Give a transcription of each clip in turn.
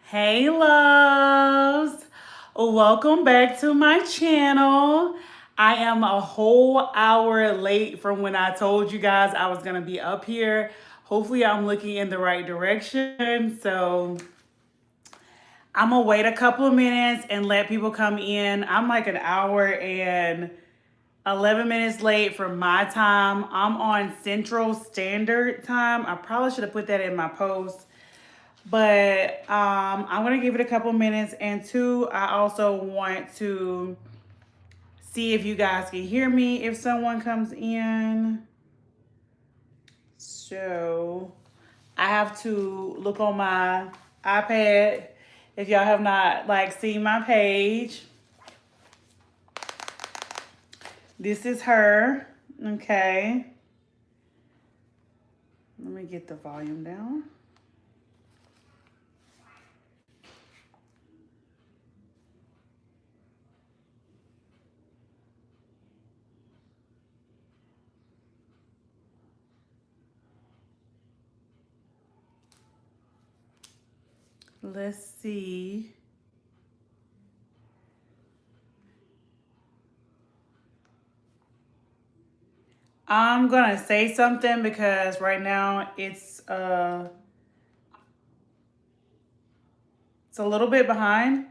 Hey loves, welcome back to my channel. I am a whole hour late from when I told you guys I was gonna be up here. Hopefully I'm looking in the right direction. So I'm gonna wait a couple of minutes and let people come in. I'm like an hour and 11 minutes late from my time. I'm on Central Standard Time. I probably should have put that in my post. But I'm gonna give it a couple minutes. And two, I also want to see if you guys can hear me if someone comes in. So I have to look on my iPad if y'all have not like seen my page. This is her. Okay. Let me get the volume down. Let's see. I'm gonna say something because right now it's a little bit behind.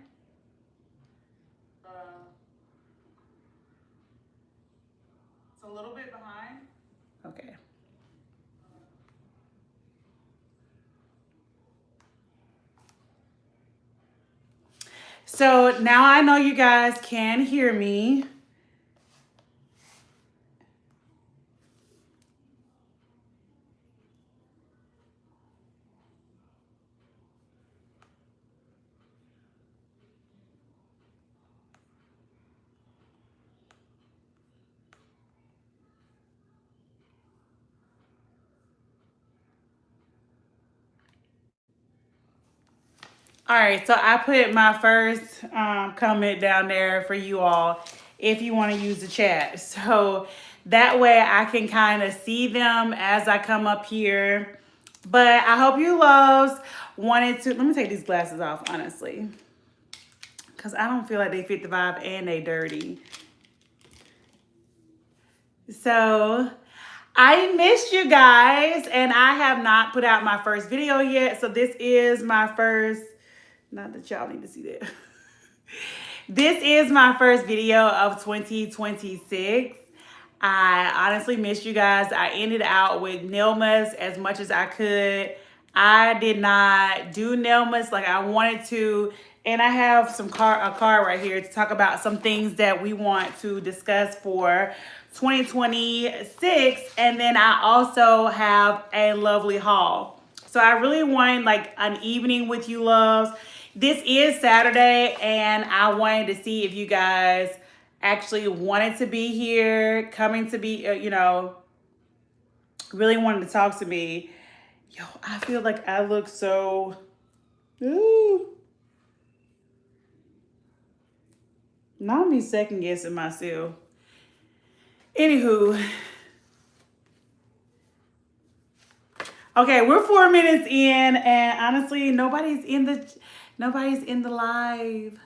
It's a little bit behind. Okay. So now I know you guys can hear me. All right, so I put my first comment down there for you all if you want to use the chat. So that way I can kind of see them as I come up here. But I hope you loves wanted to, let me take these glasses off, honestly, because I don't feel like they fit the vibe and they dirty. So I missed you guys and I have not put out my first video yet. So this is my first, not that y'all need to see that. This is my first video of 2026. I honestly missed you guys. I ended out with Nailmas as much as I could. I did not do Nailmas like I wanted to. And I have a card right here to talk about some things that we want to discuss for 2026. And then I also have a lovely haul. So I really wanted like an evening with you loves. This is Saturday and I wanted to see if you guys actually wanted to be here, coming to be, really wanted to talk to me. Yo, I feel like I look so, ooh. Not me second guessing myself. Anywho. Okay, we're 4 minutes in and honestly, nobody's in the live.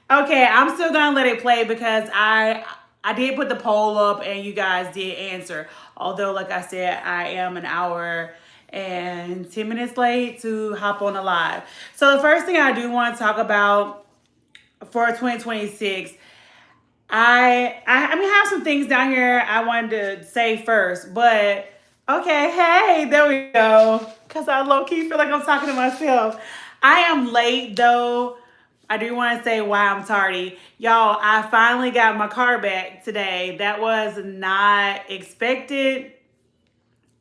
Okay, I'm still gonna let it play because I did put the poll up and you guys did answer. Although, like I said, I am an hour and 10 minutes late to hop on the live. So the first thing I do want to talk about for 2026, I have some things down here I wanted to say first, but okay, hey, there we go. Cause I low-key feel like I'm talking to myself. I am late though. I do want to say why I'm tardy. Y'all, I finally got my car back today. That was not expected.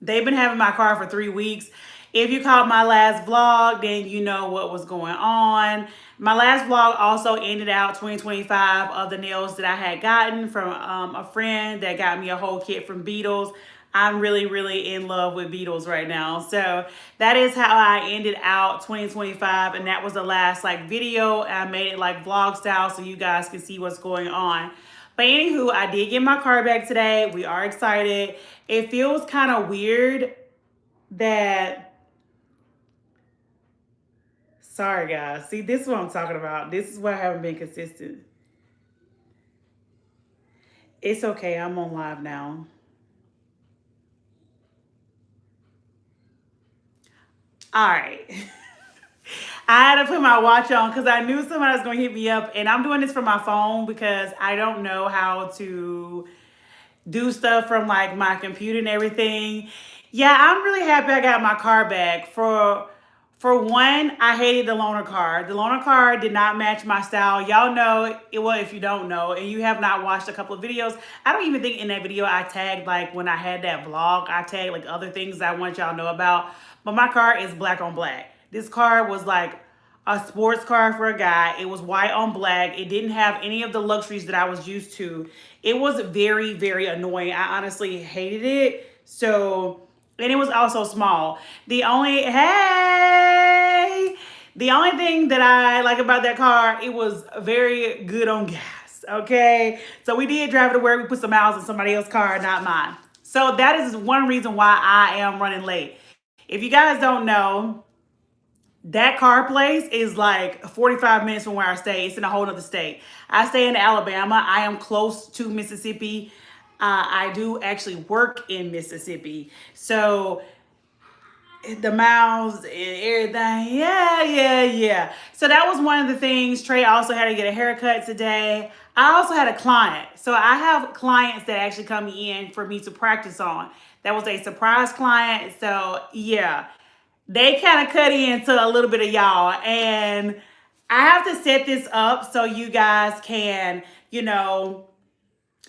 They've been having my car for 3 weeks. If you caught my last vlog, then you know what was going on. My last vlog also ended out 2025 of the nails that I had gotten from a friend that got me a whole kit from Beetles. I'm really, really in love with Beetles right now. So that is how I ended out 2025. And that was the last like video. I made it like vlog style so you guys can see what's going on. But anywho, I did get my car back today. We are excited. It feels kind of weird that, sorry guys. See, this is what I'm talking about. This is why I haven't been consistent. It's okay. I'm on live now. All right. I had to put my watch on because I knew somebody was going to hit me up. And I'm doing this from my phone because I don't know how to do stuff from like my computer and everything. Yeah, I'm really happy I got my car back. For one, I hated the loaner car. The loaner car did not match my style. Y'all know it. Well, if you don't know and you have not watched a couple of videos, I don't even think in that video I tagged, like when I had that vlog, I tagged like other things I want y'all to know about. But my car is black on black. This car was like a sports car for a guy. It was white on black. It didn't have any of the luxuries that I was used to. It was very, very annoying. I honestly hated it. So, and it was also small. The only thing that I like about that car, it was very good on gas. Okay. So we did drive it to work. We put some miles in somebody else's car, not mine. So that is one reason why I am running late. If you guys don't know, that car place is like 45 minutes from where I stay. It's in a whole other state. I stay in Alabama. I am close to Mississippi. I do actually work in Mississippi. So the miles and everything. Yeah. So that was one of the things. Trey also had to get a haircut today. I also had a client. So I have clients that actually come in for me to practice on. That was a surprise client. So yeah, they kind of cut into a little bit of y'all. And I have to set this up so you guys can,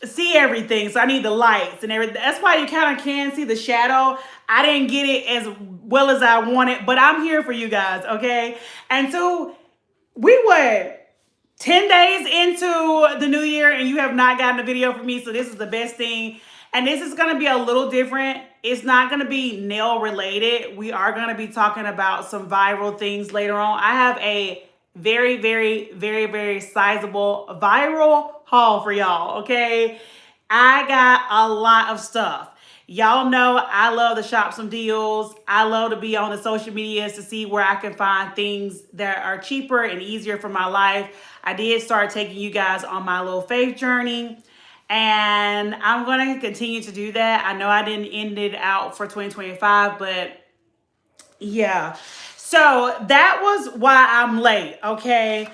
see everything. So I need the lights and everything. That's why you kind of can see the shadow. I didn't get it as well as I wanted, but I'm here for you guys, okay? And so we were 10 days into the new year and you have not gotten a video from me. So this is the best thing. And this is going to be a little different. It's not going to be nail related. We are going to be talking about some viral things later on. I have a very, very, very, very sizable viral haul for y'all, okay? I got a lot of stuff. Y'all know I love to shop some deals. I love to be on the social medias to see where I can find things that are cheaper and easier for my life. I did start taking you guys on my little faith journey. And I'm going to continue to do that. I know I didn't end it out for 2025, but yeah. So that was why I'm late, okay?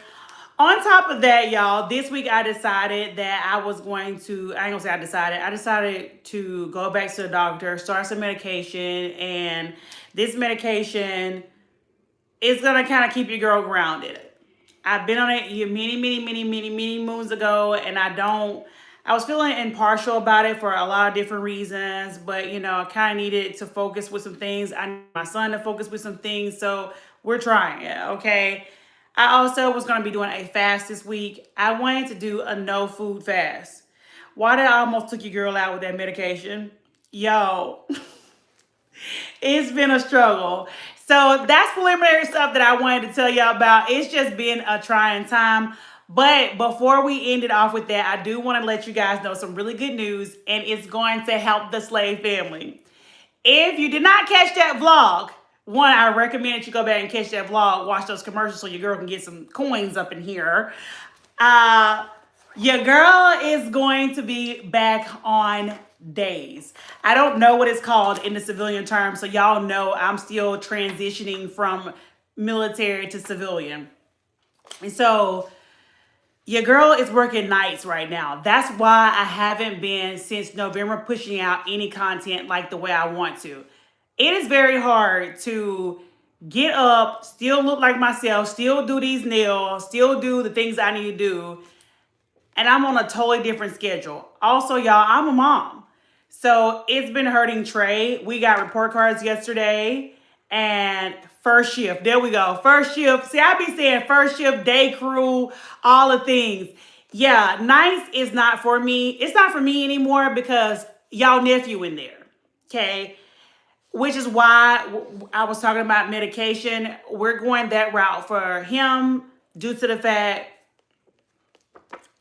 On top of that, y'all, this week I decided that I was going to, I ain't gonna say I decided to go back to the doctor, start some medication, and this medication is gonna kind of keep your girl grounded. I've been on it many moons ago, and I was feeling impartial about it for a lot of different reasons, but I kind of needed to focus with some things. I need my son to focus with some things, so we're trying it, okay? I also was going to be doing a fast this week. I wanted to do a no food fast. Why did I almost took your girl out with that medication? Yo, it's been a struggle. So that's preliminary stuff that I wanted to tell y'all about. It's just been a trying time. But before we end it off with that, I do want to let you guys know some really good news, and it's going to help the Slave family. If you did not catch that vlog, one, I recommend that you go back and catch that vlog, watch those commercials so your girl can get some coins up in here. Your girl is going to be back on days. I don't know what it's called in the civilian term, so y'all know I'm still transitioning from military to civilian. And so your girl is working nights right now. That's why I haven't been since November pushing out any content like the way I want to. It is very hard to get up, still look like myself, still do these nails, still do the things I need to do. And I'm on a totally different schedule. Also, y'all, I'm a mom. So it's been hurting Trey. We got report cards yesterday and first shift. There we go. First shift. See, I be saying first shift, day crew, all the things. Yeah, nights is not for me. It's not for me anymore because y'all nephew in there. Okay. Which is why I was talking about medication. We're going that route for him due to the fact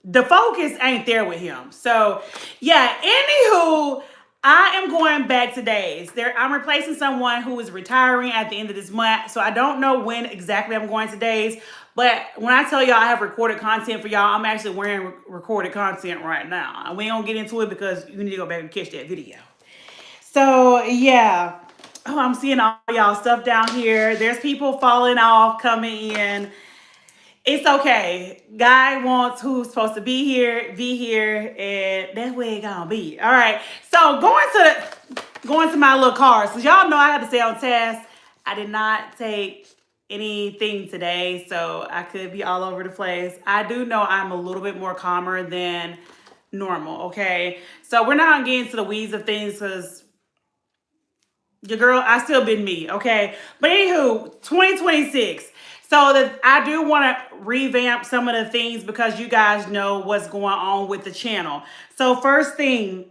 the focus ain't there with him. So yeah, anywho, I am going back to days. I'm replacing someone who is retiring at the end of this month. So I don't know when exactly I'm going to days. But when I tell y'all I have recorded content for y'all, I'm actually wearing recorded content right now. And we ain't gonna get into it because you need to go back and catch that video. So yeah. Oh, I'm seeing all y'all stuff down here. There's people falling off, coming in. It's okay. God wants who's supposed to be here, and that's where it gonna be. All right. So going to my little car. So y'all know I had to stay on task. I did not take anything today, so I could be all over the place. I do know I'm a little bit more calmer than normal. Okay. So we're not gonna get into the weeds of things because your girl, I still been me, okay? But anywho, 2026. So that I do want to revamp some of the things because you guys know what's going on with the channel. So first thing,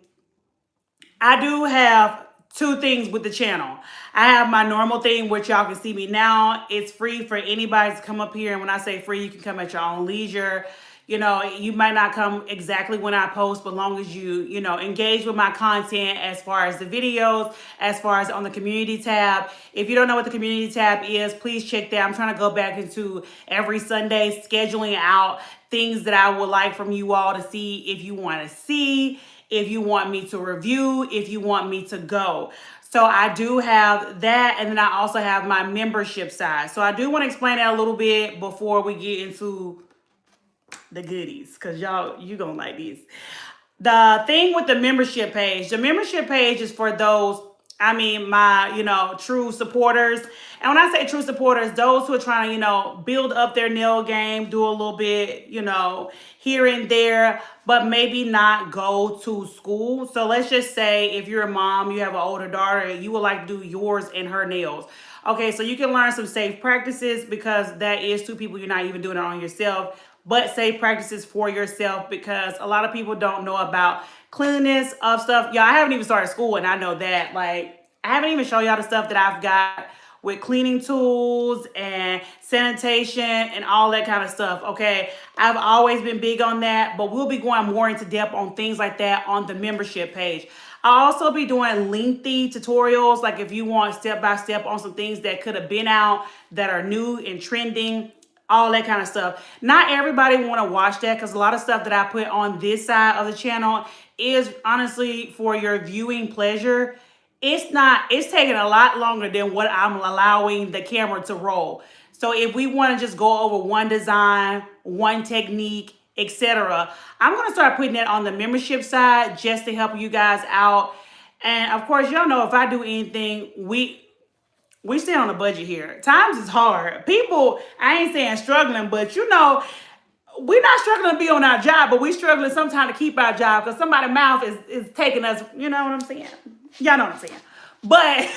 I do have two things with the channel. I have my normal thing, which y'all can see me now. It's free for anybody to come up here. And when I say free, you can come at your own leisure. You know, you might not come exactly when I post, but long as you know, engage with my content as far as the videos, as far as on the community tab. If you don't know what the community tab is, please check that. I'm trying to go back into every Sunday, scheduling out things that I would like from you all to see if you want to see, if you want me to review, if you want me to go. So I do have that, and then I also have my membership side. So I do want to explain that a little bit before we get into the goodies, because you gonna like these. The thing with the membership page is for those, I mean, my, true supporters. And when I say true supporters, those who are trying to, build up their nail game, do a little bit, here and there, but maybe not go to school. So let's just say if you're a mom, you have an older daughter, you would like to do yours and her nails. Okay, so you can learn some safe practices because that is two people, you're not even doing it on yourself, but safe practices for yourself because a lot of people don't know about cleanliness of stuff. Y'all, I haven't even started school and I know that. Like, I haven't even shown y'all the stuff that I've got with cleaning tools and sanitation and all that kind of stuff, okay? I've always been big on that, but we'll be going more into depth on things like that on the membership page. I'll also be doing lengthy tutorials, like if you want step-by-step on some things that could have been out that are new and trending, all that kind of stuff. Not everybody want to watch that because a lot of stuff that I put on this side of the channel is honestly for your viewing pleasure. It's taking a lot longer than what I'm allowing the camera to roll. So if we want to just go over one design, one technique, etc., I'm going to start putting that on the membership side just to help you guys out. And of course, y'all know if I do anything, we stay on a budget here. Times is hard. People, I ain't saying struggling, but we're not struggling to be on our job, but we struggling sometimes to keep our job because somebody's mouth is taking us, you know what I'm saying? Y'all know what I'm saying. But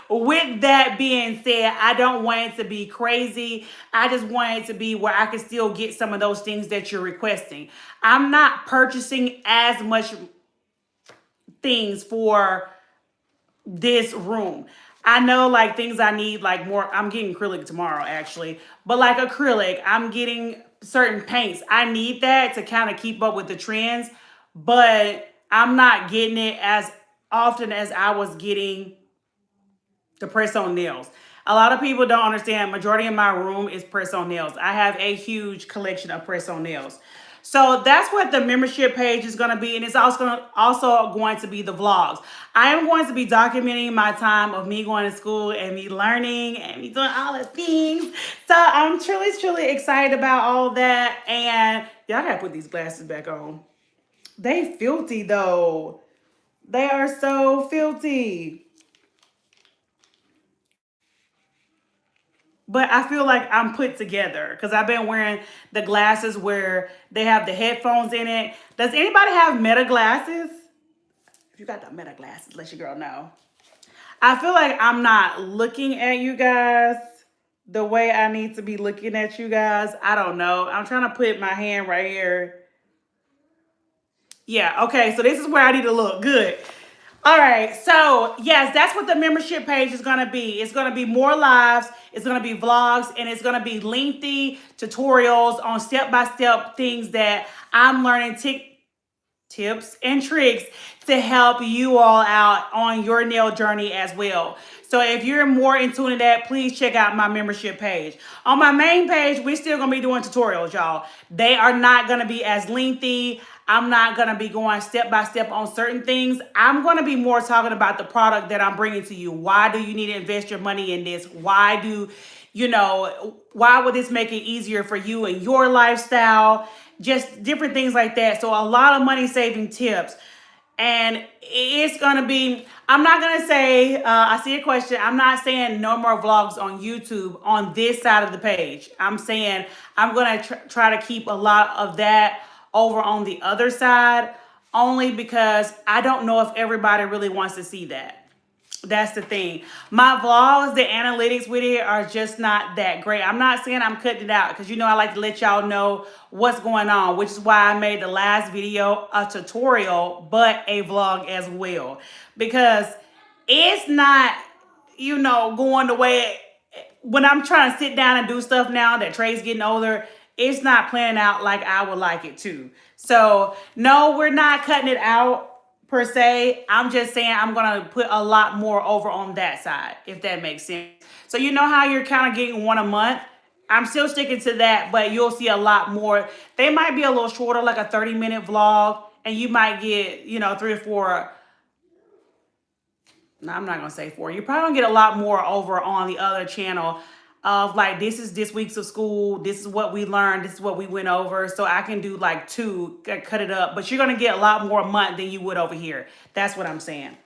with that being said, I don't want it to be crazy. I just want it to be where I can still get some of those things that you're requesting. I'm not purchasing as much things for this room. I know like things I need, like more, I'm getting acrylic tomorrow actually, but like acrylic, I'm getting certain paints. I need that to kind of keep up with the trends, but I'm not getting it as often as I was getting the press-on nails. A lot of people don't understand, majority of my room is press-on nails. I have a huge collection of press-on nails. So that's what the membership page is going to be. And it's also going to be the vlogs. I am going to be documenting my time of me going to school and me learning and me doing all the things. So I'm truly, truly excited about all that. And y'all got to put these glasses back on. They filthy though. They are so filthy. But I feel like I'm put together because I've been wearing the glasses where they have the headphones in it. Does anybody have Meta glasses? If you got the Meta glasses, let your girl know. I feel like I'm not looking at you guys the way I need to be looking at you guys. I don't know. I'm trying to put my hand right here. Yeah, okay. So this is where I need to look. Good. All right, so yes, that's what the membership page is gonna be. It's gonna be more lives, it's gonna be vlogs, and it's gonna be lengthy tutorials on step-by-step things that I'm learning, tips and tricks to help you all out on your nail journey as well. So if you're more in tune to that, please check out my membership page. On my main page, we're still gonna be doing tutorials, y'all. They are not gonna be as lengthy. I'm not gonna be going step by step on certain things. I'm gonna be more talking about the product that I'm bringing to you. Why do you need to invest your money in this? Why would this make it easier for you and your lifestyle? Just different things like that. So a lot of money saving tips. And it's going to be, I'm not going to say, I see a question. I'm not saying no more vlogs on YouTube on this side of the page. I'm saying I'm going to try to keep a lot of that over on the other side, only because I don't know if everybody really wants to see that. That's the thing. My vlogs, the analytics with it are just not that great. I'm not saying I'm cutting it out because I like to let y'all know what's going on, which is why I made the last video a tutorial, but a vlog as well. Because it's not, going the way when I'm trying to sit down and do stuff now that Trey's getting older, it's not planning out like I would like it to. So no, we're not cutting it out per se. I'm just saying I'm going to put a lot more over on that side, if that makes sense. So you know how you're kind of getting one a month? I'm still sticking to that, but you'll see a lot more. They might be a little shorter, like a 30-minute vlog, and you might get, 3 or 4. No, I'm not going to say 4. You probably going to get a lot more over on the other channel of like, this is this week's of school. This is what we learned. This is what we went over. So I can do like 2, cut it up. But you're going to get a lot more a month than you would over here. That's what I'm saying.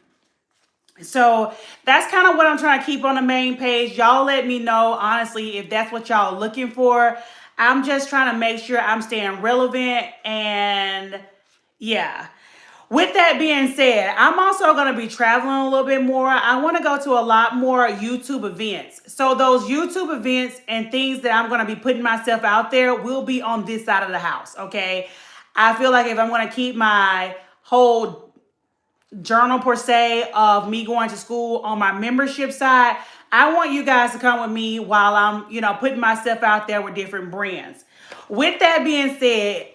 So that's kind of what I'm trying to keep on the main page. Y'all let me know, honestly, if that's what y'all looking for. I'm just trying to make sure I'm staying relevant. And yeah. With that being said, I'm also going to be traveling a little bit more. I want to go to a lot more YouTube events. So those YouTube events and things that I'm going to be putting myself out there will be on this side of the house, okay? I feel like if I'm going to keep my whole journal per se of me going to school on my membership side, I want you guys to come with me while I'm, putting myself out there with different brands. With that being said,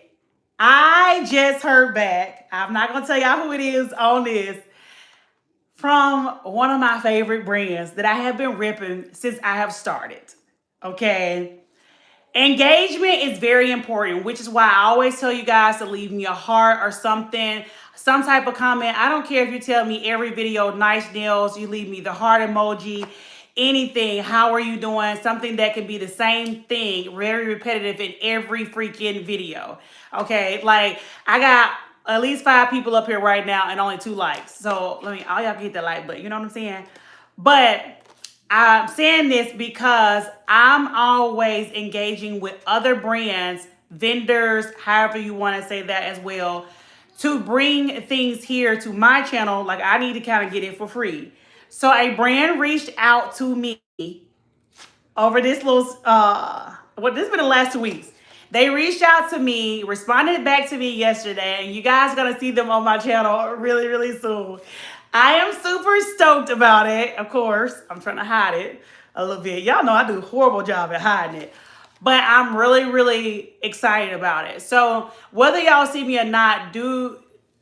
I just heard back, I'm not going to tell y'all who it is on this, from one of my favorite brands that I have been ripping since I have started. Okay? Engagement is very important, which is why I always tell you guys to leave me a heart or something, some type of comment. I don't care if you tell me every video, nice nails, you leave me the heart emoji, anything, how are you doing, something that can be the same thing, very repetitive in every freaking video. Okay, like I got at least 5 people up here right now and only 2 likes. So all y'all can hit the like button, you know what I'm saying? But I'm saying this because I'm always engaging with other brands, vendors, however you want to say that as well, to bring things here to my channel. Like I need to kind of get it for free. So a brand reached out to me over this little, this has been the last 2 weeks. They reached out to me, responded back to me yesterday, and you guys are going to see them on my channel really, really soon. I am super stoked about it. Of course, I'm trying to hide it a little bit. Y'all know I do a horrible job at hiding it. But I'm really, really excited about it. So whether y'all see me or not,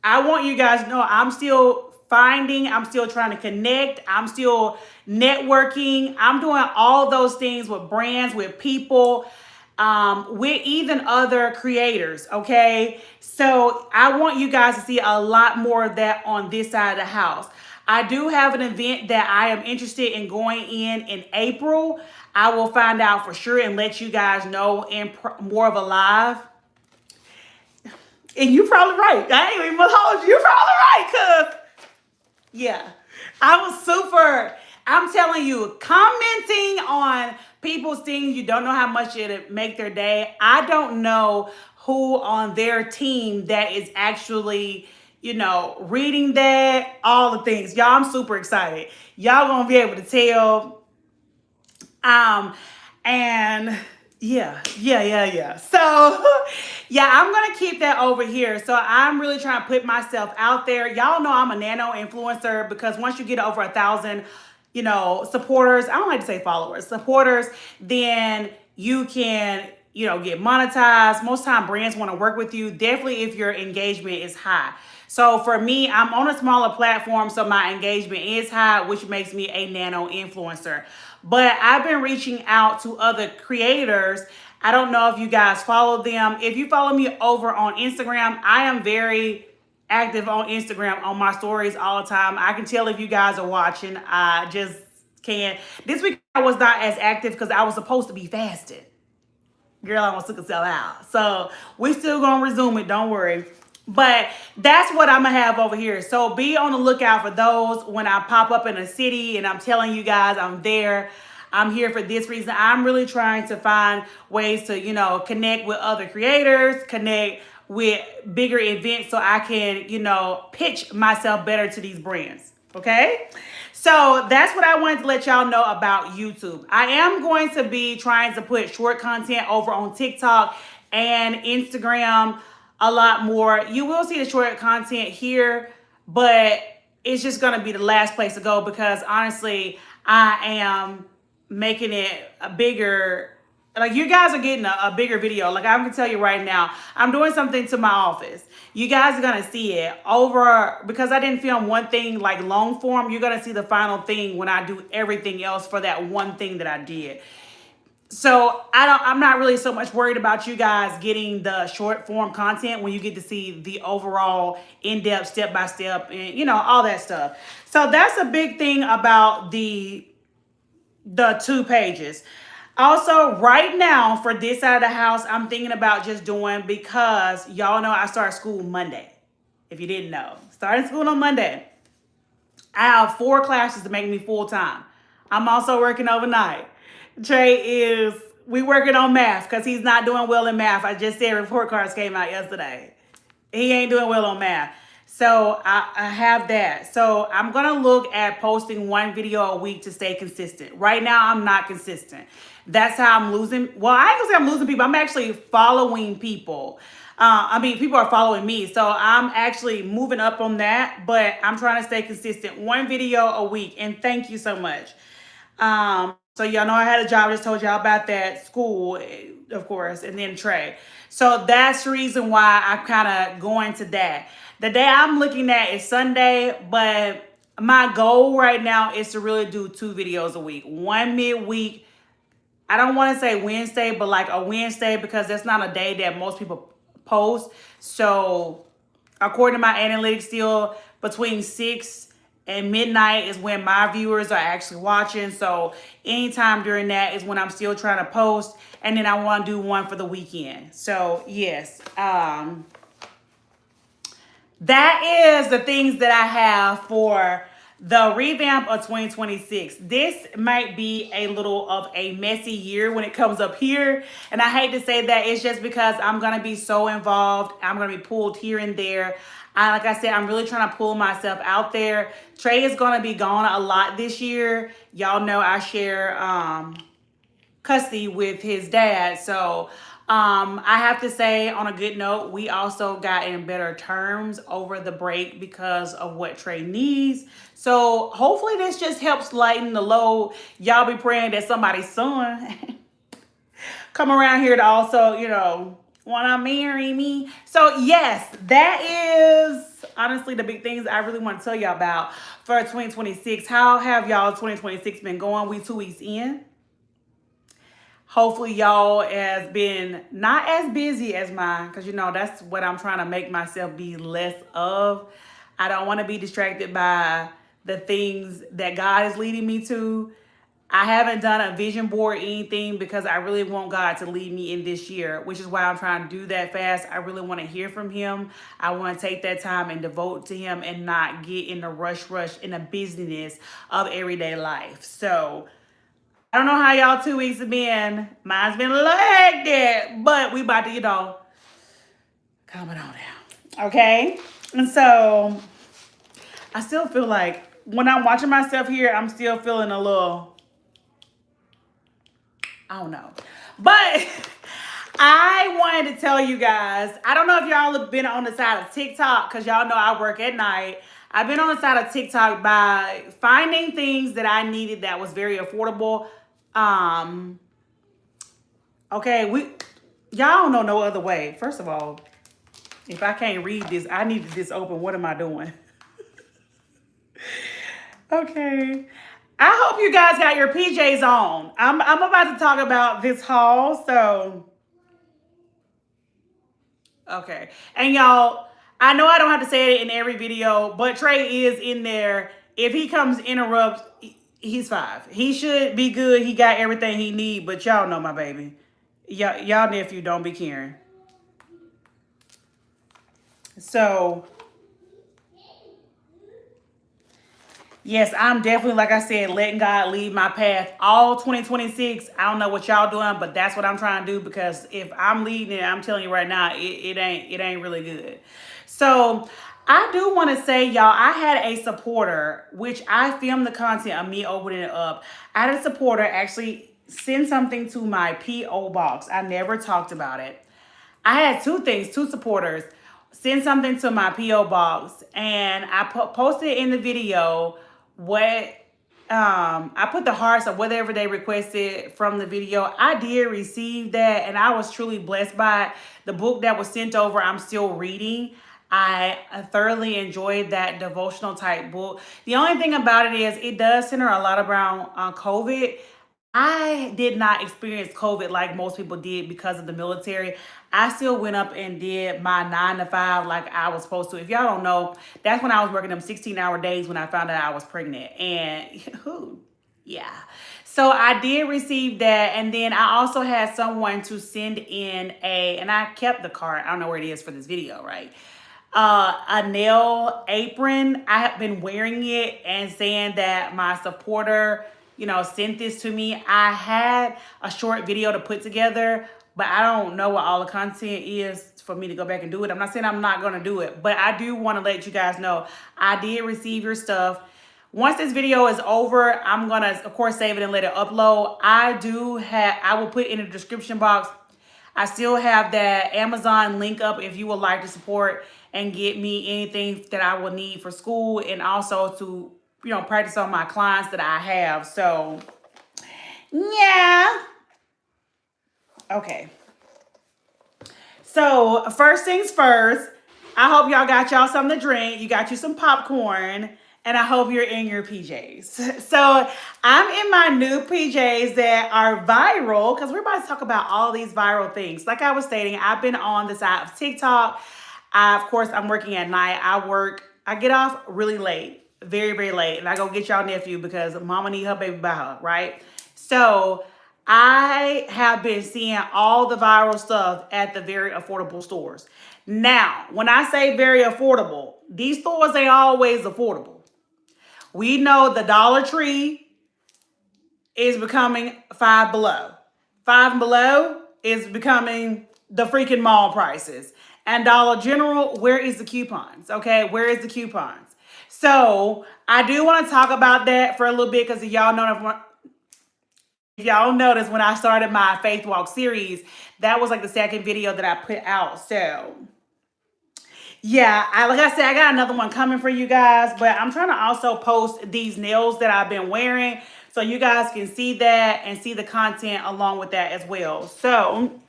I want you guys to know I'm still I'm still trying to connect. I'm still networking. I'm doing all those things with brands, with people, with even other creators, okay? So I want you guys to see a lot more of that on this side of the house. I do have an event that I am interested in going in April. I will find out for sure and let you guys know in more of a live. And you're probably right. I ain't even gonna hold you. You're probably right, cuz yeah, I'm telling you, commenting on people's things, you don't know how much it'll make their day. I don't know who on their team that is actually, reading that, all the things. Y'all, I'm super excited. Y'all gonna be able to tell. And Yeah. So, yeah, I'm going to keep that over here. So, I'm really trying to put myself out there. Y'all know I'm a nano influencer because once you get over 1,000, supporters, I don't like to say followers, supporters, then you can, get monetized. Most time brands want to work with you, definitely if your engagement is high. So for me, I'm on a smaller platform, so my engagement is high, which makes me a nano influencer. But I've been reaching out to other creators. I don't know if you guys follow them. If you follow me over on Instagram, I am very active on Instagram on my stories all the time. I can tell if you guys are watching. I just can't. This week I was not as active because I was supposed to be fasting. Girl, I almost took a out. So we still gonna resume it, don't worry. But that's what I'm gonna have over here. So be on the lookout for those when I pop up in a city and I'm telling you guys I'm there. I'm here for this reason. I'm really trying to find ways to, connect with other creators, connect with bigger events so I can, pitch myself better to these brands. Okay? So that's what I wanted to let y'all know about YouTube. I am going to be trying to put short content over on TikTok and Instagram a lot more. You will see the short content here, but it's just going to be the last place to go because honestly, I am making it a bigger, like you guys are getting a bigger video. Like I'm gonna tell you right now, I'm doing something to my office. You guys are gonna see it over because I didn't film one thing like long form. You're gonna see the final thing when I do everything else for that one thing that I did. So I'm not really so much worried about you guys getting the short form content when you get to see the overall in-depth step-by-step and all that stuff. So that's a big thing about the 2 pages. Also, right now for this side of the house, I'm thinking about just doing because y'all know I start school Monday. If you didn't know, starting school on Monday. I have 4 classes to make me full time. I'm also working overnight. We working on math because he's not doing well in math. I just said report cards came out yesterday. He ain't doing well on math. So I have that. So I'm going to look at posting 1 video a week to stay consistent. Right now, I'm not consistent. That's how I'm losing. Well, I ain't gonna say I'm losing people. I'm actually following people. People are following me. So I'm actually moving up on that, but I'm trying to stay consistent. 1 video a week. And thank you so much. So y'all know I had a job. I just told y'all about that. School, of course, and then Trey. So that's the reason why I'm kind of going to that. The day I'm looking at is Sunday, but my goal right now is to really do 2 videos a week. 1 midweek. I don't want to say Wednesday, but like a Wednesday because that's not a day that most people post. So according to my analytics, still between 6 and midnight is when my viewers are actually watching. So anytime during that is when I'm still trying to post. And then I want to do 1 for the weekend. So yes, that is the things that I have for the revamp of 2026. This might be a little of a messy year when it comes up here. And I hate to say that. It's just because I'm going to be so involved. I'm going to be pulled here and there. Like I said, I'm really trying to pull myself out there. Trey is going to be gone a lot this year. Y'all know I share custody with his dad. So I have to say, on a good note, we also got in better terms over the break because of what Trey needs. So hopefully this just helps lighten the load. Y'all be praying that somebody's son come around here to also, want to marry me. So yes, that is honestly the big things I really want to tell y'all about for 2026. How have y'all 2026 been going? We 2 weeks in. Hopefully y'all has been not as busy as mine because, that's what I'm trying to make myself be less of. I don't want to be distracted by the things that God is leading me to. I haven't done a vision board or anything because I really want God to lead me in this year, which is why I'm trying to do that fast. I really want to hear from him. I want to take that time and devote to him and not get in the rush in the busyness of everyday life. So I don't know how y'all 2 weeks have been. Mine's been like that, but we about to, calm it on down. Okay? And so I still feel like when I'm watching myself here, I'm still feeling a little, I don't know. But I wanted to tell you guys, I don't know if y'all have been on the side of TikTok because y'all know I work at night. I've been on the side of TikTok by finding things that I needed that was very affordable. Um, okay, y'all don't know no other way. First of all, if I can't read this, I need to just open. What am I doing? Okay. I hope you guys got your PJs on. I'm about to talk about this haul, so okay. And y'all, I know I don't have to say it in every video, but Trey is in there. If he comes interrupts, he's 5. He should be good. He got everything he need, but y'all know my baby. Y'all nephew don't be caring. So yes, I'm definitely, like I said, letting God lead my path all 2026. I don't know what y'all doing, but that's what I'm trying to do, because if I'm leading it, I'm telling you right now, it ain't really good. So I do want to say, y'all, I had a supporter, which I filmed the content of me opening it up. I had a supporter actually send something to my P.O. box. I never talked about it. I had two supporters send something to my P.O. box, and I posted in the video what I put the hearts of whatever they requested from the video. I did receive that, and I was truly blessed by it. The book that was sent over, I'm still reading. I thoroughly enjoyed that devotional type book. The only thing about it is it does center a lot around COVID. I did not experience COVID like most people did because of the military. I still went up and did my 9 to 5 like I was supposed to. If y'all don't know, that's when I was working them 16-hour days when I found out I was pregnant. And yeah. So I did receive that. And then I also had someone to send in and I kept the card. I don't know where it is for this video, right? A nail apron. I have been wearing it and saying that my supporter, sent this to me. I had a short video to put together, but I don't know what all the content is for me to go back and do it. I'm not saying I'm not going to do it, but I do want to let you guys know I did receive your stuff. Once this video is over, I'm going to, of course, save it and let it upload. I will put in the description box. I still have that Amazon link up if you would like to support and get me anything that I will need for school, and also to, practice on my clients that I have. So, yeah. Okay. So, first things first, I hope y'all got y'all something to drink. You got you some popcorn, and I hope you're in your PJs. So, I'm in my new PJs that are viral, because we're about to talk about all these viral things. Like I was stating, I've been on the side of TikTok. Of course, I'm working at night. I get off really late, very, very late. And I go get y'all nephew because mama need her baby by her, right? So I have been seeing all the viral stuff at the very affordable stores. Now, when I say very affordable, these stores ain't always affordable. We know the Dollar Tree is becoming Five Below. Five Below is becoming the freaking mall prices. And Dollar General, where is the coupons? Okay, where is the coupons? So I do want to talk about that for a little bit, because if y'all noticed when I started my Faith Walk series, that was like the second video that I put out. So yeah, like I said, I got another one coming for you guys, but I'm trying to also post these nails that I've been wearing so you guys can see that and see the content along with that as well. So,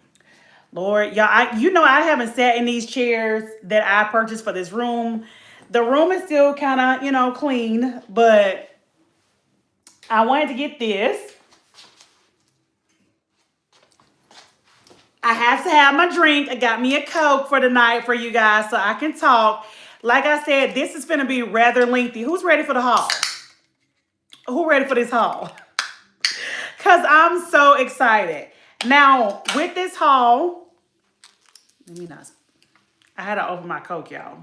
Lord, y'all, I haven't sat in these chairs that I purchased for this room. The room is still kind of, clean, but I wanted to get this. I have to have my drink. I got me a Coke for the night for you guys so I can talk. Like I said, this is going to be rather lengthy. Who's ready for the haul? Who ready for this haul? Because I'm so excited. Now, with this haul, I had to open my Coke, y'all.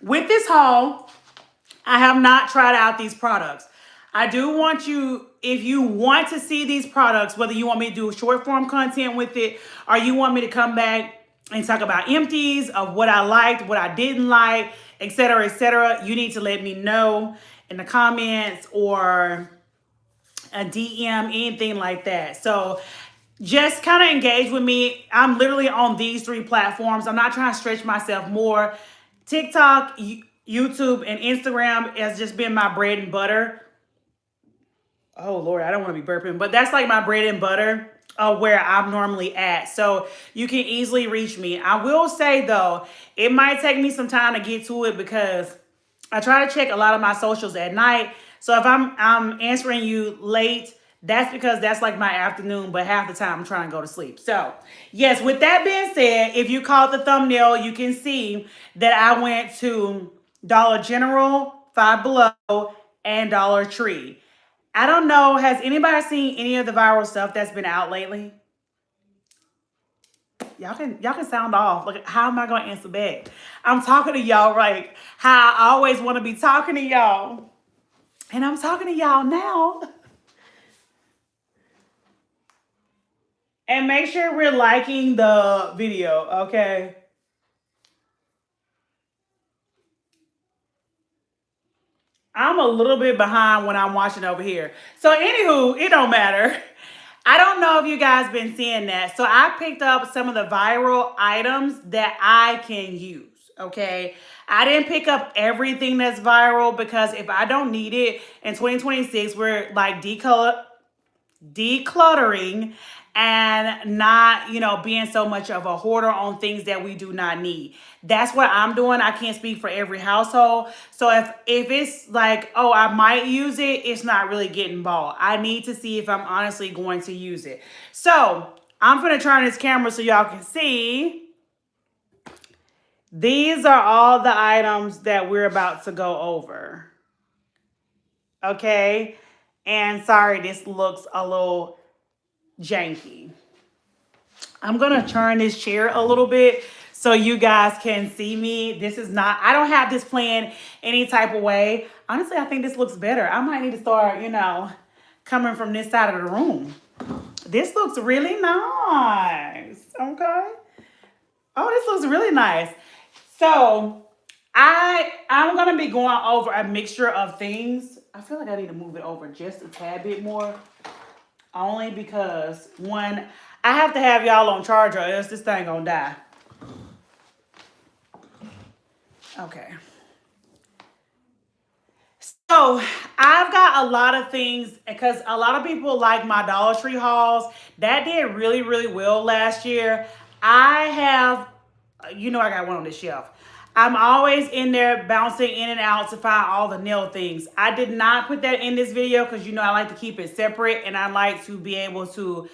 With this haul, I have not tried out these products. I do want you, if you want to see these products, whether you want me to do short form content with it, or you want me to come back and talk about empties of what I liked, what I didn't like, etc., etc., you need to let me know in the comments, or a DM, anything like that. So just kind of engage with me. I'm literally on these 3 platforms. I'm not trying to stretch myself more. TikTok, YouTube, and Instagram has just been my bread and butter. Oh Lord, I don't want to be burping, but that's like my bread and butter where I'm normally at. So you can easily reach me. I will say though, it might take me some time to get to it because I try to check a lot of my socials at night. So if I'm answering you late, that's because that's like my afternoon, but half the time I'm trying to go to sleep. So yes, with that being said, if you caught the thumbnail, you can see that I went to Dollar General, Five Below, and Dollar Tree. I don't know, has anybody seen any of the viral stuff that's been out lately? Y'all can sound off. Like, how am I gonna answer back? I'm talking to y'all like how I always want to be talking to y'all. And I'm talking to y'all now. And make sure we're liking the video, okay? I'm a little bit behind when I'm watching over here. So anywho, it don't matter. I don't know if you guys been seeing that. So I picked up some of the viral items that I can use. Okay. I didn't pick up everything that's viral because if I don't need it in 2026, we're like decluttering and not, being so much of a hoarder on things that we do not need. That's what I'm doing. I can't speak for every household. So if it's like, oh, I might use it, it's not really getting bought. I need to see if I'm honestly going to use it. So I'm going to turn this camera so y'all can see. These are all the items that we're about to go over. Okay. And sorry, this looks a little janky. I'm gonna turn this chair a little bit so you guys can see me. I don't have this planned any type of way. Honestly, I think this looks better. I might need to start, coming from this side of the room. This looks really nice. Okay. Oh, this looks really nice. So I'm gonna be going over a mixture of things. I feel like I need to move it over just a tad bit more. Only because, one, I have to have y'all on charge or else this thing gonna die. Okay. So I've got a lot of things because a lot of people like my Dollar Tree hauls. That did really, really well last year. I have, I got one on the shelf. I'm always in there bouncing in and out to find all the nail things. I did not put that in this video because, I like to keep it separate and I like to be able to.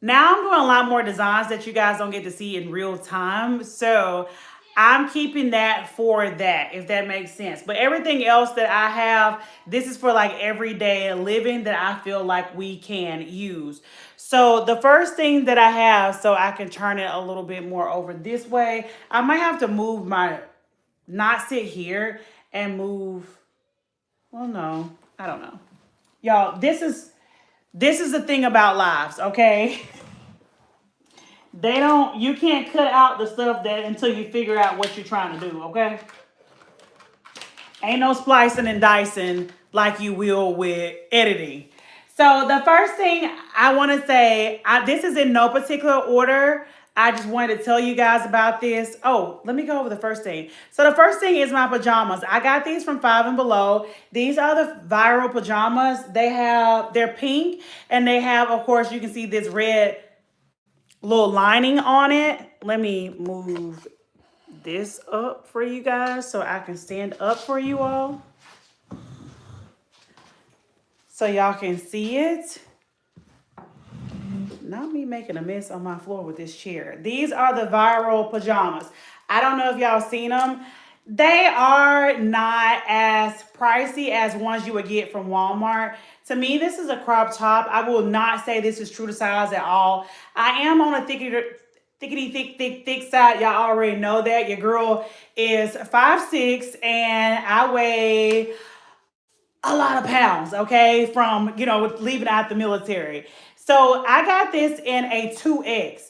Now I'm doing a lot more designs that you guys don't get to see in real time. So I'm keeping that for that, if that makes sense. But everything else that I have, this is for like everyday living that I feel like we can use. So the first thing that I have, so I can turn it a little bit more over this way, I might have to move not sit here and move. Well, no, I don't know. Y'all, this is the thing about lives, okay? You can't cut out the stuff until you figure out what you're trying to do, okay? Ain't no splicing and dicing like you will with editing. So the first thing I want to say, this is in no particular order. I just wanted to tell you guys about this. Oh, let me go over the first thing. So the first thing is my pajamas. I got these from Five and Below. These are the viral pajamas. They're pink and they have, of course, you can see this red little lining on it. Let me move this up for you guys so I can stand up for you all. So y'all can see it. Not me making a mess on my floor with this chair. These are the viral pajamas. I don't know if y'all seen them. They are not as pricey as ones you would get from Walmart. To me, this is a crop top. I will not say this is true to size at all. I am on a thick side. Y'all already know that. Your girl is 5'6" and I weigh a lot of pounds, okay, from, leaving out the military. So I got this in a 2X.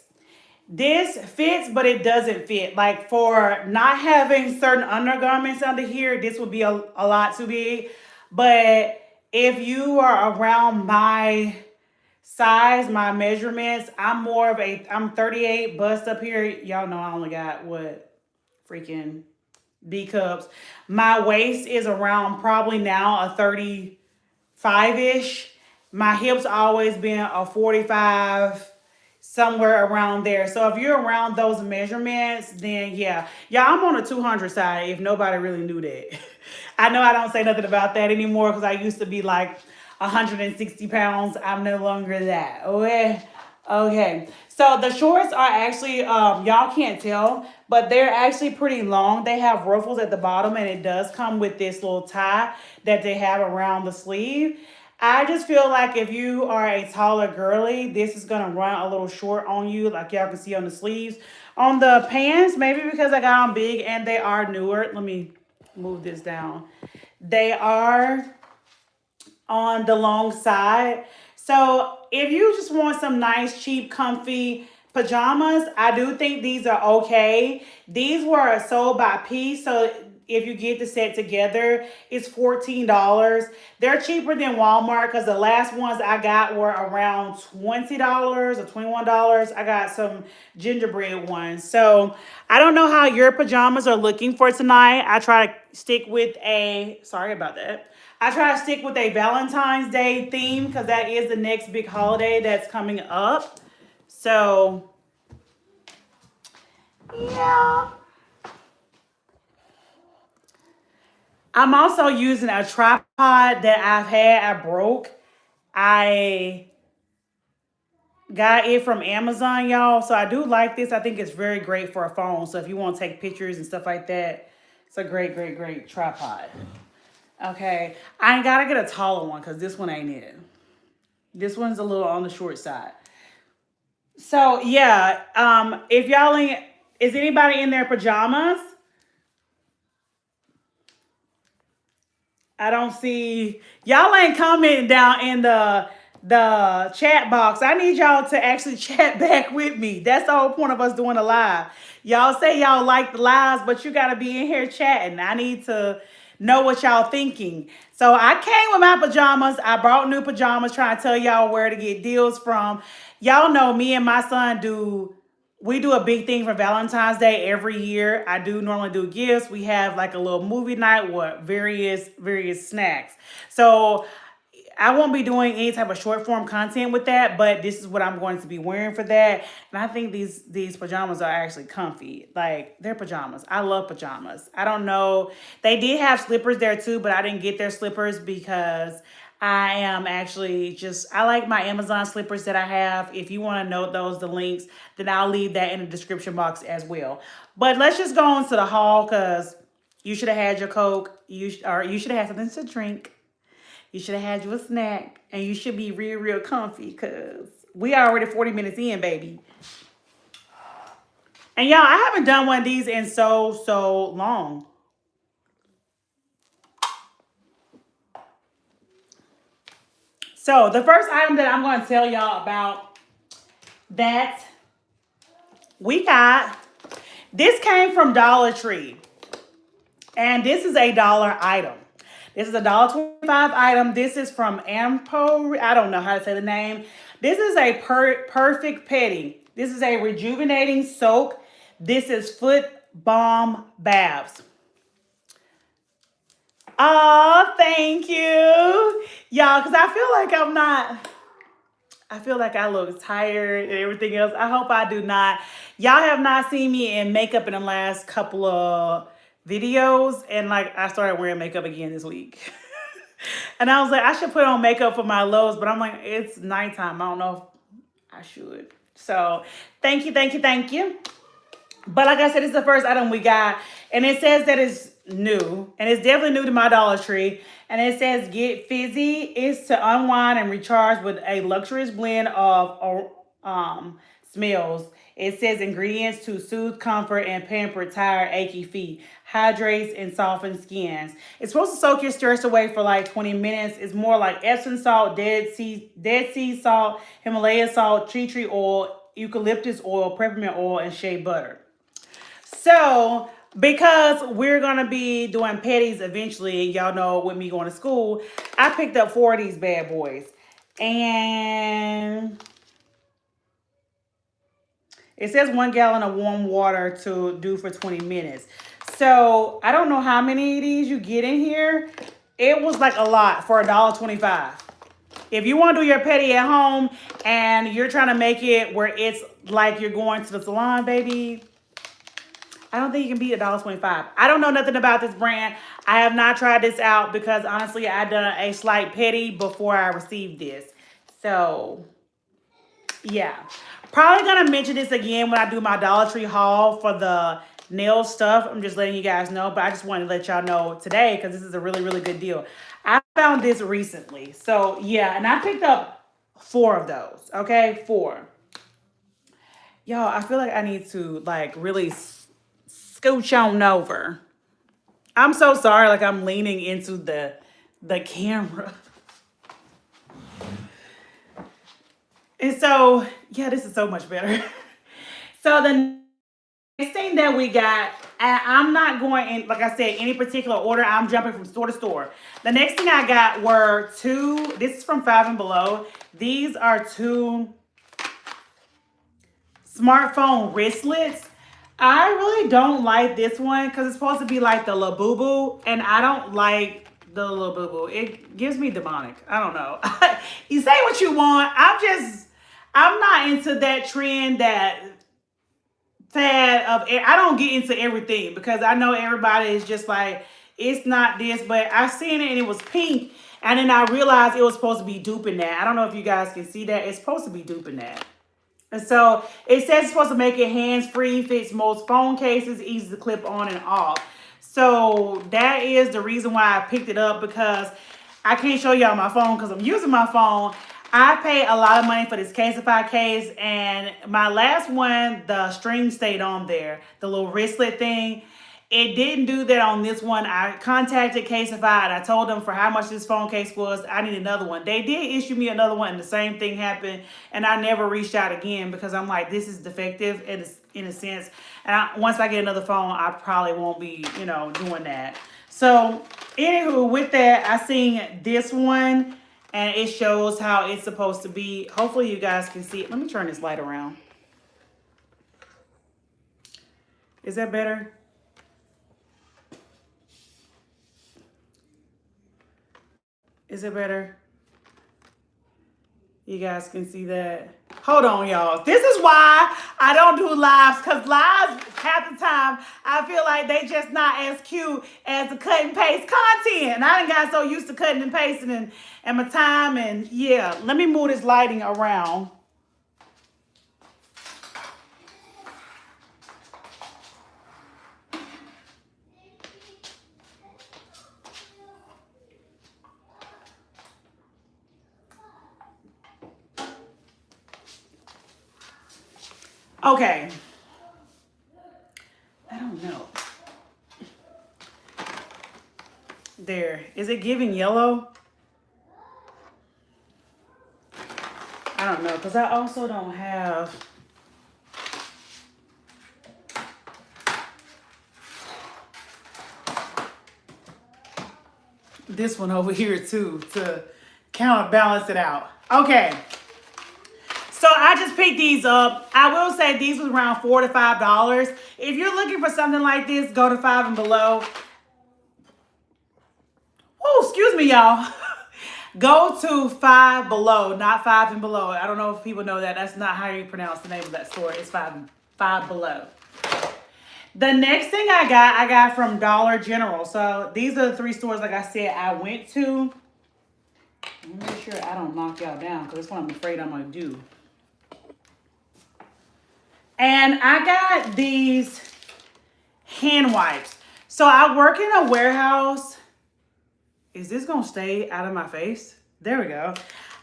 This fits, but it doesn't fit. Like for not having certain undergarments under here, this would be a lot too big. But If you are around my size, my measurements, I'm 38 bust up here. Y'all know I only got what, freaking B cups. My waist is around probably now a 35-ish. My hips always been a 45, somewhere around there. So if you're around those measurements, then yeah. Yeah, I'm on a 200 side if nobody really knew that. I know I don't say nothing about that anymore because I used to be like 160 pounds. I'm no longer that. Okay. Okay. So the shorts are actually, y'all can't tell, but they're actually pretty long. They have ruffles at the bottom and it does come with this little tie that they have around the sleeve. I just feel like if you are a taller girly, this is gonna run a little short on you, like y'all can see on the sleeves. On the pants, maybe because I got them big and they are newer. Let me move this down. They are on the long side. So if you just want some nice, cheap, comfy pajamas, I do think these are okay. These were sold by piece, so if you get the set together, it's $14. They're cheaper than Walmart because the last ones I got were around $20 or $21. I got some gingerbread ones. So I don't know how your pajamas are looking for tonight. I try to stick with sorry about that. I try to stick with a Valentine's Day theme because that is the next big holiday that's coming up. So, yeah. I'm also using a tripod that I broke. I got it from Amazon, y'all. So I do like this. I think it's very great for a phone. So if you want to take pictures and stuff like that, it's a great, great, great tripod. Okay. I gotta get a taller one because this one ain't it. This one's a little on the short side. So yeah, if y'all ain't, is anybody in their pajamas? I don't see y'all ain't commenting down in the chat box. I need y'all to actually chat back with me. That's the whole point of us doing a live. Y'all say y'all like the lives, but you gotta be in here chatting. I need to know what y'all thinking. So I came with my pajamas. I brought new pajamas, trying to tell y'all where to get deals from. Y'all know me and my son we do a big thing for Valentine's Day every year. I do normally do gifts. We have like a little movie night with various snacks. So I won't be doing any type of short form content with that, but this is what I'm going to be wearing for that. And I think these pajamas are actually comfy. Like, they're pajamas. I love pajamas. I don't know. They did have slippers there too, but I didn't get their slippers because I am actually I like my Amazon slippers that I have. If you want to note the links, then I'll leave that in the description box as well. But let's just go on to the haul because you should have had your Coke. You should have had something to drink. You should have had you a snack. And you should be real, real comfy because we are already 40 minutes in, baby. And y'all, I haven't done one of these in so long. So the first item that I'm going to tell y'all about that we got, this came from Dollar Tree. And this is a dollar item. This is a $1.25 item. This is from Ampo. I don't know how to say the name. This is a perfect petting. This is a rejuvenating soak. This is foot balm baths. Oh, thank you. Y'all, because I feel like I look tired and everything else. I hope I do not. Y'all have not seen me in makeup in the last couple of videos. And like, I started wearing makeup again this week. And I was like, I should put on makeup for my lows, but I'm like, it's nighttime. I don't know if I should. So thank you, thank you, thank you. But like I said, it's the first item we got. And it says that it's new. And it's definitely new to my Dollar Tree. And it says get fizzy. It's to unwind and recharge with a luxurious blend of smells. It says ingredients to soothe, comfort, and pamper tired, achy feet. Hydrates and softens skins. It's supposed to soak your stress away for like 20 minutes. It's more like Epsom salt, Dead Sea salt, Himalaya salt, tea tree oil, eucalyptus oil, peppermint oil, and shea butter. So Because we're gonna be doing petties eventually, and y'all know with me going to school, I picked up 4 of these bad boys. And it says 1 gallon of warm water to do for 20 minutes. So I don't know how many of these you get in here. It was like a lot for $1.25. If you want to do your petty at home and you're trying to make it where it's like you're going to the salon, baby, I don't think you can beat $1.25. I don't know nothing about this brand. I have not tried this out because honestly, I done a slight petty before I received this. So yeah, probably gonna mention this again when I do my Dollar Tree haul for the nail stuff. I'm just letting you guys know, but I just wanted to let y'all know today because this is a really, really good deal. I found this recently. So yeah, and I picked up 4 of those. Okay, 4. Y'all, I feel like I need to like really scooch on over. I'm so sorry, like I'm leaning into the camera. And so, yeah, this is so much better. So the next thing that we got, and I'm not going in, like I said, any particular order. I'm jumping from store to store. The next thing I got were 2, this is from Five and Below. These are 2 smartphone wristlets. I really don't like this one because it's supposed to be like the Labubu, and I don't like the Labubu. It gives me demonic. I don't know. You say what you want. I'm not into that trend, that fad of, I don't get into everything because I know everybody is just like, it's not this, but I seen it and it was pink. And then I realized it was supposed to be duping that. I don't know if you guys can see that. It's supposed to be duping that. And so it says it's supposed to make it hands-free, fits most phone cases, easy to clip on and off. So that is the reason why I picked it up, because I can't show y'all my phone because I'm using my phone. I paid a lot of money for this Casetify case, and my last one, the string stayed on there, the little wristlet thing. It didn't do that on this one. I contacted Casetify and I told them for how much this phone case was, I need another one. They did issue me another one and the same thing happened. And I never reached out again because I'm like, this is defective in a sense. And once I get another phone, I probably won't be, doing that. So anywho, with that, I seen this one and it shows how it's supposed to be. Hopefully you guys can see it. Let me turn this light around. Is that better? Is it better? You guys can see that. Hold on, y'all. This is why I don't do lives, because lives, half the time, I feel like they just not as cute as the cut and paste content. And I done got so used to cutting and pasting and my time. And yeah, let me move this lighting around. Okay. I don't know. There. Is it giving yellow? I don't know, because I also don't have... this one over here too to counterbalance it out. Okay. So I just picked these up. I will say these was around $4 to $5. If you're looking for something like this, go to Five and Below. Oh, excuse me, y'all. Go to Five Below, not Five and Below. I don't know if people know that. That's not how you pronounce the name of that store. It's Five Below. The next thing I got from Dollar General. So these are the 3 stores, like I said, I went to. Let me make sure I don't knock y'all down, because that's what I'm afraid I'm going to do. And I got these hand wipes. So I work in a warehouse. Is this going to stay out of my face? There we go.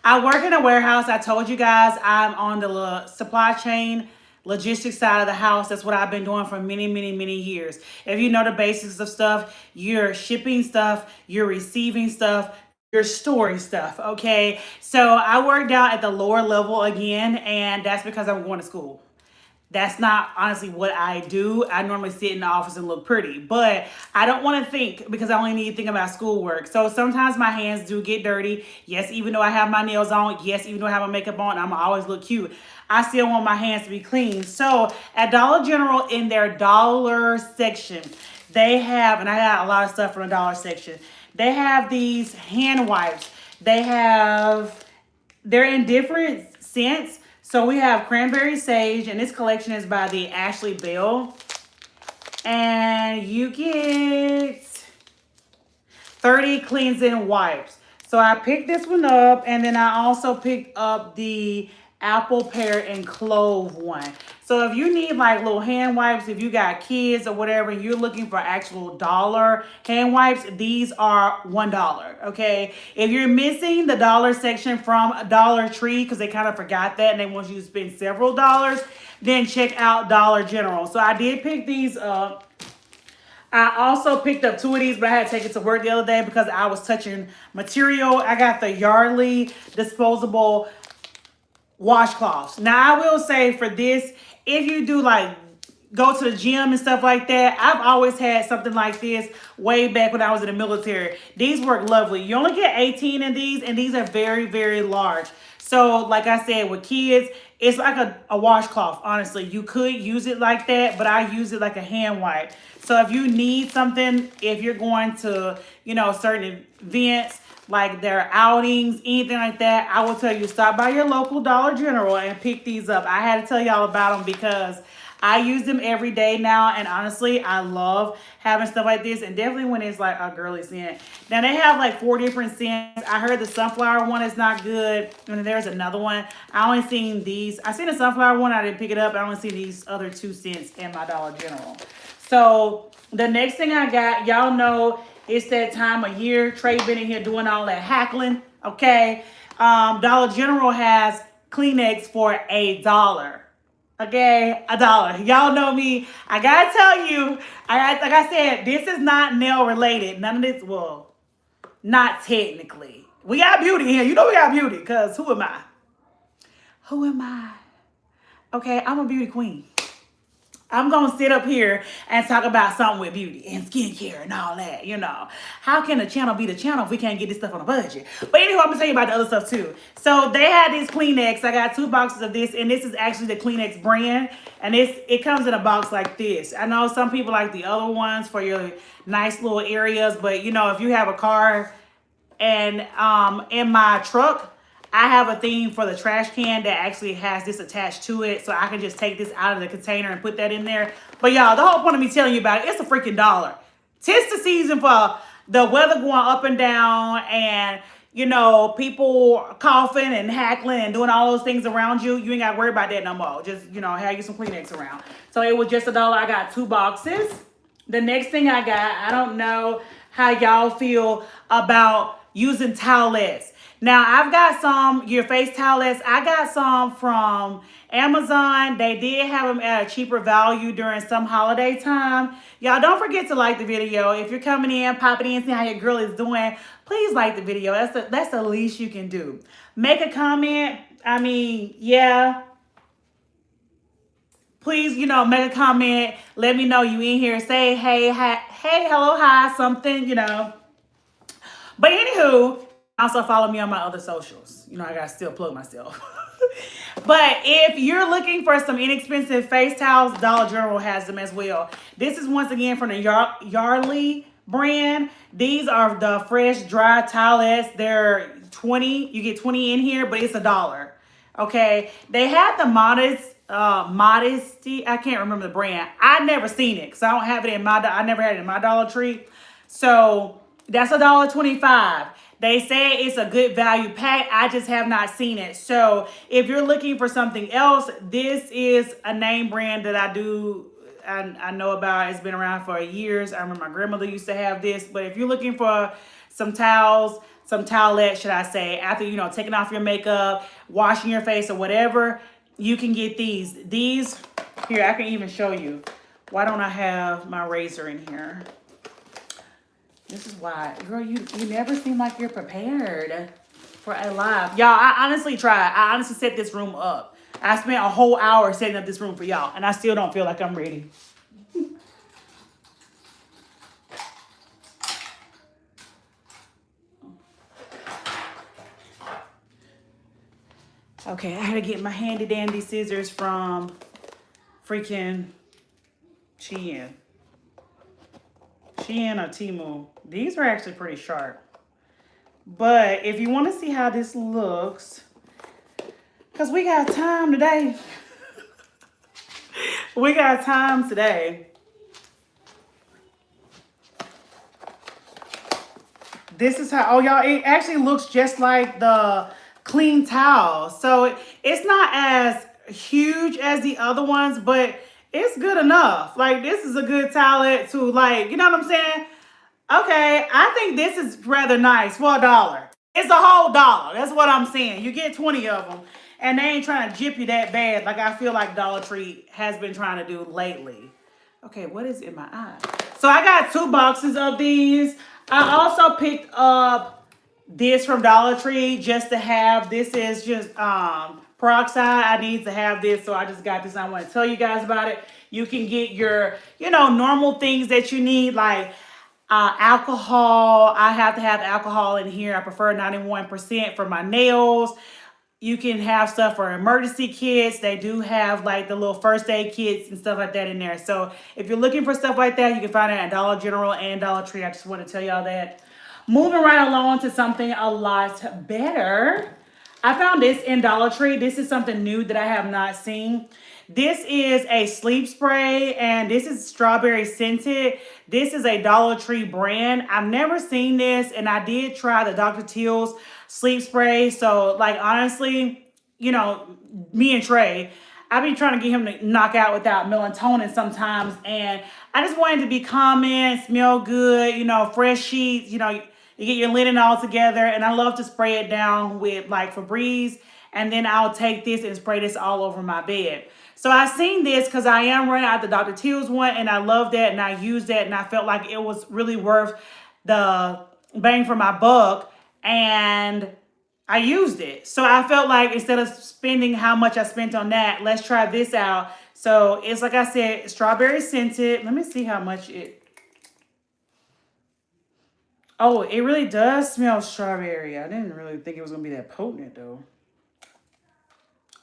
I work in a warehouse. I told you guys I'm on the supply chain logistics side of the house. That's what I've been doing for many, many, many years. If you know the basics of stuff, you're shipping stuff, you're receiving stuff, you're storing stuff, okay? So I worked out at the lower level again, and that's because I'm going to school. That's not honestly what I do. I normally sit in the office and look pretty, but I don't want to think because I only need to think about schoolwork. So sometimes my hands do get dirty. Yes, even though I have my nails on. Yes, even though I have my makeup on, I'm always look cute. I still want my hands to be clean. So at Dollar General in their dollar section, they have, and I got a lot of stuff from the dollar section. They have these hand wipes. They're in different scents. So we have cranberry sage, and this collection is by the Ashley Bell. And you get 30 cleansing wipes. So I picked this one up, and then I also picked up the apple, pear, and clove one. So if you need like little hand wipes, if you got kids or whatever, and you're looking for actual dollar hand wipes, these are $1, okay? If you're missing the dollar section from Dollar Tree, because they kind of forgot that and they want you to spend several dollars, then check out Dollar General. So I did pick these up. I also picked up 2 of these, but I had to take it to work the other day because I was touching material. I got the Yardley disposable washcloths. Now, I will say for this, if you do like go to the gym and stuff like that, I've always had something like this way back when I was in the military. These work lovely. You only get 18 in these, and these are very, very large. So like I said, with kids, it's like a washcloth, honestly. You could use it like that, but I use it like a hand wipe. So if you need something, if you're going to, certain events, like their outings, anything like that, I will tell you, stop by your local Dollar General and pick these up. I had to tell y'all about them because I use them every day now, and honestly, I love having stuff like this, and definitely when it's like a girly scent. Now, they have like 4 different scents. I heard the sunflower one is not good, and then there's another one. I only seen these. I seen the sunflower one. I didn't pick it up. I only seen these other 2 scents in my Dollar General. So the next thing I got, y'all know it's that time of year. Trey been in here doing all that hackling, okay? Dollar General has Kleenex for $1. Okay, $1. Y'all know me. I gotta tell you, like I said, this is not nail related. None of this, well, not technically. We got beauty here. You know we got beauty, because who am I? Who am I? Okay, I'm a beauty queen. I'm going to sit up here and talk about something with beauty and skincare and all that, How can a channel be the channel if we can't get this stuff on a budget? But anyway, I'm going to tell you about the other stuff too. So they had this Kleenex. I got 2 boxes of this, and this is actually the Kleenex brand. And it comes in a box like this. I know some people like the other ones for your nice little areas, but if you have a car and in my truck, I have a thing for the trash can that actually has this attached to it. So I can just take this out of the container and put that in there. But y'all, the whole point of me telling you about it, it's a freaking $1. 'Tis the season for the weather going up and down, and people coughing and hackling and doing all those things around you. You ain't got to worry about that no more. Just, have you some Kleenex around. So it was just $1. I got 2 boxes. The next thing I got, I don't know how y'all feel about using towelettes. Now, I've got some, your face towelettes. I got some from Amazon. They did have them at a cheaper value during some holiday time. Y'all, don't forget to like the video. If you're coming in, popping in, seeing how your girl is doing, please like the video. That's the least you can do. Make a comment. I mean, yeah. Please, make a comment. Let me know you in here. Say, hey, hello, hi, something, But anywho, also follow me on my other socials. I gotta still plug myself. But if you're looking for some inexpensive face towels, Dollar General has them as well. This is once again from the Yardley brand. These are the fresh dry towelettes. They're 20. You get 20 in here, but it's $1. Okay. They had the Modesty. I can't remember the brand. I never seen it because I don't have it I never had it in my Dollar Tree. So that's $1.25. They say it's a good value pack. I just have not seen it. So if you're looking for something else, this is a name brand that I know about. It's been around for years. I remember my grandmother used to have this. But if you're looking for some towels, some towelettes, should I say, after, taking off your makeup, washing your face or whatever, you can get these. These, here, I can even show you. Why don't I have my razor in here? This is why, girl, you never seem like you're prepared for a live. Y'all, I honestly tried. I honestly set this room up. I spent a whole hour setting up this room for y'all, and I still don't feel like I'm ready. Okay, I had to get my handy dandy scissors from freaking Shein. Shein or Temu. These are actually pretty sharp. But if you want to see how this looks, because we got time today. We got time today. This is how, oh y'all, it actually looks just like the clean towel. So it's not as huge as the other ones, but it's good enough. Like, this is a good towelette to, like, you know what I'm saying? Okay, I think this is rather nice for $1. It's a whole dollar. That's what I'm saying. You get 20 of them, and they ain't trying to jip you that bad like I feel like Dollar Tree has been trying to do lately. Okay, what is in my eye? So I got 2 boxes of these. I also picked up this from Dollar Tree just to have. This is just peroxide. I need to have this, so I just got this. I want to tell you guys about it. You can get your, normal things that you need, like alcohol. I have to have alcohol in here. I prefer 91% for my nails. You can have stuff for emergency kits. They do have like the little first aid kits and stuff like that in there. So if you're looking for stuff like that, you can find it at Dollar General and Dollar Tree. I just want to tell y'all that. Moving right along to something a lot better. I found this in Dollar Tree. This is something new that I have not seen. This is a sleep spray, and this is strawberry scented. This is a Dollar Tree brand. I've never seen this, and I did try the Dr. Teal's sleep spray. So, like, honestly, me and Trey, I be trying to get him to knock out without melatonin sometimes, and I just wanted to be calming, smell good, fresh sheets, you get your linen all together, and I love to spray it down with like Febreze, and then I'll take this and spray this all over my bed. So I seen this because I am running out the Dr. Teal's one, and I love that, and I used that, and I felt like it was really worth the bang for my buck, and I used it. So I felt like instead of spending how much I spent on that, let's try this out. So it's, like I said, strawberry scented. Let me see how much it... Oh, it really does smell strawberry. I didn't really think it was going to be that potent, though.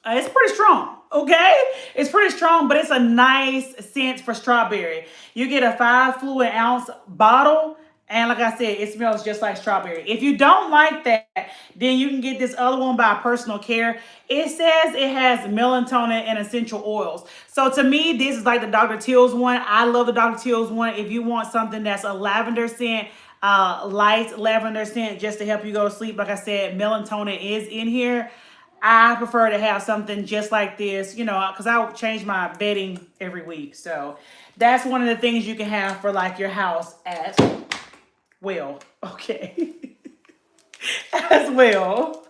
It's pretty strong, okay? It's pretty strong, but it's a nice scent for strawberry. You get a 5 fluid ounce bottle, and like I said, it smells just like strawberry. If you don't like that, then you can get this other one by Personal Care. It says it has melatonin and essential oils. So to me, this is like the Dr. Teal's one. I love the Dr. Teal's one. If you want something that's a lavender scent, light lavender scent, just to help you go to sleep, like I said, melatonin is in here. I prefer to have something just like this, because I change my bedding every week. So that's one of the things you can have for like your house as well. Okay. As well.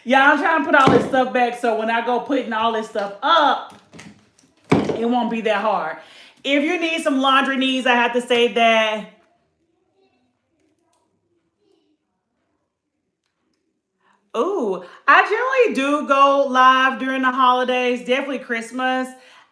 Yeah, I'm trying to put all this stuff back so when I go putting all this stuff up, it won't be that hard. If you need some laundry needs, I have to say that ooh, I generally do go live during the holidays, definitely Christmas.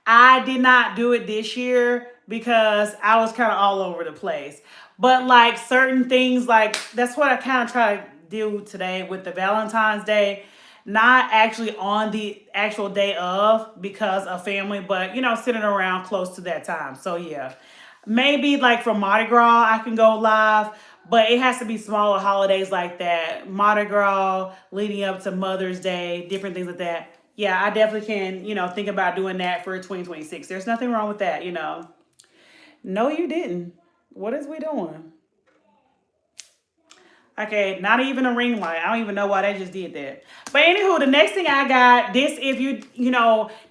I did not do it this year because I was kind of all over the place. But like certain things, like that's what I kind of try to do today with the Valentine's Day. Not actually on the actual day of because of family, but sitting around close to that time. So yeah, maybe like for Mardi Gras, I can go live, but it has to be smaller holidays like that. Mardi Gras, leading up to Mother's Day, different things like that. Yeah, I definitely can, think about doing that for 2026. There's nothing wrong with that, No, you didn't. What is we doing? Okay, not even a ring light. I don't even know why they just did that. But anywho, the next thing I got, this if you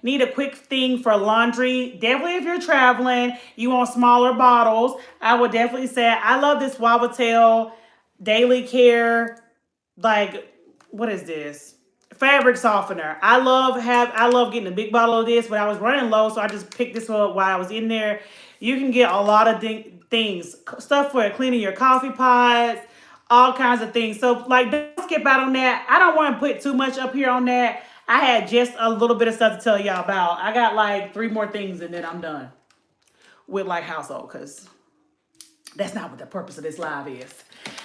need a quick thing for laundry, definitely if you're traveling, you want smaller bottles, I would definitely say I love this Wabatel Daily Care, like, what is this? Fabric softener. I love getting a big bottle of this, but I was running low, so I just picked this up while I was in there. You can get a lot of things, stuff for cleaning your coffee pots, all kinds of things. So like, don't skip out on that. I don't want to put too much up here on that. I had just a little bit of stuff to tell y'all about. I got like 3 more things and then I'm done with like household because that's not what the purpose of this live is.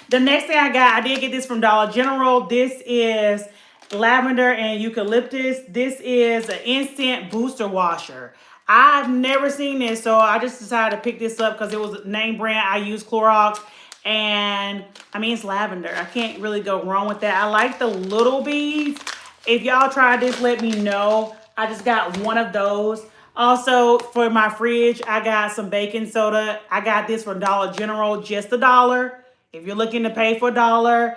The next thing I got, I did get this from Dollar General. This is lavender and eucalyptus. This is an instant booster washer. I've never seen this, so I just decided to pick this up because it was a name brand. I use Clorox, and I mean, it's lavender. I can't really go wrong with that. I like the little beads. If y'all tried this, let me know. I just got one of those. Also, for my fridge, I got some baking soda. I got this from Dollar General, just $1. If you're looking to pay for $1,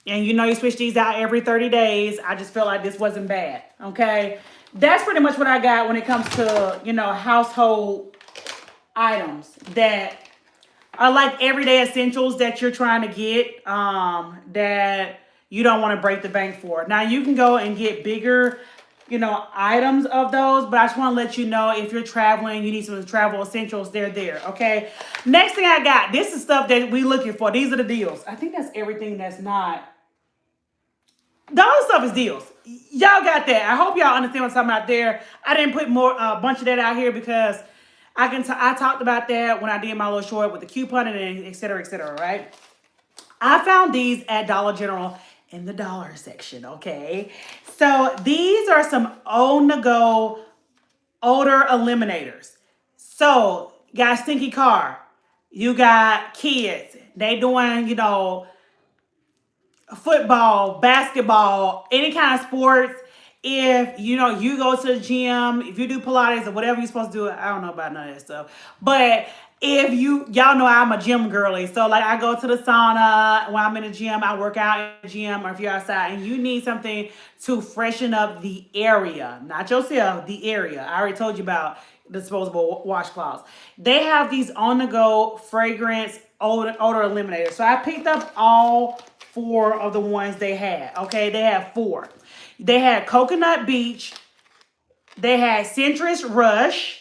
and you know you switch these out every 30 days, I just felt like this wasn't bad, okay? That's pretty much what I got when it comes to, you know, household items that are like everyday essentials that you're trying to get that you don't want to break the bank for. Now, you can go and get bigger, you know, items of those, but I just want to let you know if you're traveling, you need some travel essentials, they're there, okay? Next thing I got, this is stuff that we looking for. These are the deals. I think that's everything that's not. The other stuff is deals. Y'all got that. I hope y'all understand what I'm talking about there. I didn't put more a bunch of that out here because I talked about that when I did my little short with the coupon and et cetera, right? I found these at Dollar General in the dollar section, okay? So these are some on-the-go odor eliminators. So, you got a stinky car. You got kids. They doing, you know, football, basketball, any kind of sports. If, you know, you go to the gym, if you do Pilates or whatever you're supposed to do, I don't know about none of that stuff. But if y'all know I'm a gym girly. So like I go to the sauna when I'm in the gym, I work out in the gym, or if you're outside and you need something to freshen up the area, not yourself, the area. I already told you about disposable washcloths. They have these on-the-go fragrance odor eliminators. So I picked up all 4 of the ones they had. Okay, they have 4. They had Coconut Beach. They had Citrus Rush.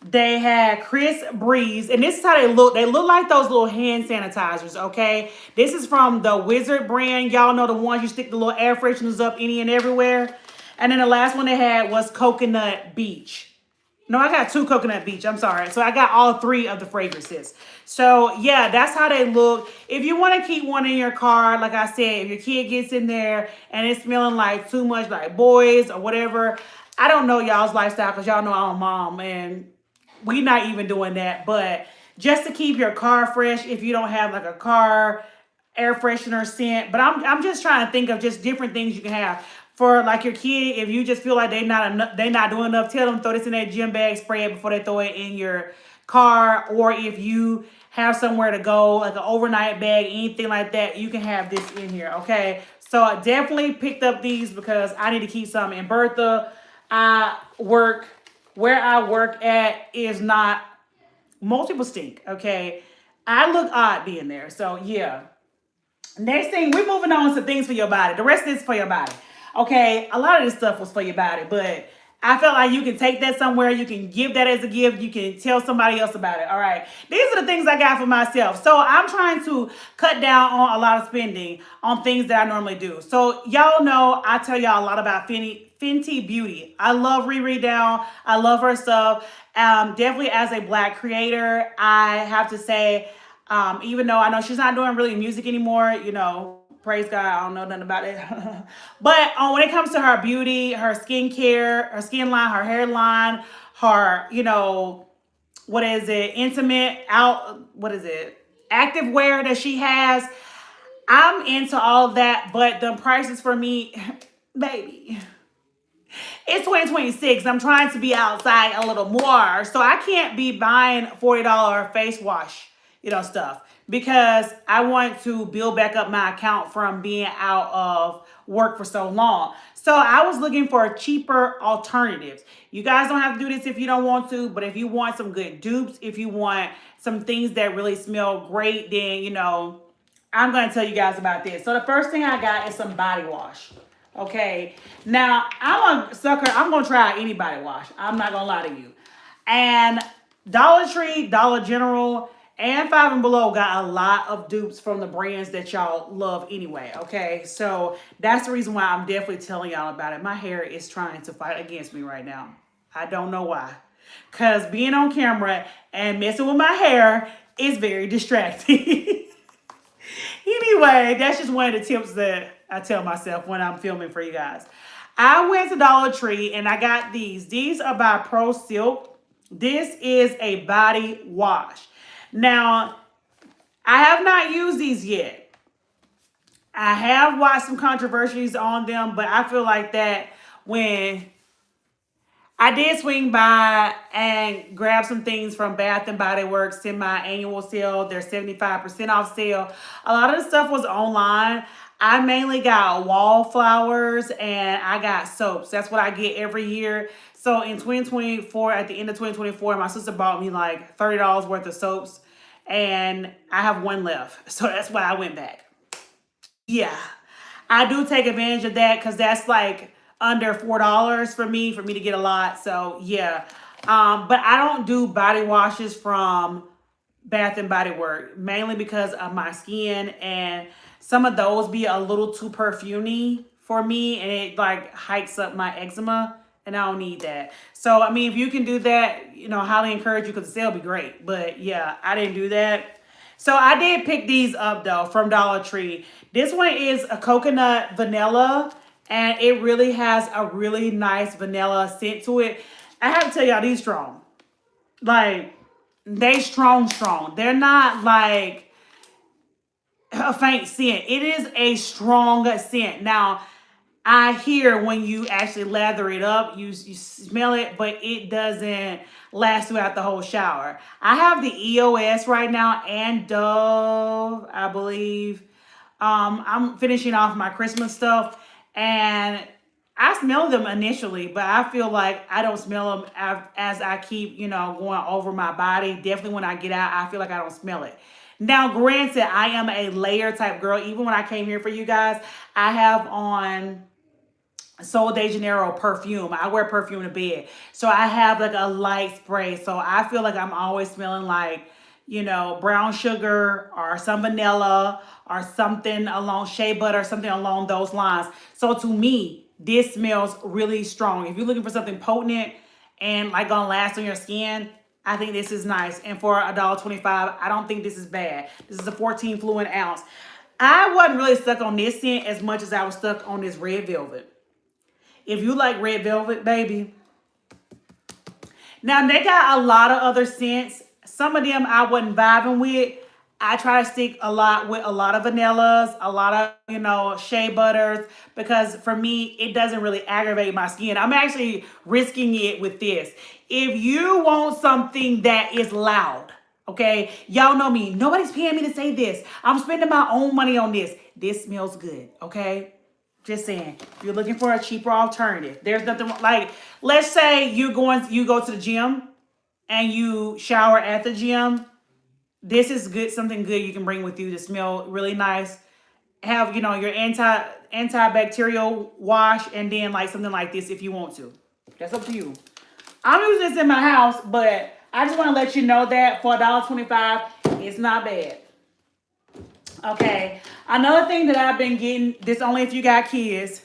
They had Crisp Breeze. And this is how they look. They look like those little hand sanitizers, okay? This is from the Wizard brand. Y'all know the ones you stick the little air fresheners up any and everywhere. And then the last one they had was Coconut Beach. No, I got 2 Coconut Beach. I'm sorry. So I got all 3 of the fragrances. So yeah, that's how they look. If you want to keep one in your car, like I said, if your kid gets in there and it's smelling like too much like boys or whatever, I don't know y'all's lifestyle because y'all know I'm a mom and we not even doing that. But just to keep your car fresh, if you don't have like a car air freshener scent. But I'm just trying to think of just different things you can have. For like your kid, if you just feel like they not doing enough, tell them throw this in that gym bag, spray it before they throw it in your car. Or if you have somewhere to go, like an overnight bag, anything like that, you can have this in here, okay? So I definitely picked up these because I need to keep some. And Bertha, where I work at is not, most people stink, okay? I look odd being there, so yeah. Next thing, we're moving on to things for your body. The rest is for your body. Okay, a lot of this stuff was for your body, but I felt like you can take that somewhere. You can give that as a gift. You can tell somebody else about it. All right. These are the things I got for myself. So I'm trying to cut down on a lot of spending on things that I normally do. So y'all know I tell y'all a lot about Fenty Beauty. I love Riri Down. I love her stuff. Definitely as a Black creator, I have to say, even though I know she's not doing really music anymore, you know, praise God, I don't know nothing about it. But when it comes to her beauty, her skincare, her skin line, her hairline, her, you know, active wear that she has, I'm into all of that. But the prices for me, baby, it's 2026. I'm trying to be outside a little more. So I can't be buying $40 face wash, you know, stuff. Because I want to build back up my account from being out of work for so long. So I was looking for cheaper alternatives. You guys don't have to do this if you don't want to, but if you want some good dupes, if you want some things that really smell great, then, you know, I'm going to tell you guys about this. So the first thing I got is some body wash. Okay. Now, I'm a sucker. I'm going to try any body wash. I'm not going to lie to you. And Dollar Tree, Dollar General, and Five and Below got a lot of dupes from the brands that y'all love anyway, okay? So that's the reason why I'm definitely telling y'all about it. My hair is trying to fight against me right now. I don't know why. Because being on camera and messing with my hair is very distracting. Anyway, that's just one of the tips that I tell myself when I'm filming for you guys. I went to Dollar Tree and I got these. These are by Pro Silk. This is a body wash. Now, I have not used these yet. I have watched some controversies on them, but I feel like that when I did swing by and grab some things from Bath and Body Works in my annual sale. Their 75% off sale. A lot of the stuff was online. I mainly got wallflowers and I got soaps. That's what I get every year. So in 2024, at the end of 2024, my sister bought me like $30 worth of soaps and I have one left. So that's why I went back. Yeah, I do take advantage of that because that's like under $4 for me to get a lot. So yeah, but I don't do body washes from Bath and Body Works mainly because of my skin, and some of those be a little too perfumey for me, and it like hikes up my eczema, and I don't need that. So I mean, if you can do that, you know, highly encourage you because the sale be great. But yeah, I didn't do that. So I did pick these up though from Dollar Tree. This one is a coconut vanilla, and it really has a really nice vanilla scent to it. I have to tell y'all, these strong. Like, they strong. They're not like a faint scent. It is a strong scent. Now, I hear when you actually lather it up, you smell it, but it doesn't last throughout the whole shower. I have the EOS right now and Dove, I believe. I'm finishing off my Christmas stuff, and I smell them initially, but I feel like I don't smell them as I keep, you know, going over my body. Definitely when I get out, I feel like I don't smell it. Now, granted, I am a layer type girl. Even when I came here for you guys, I have on Sol de Janeiro perfume. I wear perfume to bed. So I have like a light spray. So I feel like I'm always smelling like, you know, brown sugar or some vanilla or something along shea butter or something along those lines. So to me, this smells really strong. If you're looking for something potent and like gonna last on your skin, I think this is nice. And for $1.25, I don't think this is bad. This is a 14 fluid ounce. I wasn't really stuck on this scent as much as I was stuck on this red velvet. If you like red velvet, baby. Now, they got a lot of other scents. Some of them I wasn't vibing with. I try to stick a lot with a lot of vanillas, a lot of, you know, shea butters, because for me, it doesn't really aggravate my skin. I'm actually risking it with this. If you want something that is loud, okay, y'all know me. Nobody's paying me to say this. I'm spending my own money on this. This smells good, okay? Just saying, if you're looking for a cheaper alternative, there's nothing like, let's say you go to the gym and you shower at the gym. This is good, something good you can bring with you to smell really nice. Have, you know, your antibacterial wash, and then like something like this if you want to. That's up to you. I'm using this in my house, but I just want to let you know that for $1.25, it's not bad. Okay, another thing that I've been getting, this only if you got kids.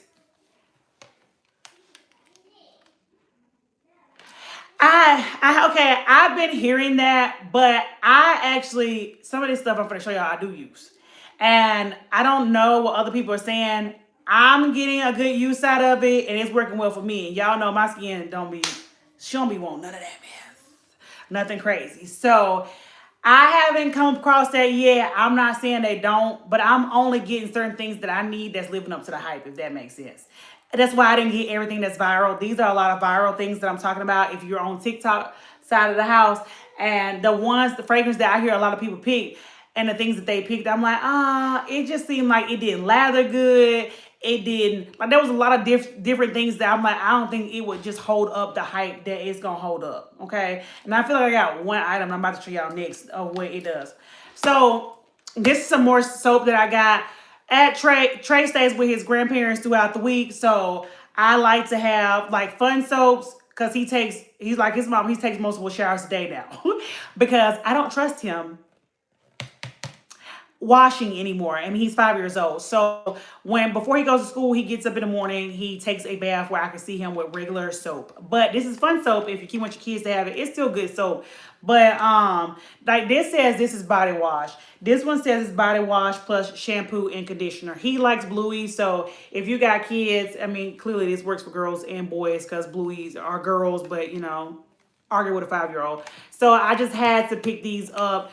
Okay, I've been hearing that, but I actually, some of this stuff I'm going to show y'all I do use. And I don't know what other people are saying. I'm getting a good use out of it, and it's working well for me. And y'all know my skin she don't be wanting none of that mess. Nothing crazy. So I haven't come across that yet. I'm not saying they don't, but I'm only getting certain things that I need that's living up to the hype, if that makes sense. That's why I didn't get everything that's viral. These are a lot of viral things that I'm talking about if you're on TikTok side of the house. And the fragrance that I hear a lot of people pick and the things that they picked, I'm like, it just seemed like it didn't lather good. It didn't, like there was a lot of different things that I'm like, I don't think it would just hold up the hype that it's going to hold up. Okay. And I feel like I got one item I'm about to show y'all next of what it does. So this is some more soap that I got. At Trey stays with his grandparents throughout the week, so I like to have like fun soaps because he's like his mom. He takes multiple showers a day now because I don't trust him washing anymore. I mean, he's 5 years old. So before he goes to school, he gets up in the morning, he takes a bath where I can see him with regular soap. But this is fun soap. If you want your kids to have it, it's still good soap. But like this says this is body wash. This one says it's body wash plus shampoo and conditioner. He likes Bluey, so if you got kids, I mean, clearly this works for girls and boys because Blueys are girls, but argue with a 5-year-old. So I just had to pick these up.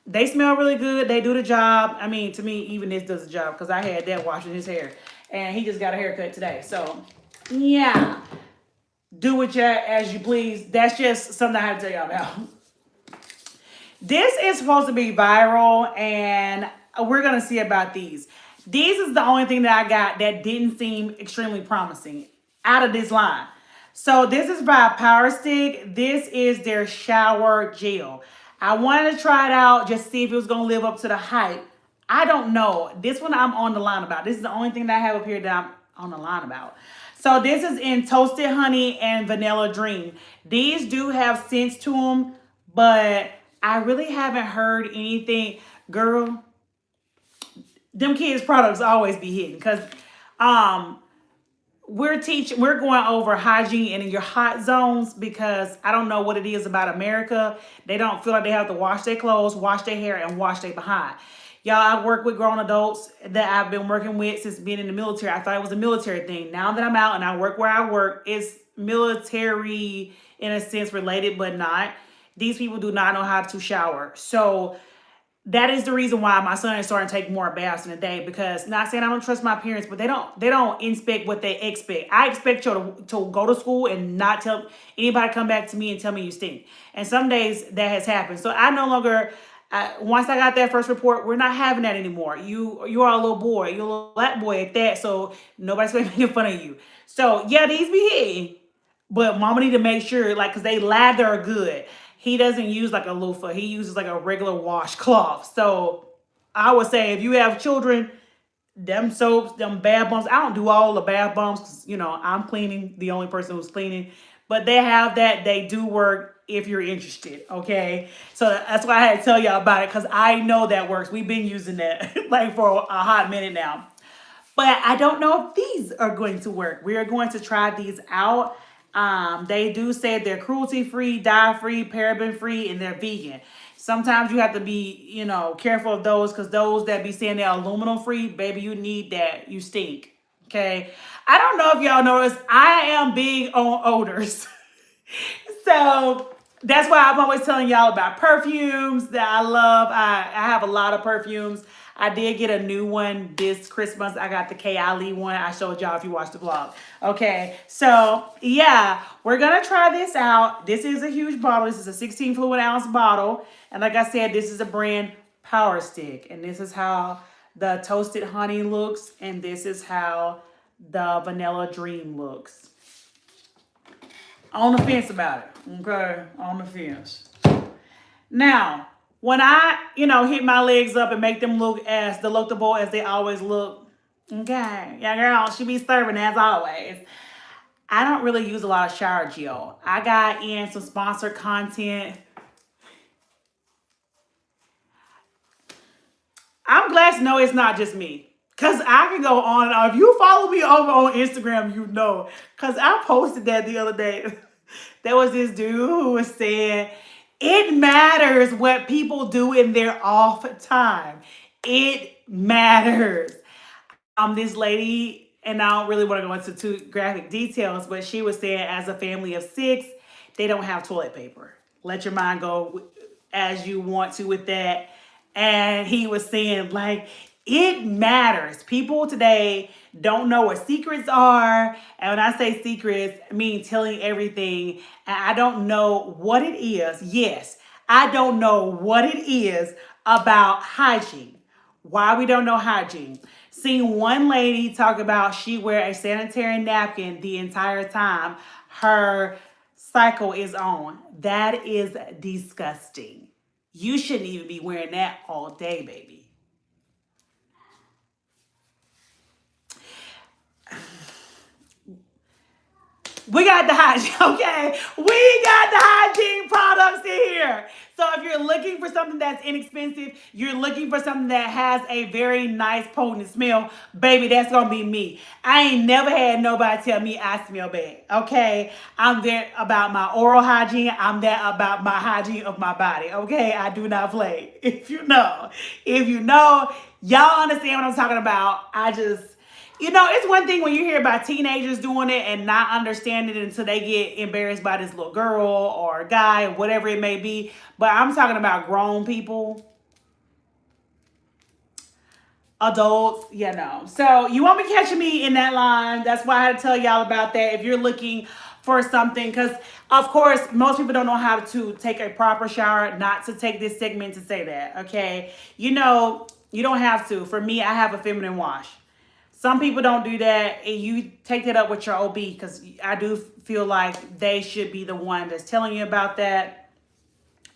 They smell really good. They do the job. I mean, to me, even this does the job because I had that washing his hair. And he just got a haircut today. So, yeah. Do with you as you please. That's just something I have to tell y'all about. This is supposed to be viral, and we're going to see about these. These is the only thing that I got that didn't seem extremely promising out of this line. So this is by Power Stick. This is their shower gel. I wanted to try it out, just see if it was going to live up to the hype. I don't know. This one I'm on the line about. This is the only thing that I have up here that I'm on the line about. So this is in Toasted Honey and Vanilla Dream. These do have scents to them, but I really haven't heard anything. Girl, them kids' products always be hidden because we're going over hygiene in your hot zones because I don't know what it is about America. They don't feel like they have to wash their clothes, wash their hair, and wash their behind. Y'all, I work with grown adults that I've been working with since being in the military. I thought it was a military thing. Now that I'm out and I work where I work, it's military in a sense related, but not. These people do not know how to shower. So that is the reason why my son is starting to take more baths in a day, because not saying I don't trust my parents, but they don't inspect what they expect. I expect you to go to school and not tell anybody come back to me and tell me you stink. And some days that has happened. So I no longer, once I got that first report, we're not having that anymore. You are a little boy. You're a little black boy at that. So nobody's going to make fun of you. So yeah, these be hitting. But mama need to make sure, like, because they lather good. He doesn't use like a loofah. He uses like a regular washcloth. So I would say if you have children, them soaps, them bath bombs. I don't do all the bath bombs because, I'm cleaning, the only person who's cleaning. But they have that. They do work if you're interested, okay? So that's why I had to tell y'all about it, because I know that works. We've been using that like for a hot minute now. But I don't know if these are going to work. We are going to try these out. They do say they're cruelty-free, dye-free, paraben-free, and they're vegan. Sometimes you have to be, careful of those, because those that be saying they're aluminum-free, baby, you need that. You stink, okay? I don't know if y'all notice, I am big on odors. So that's why I'm always telling y'all about perfumes that I love. I have a lot of perfumes. I did get a new one this Christmas. I got the Kayali one. I showed y'all if you watched the vlog. Okay, so yeah, we're gonna try this out. This is a huge bottle. This is a 16 fluid ounce bottle. And like I said, this is a brand Power Stick. And this is how the Toasted Honey looks. And this is how the Vanilla Dream looks. On the fence about it, okay? On the fence. Now, when I, hit my legs up and make them look as delectable as they always look, okay, yeah, girl, she be serving as always. I don't really use a lot of shower gel. I got in some sponsored content. I'm glad to know it's not just me. Because I can go on and on. If you follow me over on Instagram, you know. Because I posted that the other day. There was this dude who was saying, it matters what people do in their off time. It matters. This lady, and I don't really want to go into too graphic details, but she was saying as a family of 6, they don't have toilet paper. Let your mind go as you want to with that. And he was saying, like, it matters. People today don't know what secrets are. And when I say secrets, I mean telling everything. And I don't know what it is. Yes, I don't know what it is about hygiene. Why we don't know hygiene. Seen one lady talk about she wear a sanitary napkin the entire time her cycle is on. That is disgusting. You shouldn't even be wearing that all day, baby. We got the hygiene, okay? We got the hygiene products in here. So if you're looking for something that's inexpensive, you're looking for something that has a very nice potent smell, baby, that's gonna be me. I ain't never had nobody tell me I smell bad. Okay, I'm there about my oral hygiene. I'm there about my hygiene of my body. Okay, I do not play. If you know, y'all understand what I'm talking about. It's one thing when you hear about teenagers doing it and not understanding it until they get embarrassed by this little girl or guy, whatever it may be. But I'm talking about grown people, adults, So you won't be catching me in that line. That's why I had to tell y'all about that. If you're looking for something, because of course, most people don't know how to take a proper shower, not to take this segment to say that, okay? You don't have to. For me, I have a feminine wash. Some people don't do that, and you take that up with your OB, because I do feel like they should be the one that's telling you about that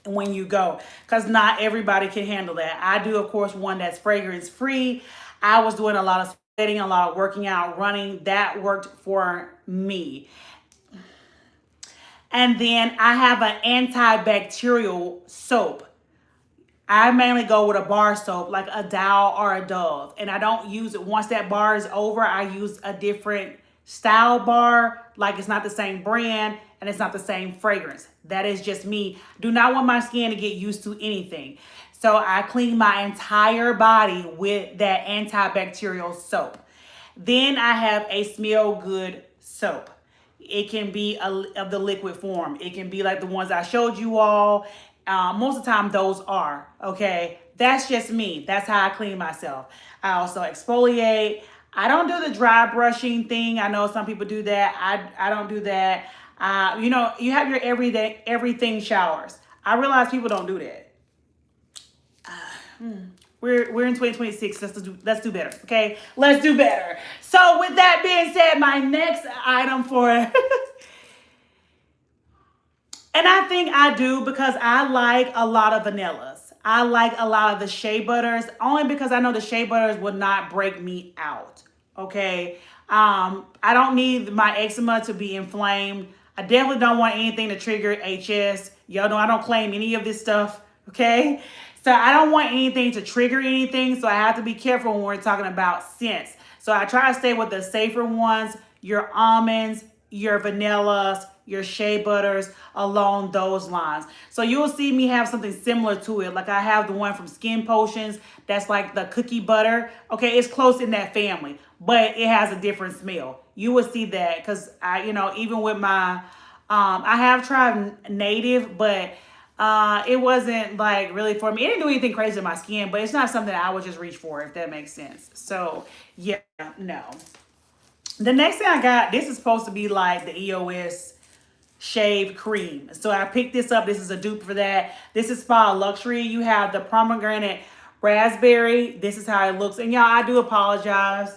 when you go, because not everybody can handle that. I do, of course, one that's fragrance free. I was doing a lot of sweating, a lot of working out, running. That worked for me. And then I have an antibacterial soap. I mainly go with a bar soap, like a Dow or a Dove. And I don't use it once that bar is over. I use a different style bar. Like, it's not the same brand and it's not the same fragrance. That is just me. Do not want my skin to get used to anything. So I clean my entire body with that antibacterial soap. Then I have a Smell Good soap. It can be of the liquid form. It can be like the ones I showed you all. Most of the time those are, okay? That's just me. That's how I clean myself. I also exfoliate. I don't do the dry brushing thing. I know some people do that. I don't do that. You have your everything showers. I realize people don't do that. We're in 2026. Let's do better. Okay, let's do better. So with that being said, my next item for and I think I do because I like a lot of vanillas. I like a lot of the shea butters, only because I know the shea butters would not break me out. Okay, I don't need my eczema to be inflamed. I definitely don't want anything to trigger HS. Y'all know I don't claim any of this stuff. Okay. So I don't want anything to trigger anything, so I have to be careful when we're talking about scents. So I try to stay with the safer ones, your almonds, your vanillas, your shea butters, along those lines. So you'll see me have something similar to it. Like I have the one from Skin Potions, that's like the cookie butter. Okay, it's close in that family, but it has a different smell. You will see that because even with my, I have tried Native, but it wasn't like really for me. It didn't do anything crazy to my skin, but it's not something I would just reach for, if that makes sense. So yeah, no. The next thing I got, this is supposed to be like the EOS shave cream. So I picked this up. This is a dupe for that. This is Spa Luxury. You have the pomegranate raspberry. This is how it looks. And y'all, I do apologize.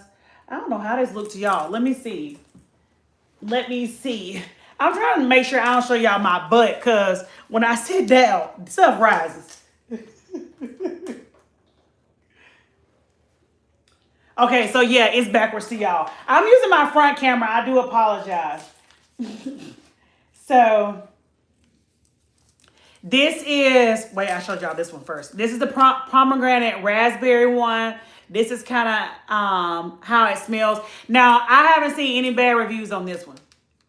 I don't know how this looks to y'all. Let me see. I'm trying to make sure I don't show y'all my butt, because when I sit down, stuff rises. Okay, so yeah, it's backwards to y'all. I'm using my front camera. I do apologize. So this is, wait, I showed y'all this one first. This is the pomegranate raspberry one. This is kind of how it smells. Now, I haven't seen any bad reviews on this one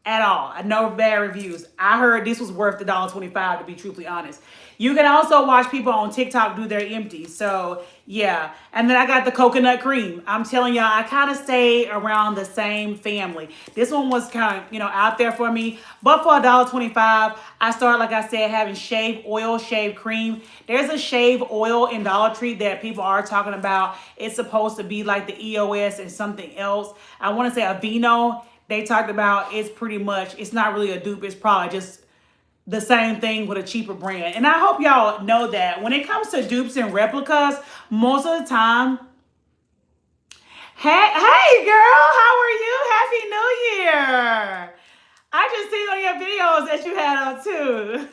at all. No bad reviews. I heard this was worth the $1.25, to be truthfully honest. You can also watch people on TikTok do their empties. So yeah. And then I got the coconut cream. I'm telling y'all, I kind of stay around the same family. This one was kind of, out there for me. But for $1.25, I started, like I said, having shave oil, shave cream. There's a shave oil in Dollar Tree that people are talking about. It's supposed to be like the EOS and something else. I want to say Aveeno. They talked about it's not really a dupe. It's probably just the same thing with a cheaper brand. And I hope y'all know that when it comes to dupes and replicas, most of the time, hey girl, how are you? Happy New Year. I just seen on your videos that you had on too.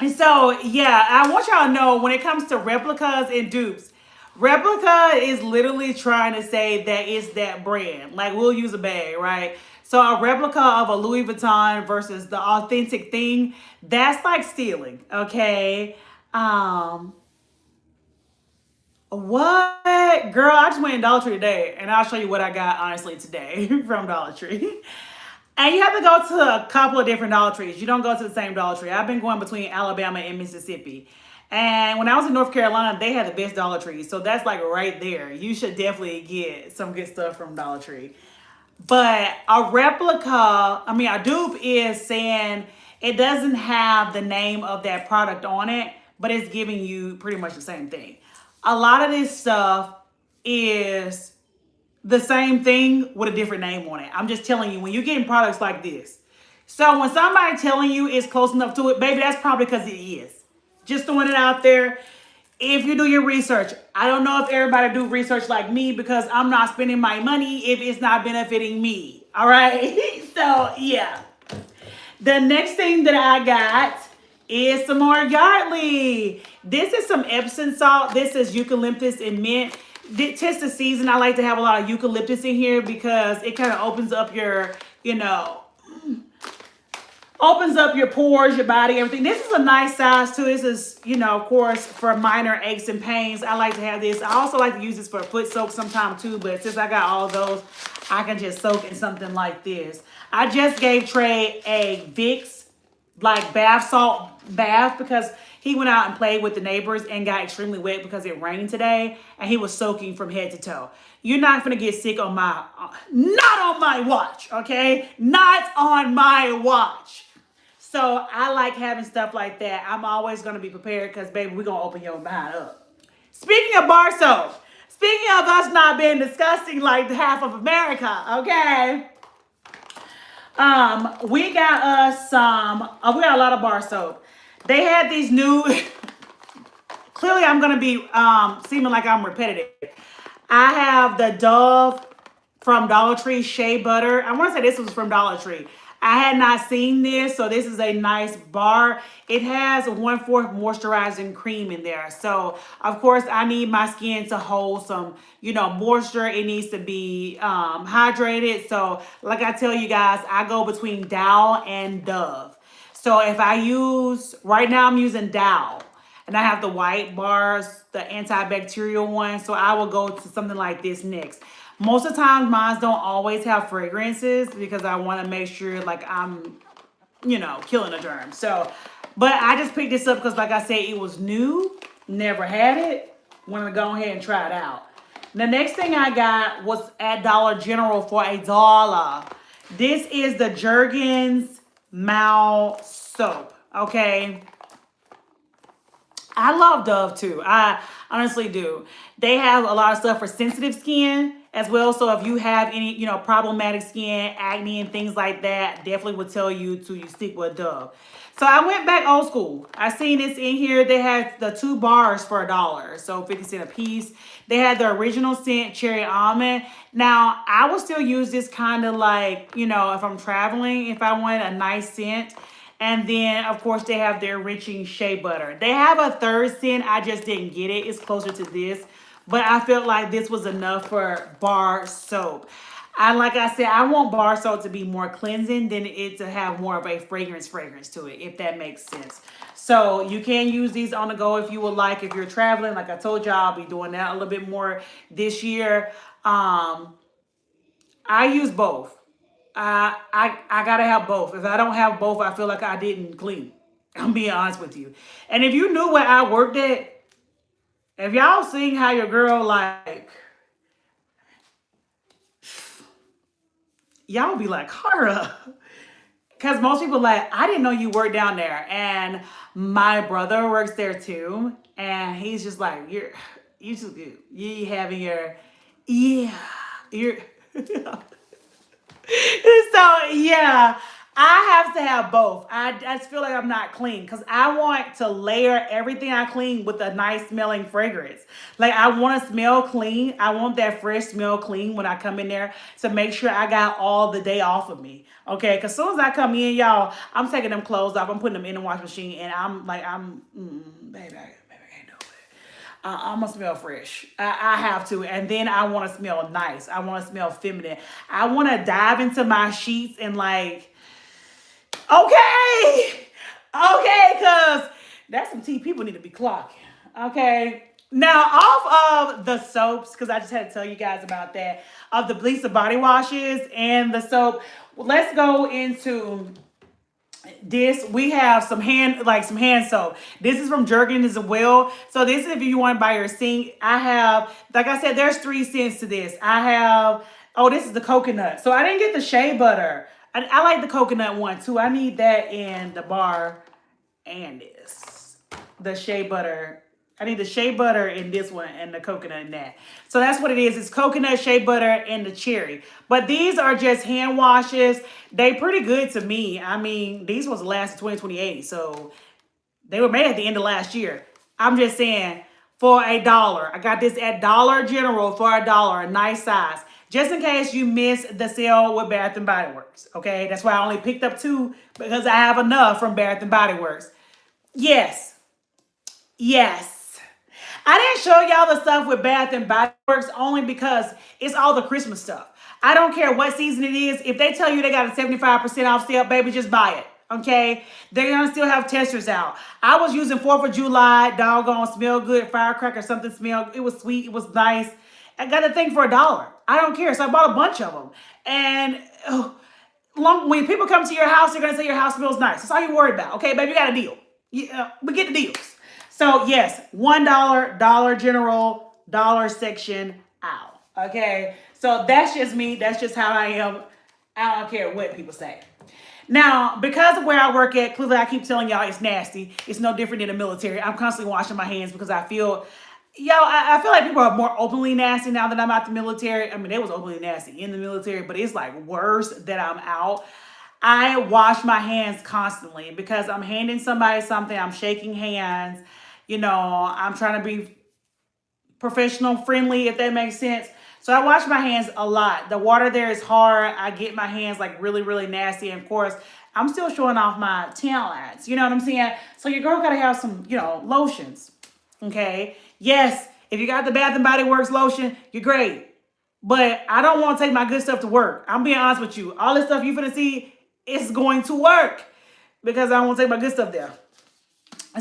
And so, yeah, I want y'all to know when it comes to replicas and dupes, replica is literally trying to say that it's that brand. Like, we'll use a bag, right? So a replica of a Louis Vuitton versus the authentic thing, that's like stealing, okay? Um, what? Girl, I just went in Dollar Tree today, and I'll show you what I got, honestly, today from Dollar Tree. And you have to go to a couple of different Dollar Trees. You don't go to the same Dollar Tree. I've been going between Alabama and Mississippi. And when I was in North Carolina, they had the best Dollar Trees. So that's like right there. You should definitely get some good stuff from Dollar Tree. But a replica, I mean, a dupe is saying it doesn't have the name of that product on it, but it's giving you pretty much the same thing. A lot of this stuff is the same thing with a different name on it. I'm just telling you, when you're getting products like this. So when somebody telling you it's close enough to it, baby, that's probably because it is. Just throwing it out there. If you do your research, I don't know if everybody do research like me because I'm not spending my money if it's not benefiting me. All right. So yeah. The next thing that I got is some more Yardley. This is some Epsom salt. This is eucalyptus and mint. Tis the season, I like to have a lot of eucalyptus in here because it kind of opens up your, opens up your pores, your body, everything. This is a nice size too. This is, of course, for minor aches and pains. I like to have this. I also like to use this for foot soak sometime too, but since I got all those, I can just soak in something like this. I just gave Trey a Vicks, like bath salt bath, because he went out and played with the neighbors and got extremely wet because it rained today, and he was soaking from head to toe. You're not gonna get sick on not on my watch, okay? Not on my watch. So I like having stuff like that. I'm always gonna be prepared because, baby, we're gonna open your mind up. Speaking of bar soap, speaking of us not being disgusting like half of America, okay? We got us some, we got a lot of bar soap. They had these new, clearly I'm going to be seeming like I'm repetitive. I have the Dove from Dollar Tree Shea Butter. I want to say this was from Dollar Tree. I had not seen this, so this is a nice bar. It has 1/4 moisturizing cream in there. So, of course, I need my skin to hold some, moisture. It needs to be hydrated. So, like I tell you guys, I go between Dow and Dove. So if I use, right now I'm using Dow. And I have the white bars, the antibacterial one. So I will go to something like this next. Most of the time, mine don't always have fragrances because I want to make sure like I'm, killing a germ. So, but I just picked this up because like I said, it was new. Never had it. Want to go ahead and try it out. The next thing I got was at Dollar General for $1. This is the Jergens Mouth soap, okay? I love Dove too. I honestly do. They have a lot of stuff for sensitive skin as well. So if you have any, problematic skin, acne and things like that, definitely would tell you to stick with Dove. So I went back old school. I seen this in here. They had the 2 bars for $1, so 50 cents a piece. They had the original scent cherry almond. Now I would still use this kind of like, if I'm traveling, if I wanted a nice scent. And then, of course, they have their enriching shea butter. They have a third scent. I just didn't get it. It's closer to this. But I felt like this was enough for bar soap. Like I said, I want bar soap to be more cleansing than it to have more of a fragrance to it, if that makes sense. So you can use these on the go if you would like. If you're traveling, like I told y'all, I'll be doing that a little bit more this year. I use both. I gotta have both. If I don't have both, I feel like I didn't clean. I'm being honest with you. And if you knew where I worked at, if y'all seen how your girl like, y'all be like, Cara. Because most people like, I didn't know you worked down there. And my brother works there too. And he's just like, you too good. You having your, you're, so yeah, I have to have both. I just feel like I'm not clean because I want to layer everything I clean with a nice smelling fragrance. Like I want to smell clean. I want that fresh smell clean when I come in there to make sure I got all the day off of me. Okay, because as soon as I come in, y'all, I'm taking them clothes off. I'm putting them in the washing machine, and I'm like, baby, I can't do it. I'm gonna smell fresh. I have to, and then I want to smell nice. I want to smell feminine. I want to dive into my sheets and like, okay, okay, cause that's some tea people need to be clocking. Okay. Now, off of the soaps, because I just had to tell you guys about that, of the bleach, the body washes, and the soap. Let's go into this. We have some hand soap. This is from Jergens as well. So this is if you want to buy your sink. I have, like I said, there's 3 scents to this. I have, oh, this is the coconut. So I didn't get the shea butter. I like the coconut one too. I need that in the bar and this. The shea butter. I need the shea butter in this one and the coconut in that. So that's what it is. It's coconut, shea butter, and the cherry. But these are just hand washes. They pretty good to me. I mean, these was the last of 2028. So they were made at the end of last year. I'm just saying, for $1. I got this at Dollar General for $1, a nice size. Just in case you missed the sale with Bath and Body Works. Okay, that's why I only picked up 2 because I have enough from Bath and Body Works. Yes, yes. I didn't show y'all the stuff with Bath and Body Works only because it's all the Christmas stuff. I don't care what season it is. If they tell you they got a 75% off sale, baby, just buy it. Okay? They're going to still have testers out. I was using 4th of July, doggone, smell good, firecracker, something smelled. It was sweet. It was nice. I got a thing for $1. I don't care. So I bought a bunch of them. And when people come to your house, they're going to say your house smells nice. That's all you worried about. Okay, baby, you got a deal. We get the deals. So yes, $1, Dollar General, dollar section out. Okay, so that's just me. That's just how I am. I don't care what people say. Now, because of where I work at, clearly I keep telling y'all it's nasty. It's no different than the military. I'm constantly washing my hands because I feel, I feel like people are more openly nasty now that I'm out the military. I mean, they was openly nasty in the military, but it's like worse that I'm out. I wash my hands constantly because I'm handing somebody something. I'm shaking hands. I'm trying to be professional, friendly, if that makes sense. So I wash my hands a lot. The water there is hard. I get my hands like really, really nasty. And of course, I'm still showing off my tan lines. You know what I'm saying? So your girl got to have some, lotions. Okay. Yes. If you got the Bath and Body Works lotion, you're great. But I don't want to take my good stuff to work. I'm being honest with you. All this stuff you finna see is going to work because I don't want to take my good stuff there.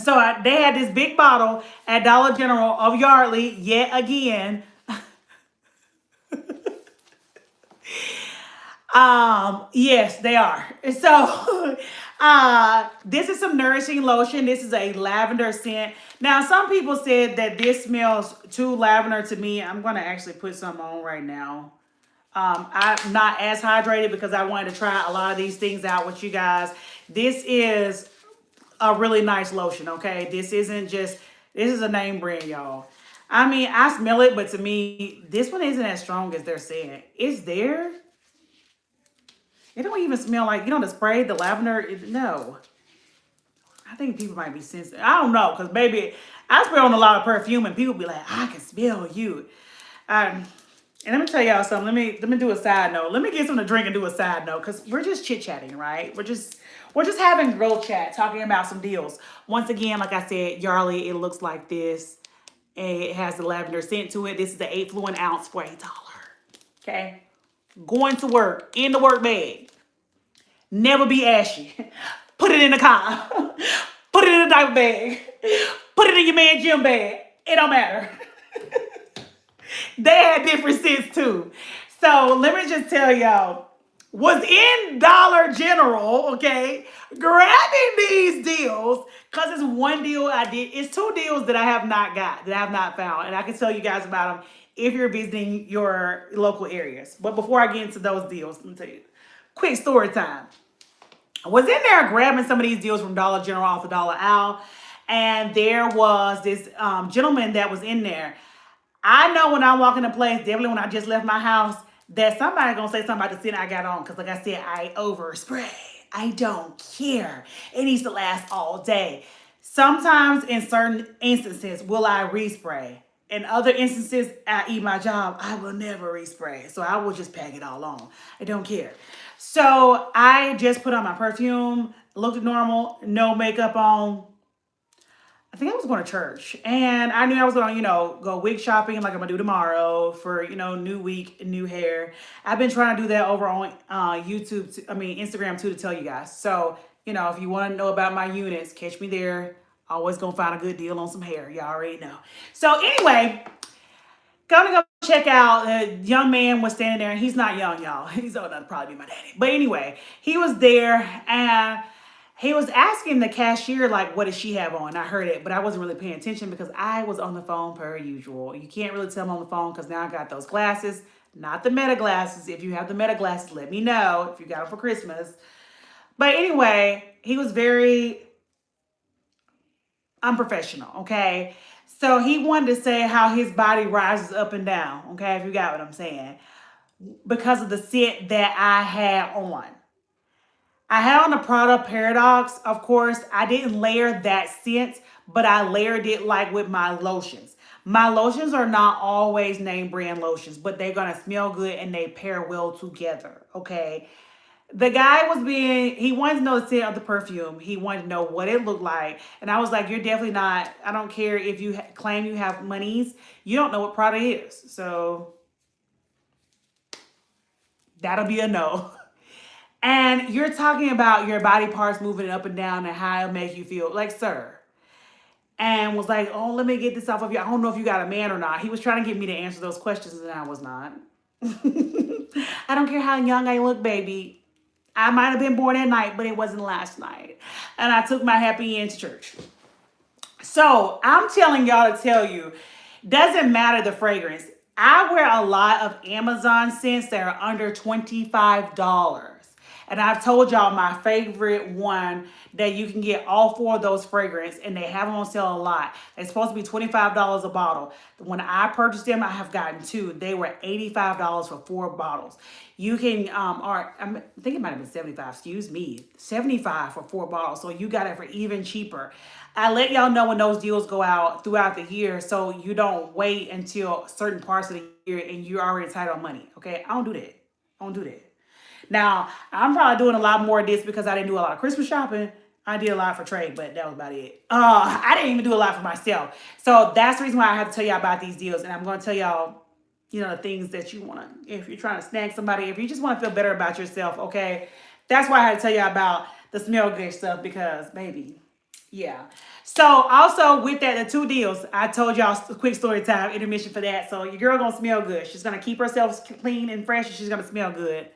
So they had this big bottle at Dollar General of Yardley yet again. Yes, they are. So this is some nourishing lotion. This is a lavender scent. Now, some people said that this smells too lavender to me. I'm going to actually put some on right now. I'm not as hydrated because I wanted to try a lot of these things out with you guys. This is a really nice lotion, okay? This is a name brand, y'all. I mean, I smell it, but to me, this one isn't as strong as they're saying. It's there. It don't even smell like, the spray, the lavender. No. I think people might be sensitive. I don't know, because baby, I spray on a lot of perfume and people be like, I can smell you. And let me tell y'all something. Let me do a side note. Let me get something to drink and do a side note, because we're just chit-chatting, right? We're just having girl chat, talking about some deals. Once again, like I said, Yardley, it looks like this. And it has the lavender scent to it. This is the 8 fluid ounce for $1. Okay? Going to work, in the work bag. Never be ashy. Put it in the car. Put it in a diaper bag. Put it in your man gym bag. It don't matter. They had different scents too. So let me just tell y'all, was in Dollar General, okay, grabbing these deals, because it's one deal I did. It's 2 deals that I have not got, that I have not found. And I can tell you guys about them if you're visiting your local areas. But before I get into those deals, let me tell you, quick story time. I was in there grabbing some of these deals from Dollar General off the dollar aisle. And there was this gentleman that was in there. I know when I walk in a place, definitely when I just left my house, that somebody gonna say something about the scent I got on. Because like I said, I overspray. I don't care. It needs to last all day. Sometimes in certain instances, will I respray? In other instances, i.e. my job, I will never respray. So I will just pack it all on. I don't care. So I just put on my perfume, looked normal, no makeup on. I think I was going to church, and I knew I was going to, go wig shopping like I'm gonna do tomorrow for, new week, new hair. I've been trying to do that over on YouTube, Instagram too, to tell you guys. So, if you want to know about my units, catch me there. Always gonna find a good deal on some hair. Y'all already know. So anyway, gonna go check out. The young man was standing there, and he's not young, y'all. He's old enough to probably be my daddy. But anyway, he was there, and he was asking the cashier, like, what does she have on? I heard it, but I wasn't really paying attention because I was on the phone per usual. You can't really tell I'm on the phone because now I got those glasses, not the Meta glasses. If you have the Meta glasses, let me know if you got them for Christmas. But anyway, he was very unprofessional, okay? So he wanted to say how his body rises up and down, okay, if you got what I'm saying, because of the scent that I had on. I had on the Prada Paradox, of course. I didn't layer that scent, but I layered it like with my lotions. My lotions are not always name brand lotions, but they're going to smell good and they pair well together, okay? The guy he wanted to know the scent of the perfume. He wanted to know what it looked like. And I was like, you're definitely not, I don't care if you claim you have monies. You don't know what Prada is. So that'll be a no. And you're talking about your body parts moving up and down and how it makes you feel. Like, sir. And was like, oh, let me get this off of you. I don't know if you got a man or not. He was trying to get me to answer those questions, and I was not. I don't care how young I look, baby. I might have been born at night, but it wasn't last night. And I took my happy end to church. So I'm telling y'all to tell you, doesn't matter the fragrance. I wear a lot of Amazon scents that are under $25. And I've told y'all my favorite one that you can get all four of those fragrances, and they have them on sale a lot. They're supposed to be $25 a bottle. When I purchased them, I have gotten two. They were $85 for 4 bottles. You can, or I think it might have been 75, excuse me, 75 for 4 bottles. So you got it for even cheaper. I let y'all know when those deals go out throughout the year, so you don't wait until certain parts of the year and you're already tight on money. Okay, I don't do that. I don't do that. Now, I'm probably doing a lot more of this because I didn't do a lot of Christmas shopping. I did a lot for trade, but that was about it. I didn't even do a lot for myself. So that's the reason why I have to tell y'all about these deals. And I'm going to tell y'all, the things that you want to, if you're trying to snag somebody, if you just want to feel better about yourself, okay? That's why I had to tell y'all about the smell good stuff because, baby, yeah. So also with that, the 2 deals, I told y'all a quick story time, intermission for that. So your girl going to smell good. She's going to keep herself clean and fresh, and she's going to smell good.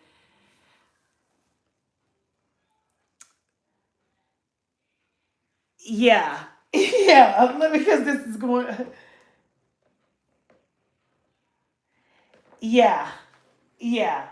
Yeah. Yeah. Because this is going. Yeah. Yeah.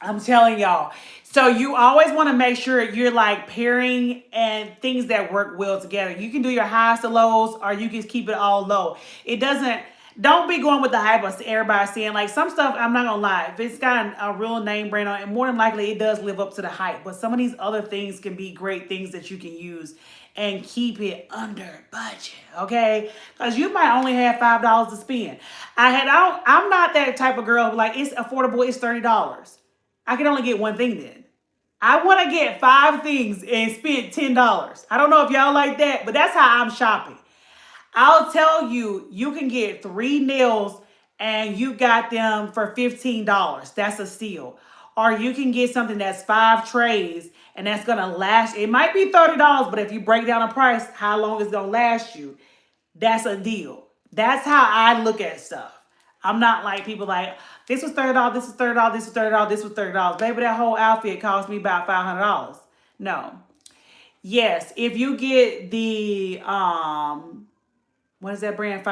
I'm telling y'all. So you always want to make sure you're like pairing and things that work well together. You can do your highs to lows, or you can keep it all low. It doesn't. Don't be going with the hype of everybody saying, like, some stuff. I'm not gonna lie. If it's got a real name brand on it, more than likely it does live up to the hype. But some of these other things can be great things that you can use and keep it under budget, okay? Because you might only have $5 to spend. I'm not that type of girl who, like, it's affordable, it's $30. I can only get one thing then. I want to get 5 things and spend $10. I don't know if y'all like that, but that's how I'm shopping. I'll tell you, you can get 3 nails and you got them for $15. That's a steal. Or you can get something that's 5 trays and that's going to last. It might be $30, but if you break down the price, how long it's going to last you, that's a deal. That's how I look at stuff. I'm not like people like, this was $30, this was $30, this was $30, this was $30. Baby, that whole outfit cost me about $500. No. Yes, if you get the, what is that brand?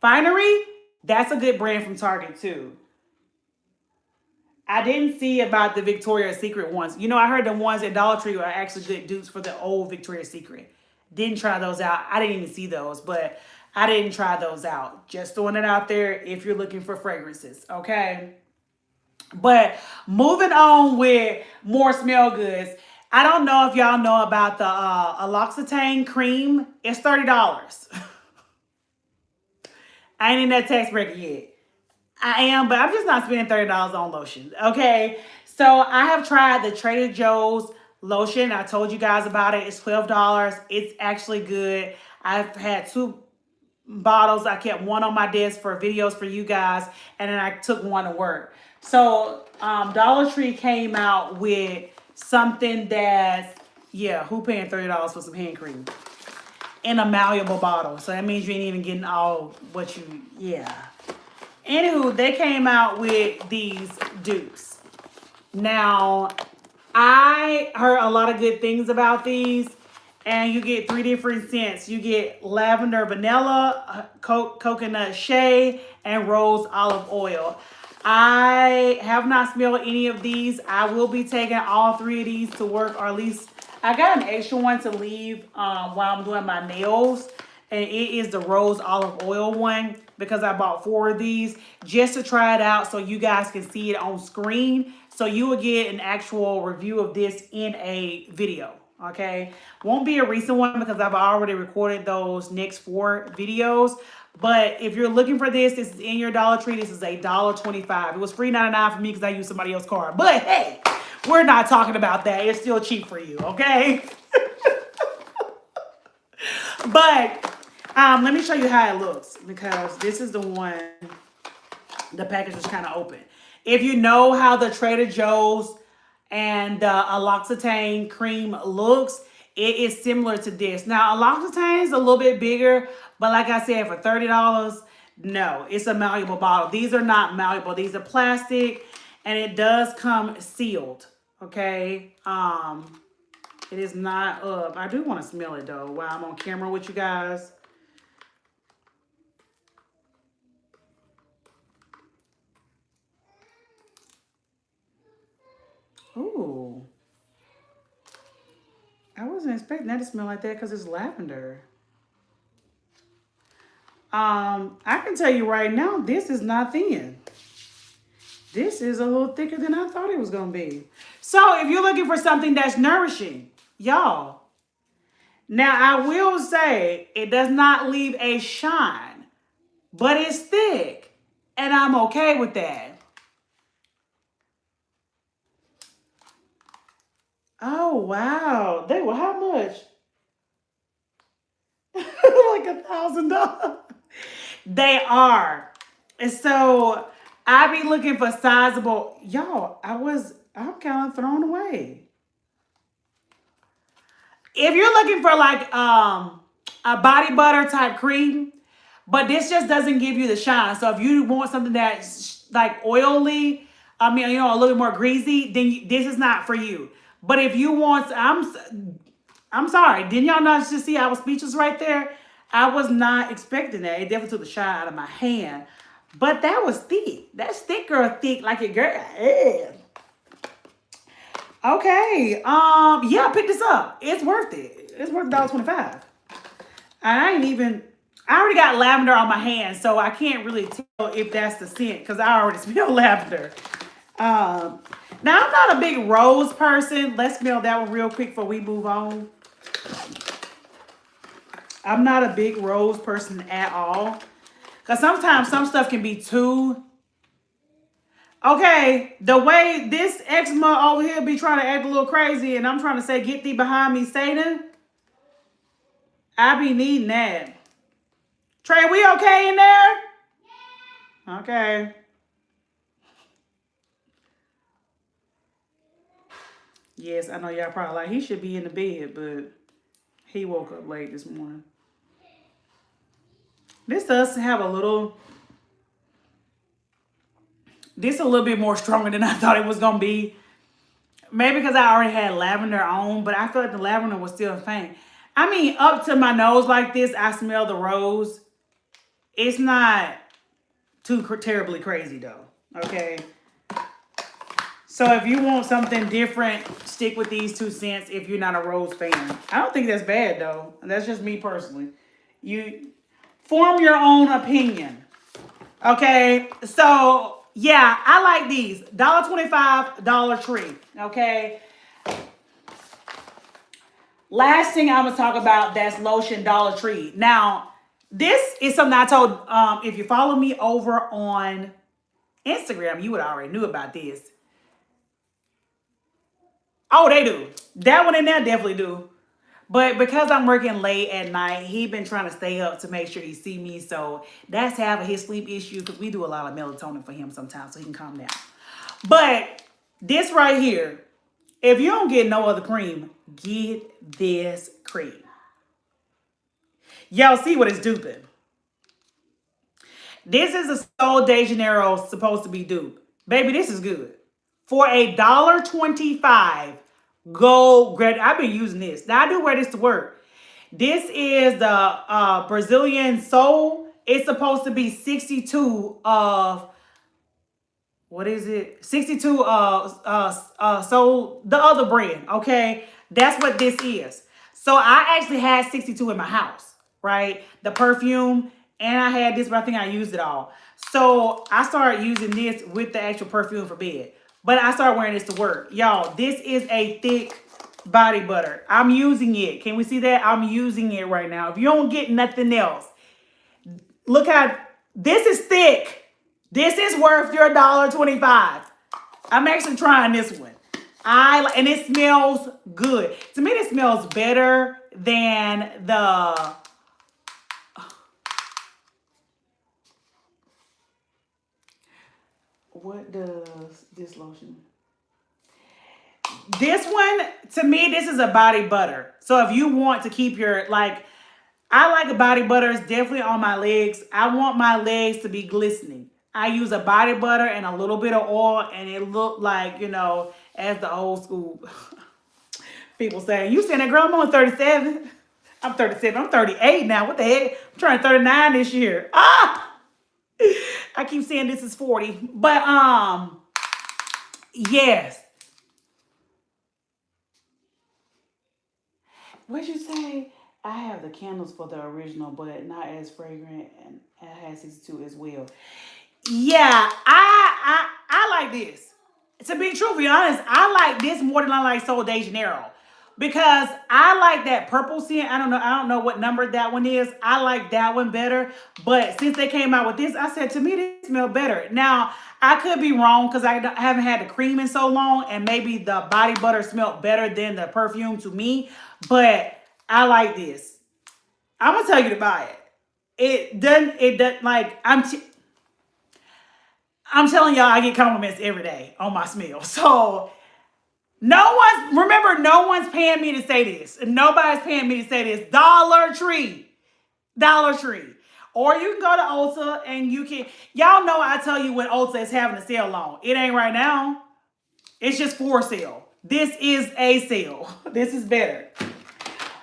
Finery? That's a good brand from Target too. I didn't see about the Victoria's Secret ones. I heard the ones at Dollar Tree are actually good dupes for the old Victoria's Secret. Didn't try those out. I didn't even see those, but I didn't try those out. Just throwing it out there if you're looking for fragrances, okay? But moving on with more smell goods. I don't know if y'all know about the L'Occitane cream. It's $30. I ain't in that tax bracket yet. I am, but I'm just not spending $30 on lotion, okay? So I have tried the Trader Joe's lotion. I told you guys about it. It's $12. It's actually good. I've had 2 bottles. I kept one on my desk for videos for you guys, and then I took one to work. So Dollar Tree came out with something that's, yeah, who paying $30 for some hand cream in a malleable bottle? So that means you ain't even getting all what you, yeah. Anywho, they came out with these dupes. Now, I heard a lot of good things about these, and you get 3 different scents. You get lavender vanilla, coconut shea, and rose olive oil. I have not smelled any of these. I will be taking all 3 of these to work, or at least I got an extra one to leave while I'm doing my nails. And it is the rose olive oil one, because I bought 4 of these just to try it out so you guys can see it on screen. So you will get an actual review of this in a video, okay? Won't be a recent one because I've already recorded those next 4 videos. But if you're looking for this, this is in your Dollar Tree. This is $1.25. It was $3.99 for me because I used somebody else's card. But hey, we're not talking about that. It's still cheap for you, okay? But let me show you how it looks, because this is the one, the package was kind of open. If you know how the Trader Joe's and the L'Occitane cream looks, it is similar to this. Now, L'Occitane is a little bit bigger, but like I said, for $30, no, it's a malleable bottle. These are not malleable. These are plastic, and it does come sealed, okay? It is not up. I do want to smell it, though, while I'm on camera with you guys. Ooh. I wasn't expecting that to smell like that because it's lavender. I can tell you right now, this is not thin. This is a little thicker than I thought it was going to be. So if you're looking for something that's nourishing, y'all. Now, I will say it does not leave a shine, but it's thick, and I'm okay with that. Oh, wow. They were how much? Like $1,000. They are. And so I be looking for sizable. Y'all, I'm kind of thrown away. If you're looking for like a body butter type cream, but this just doesn't give you the shine. So if you want something that's like oily, I mean, you know, a little bit more greasy, then this is not for you. But if you want, I'm sorry. Didn't y'all not just see I was speechless right there? I was not expecting that. It definitely took the shine out of my hand. But that was thick. That's thick, girl, thick like a girl. Yeah. Okay. Yeah, pick this up. It's worth it. It's worth $1.25. And I already got lavender on my hands, so I can't really tell if that's the scent because I already smell lavender. Now, I'm not a big rose person. Let's smell that one real quick before we move on. I'm not a big rose person at all. Because sometimes some stuff can be too... Okay, the way this eczema over here be trying to act a little crazy, and I'm trying to say, get thee behind me, Satan. I be needing that. Trey, we okay in there? Okay. Yes, I know y'all probably like, he should be in the bed, but he woke up late this morning. This does have a little... This a little bit more stronger than I thought it was going to be. Maybe because I already had lavender on, but I feel like the lavender was still faint. I mean, up to my nose like this, I smell the rose. It's not too terribly crazy, though. Okay? So if you want something different, stick with these 2 scents if you're not a rose fan. I don't think that's bad, though. That's just me personally. You form your own opinion. Okay? So... yeah, I like these. $1.25, Dollar Tree. Okay. Last thing I'm going to talk about, that's lotion, Dollar Tree. Now, this is something I told, if you follow me over on Instagram, you would already knew about this. Oh, they do. That one in there definitely do. But because I'm working late at night, he been trying to stay up to make sure he see me. So that's half of his sleep issue because we do a lot of melatonin for him sometimes so he can calm down. But this right here, if you don't get no other cream, get this cream. Y'all see what it's duping. This is a Sol de Janeiro supposed to be dupe. Baby, this is good. For $1.25, go grab. I've been using this. Now I do wear this to work. This is the Brazilian Sol. It's supposed to be 62 of, what is it? 62 Sol, the other brand, okay? That's what this is. So I actually had 62 in my house, right? The perfume, and I had this, but I think I used it all. So I started using this with the actual perfume for bed. But I started wearing this to work. Y'all, this is a thick body butter. I'm using it. Can we see that? I'm using it right now. If you don't get nothing else, look how, this is thick. This is worth your $1.25. I'm actually trying this one. And it smells good. To me, it smells better than the, what does this lotion? This one, to me, this is a body butter. So if you want to keep your, like, I like a body butter. It's definitely on my legs. I want my legs to be glistening. I use a body butter and a little bit of oil, and it looked like, you know, as the old school people say, you saying that, girl, I'm only 37. I'm 37. I'm 38 now. What the heck? I'm turning 39 this year. Ah! I keep saying this is 40. But, yes. What'd you say? I have the candles for the original, but not as fragrant, and it has 62 as well. Yeah, I like this. To be truthfully honest, I like this more than I like Sol de Janeiro. Because I like that purple scent. I don't know what number that one is. I like that one better. But since they came out with this, I said, to me, this smells better. Now, I could be wrong because I haven't had the cream in so long, and maybe the body butter smelled better than the perfume to me. But I like this. I'm gonna tell you to buy it. It doesn't like I'm telling y'all, I get compliments every day on my smell. So no one's paying me to say this. Nobody's paying me to say this. Dollar Tree. Dollar Tree. Or you can go to Ulta and you can, y'all know I tell you when Ulta is having a sale on. It ain't right now. It's just for sale. This is a sale. This is better.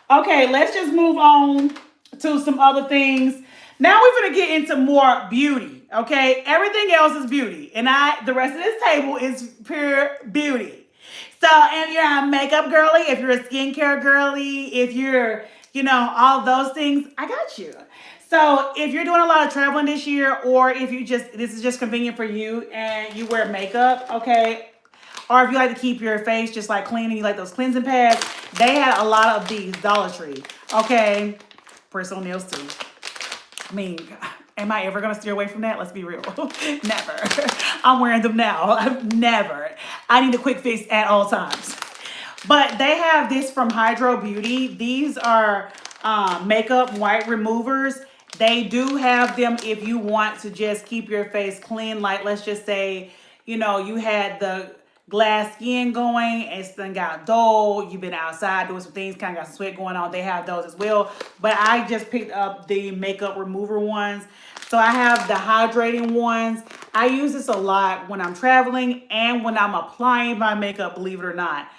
Okay, let's just move on to some other things. Now we're going to get into more beauty, okay? Everything else is beauty. And the rest of this table is pure beauty. So if you're a makeup girly, if you're a skincare girly, if you're, all those things, I got you. So if you're doing a lot of traveling this year, or if this is just convenient for you and you wear makeup, okay? Or if you like to keep your face just like clean and you like those cleansing pads, they had a lot of these, Dollar Tree, okay? Personal nails too. I mean, am I ever going to steer away from that? Let's be real. Never. I'm wearing them now. Never. I need a quick fix at all times. But they have this from Hydro Beauty. These are makeup white removers. They do have them if you want to just keep your face clean. Like, let's just say, you had the glass skin going, it's then got dull, you've been outside doing some things, kind of got some sweat going on. They have those as well. But I just picked up the makeup remover ones. So I have the hydrating ones. I use this a lot when I'm traveling and when I'm applying my makeup, believe it or not.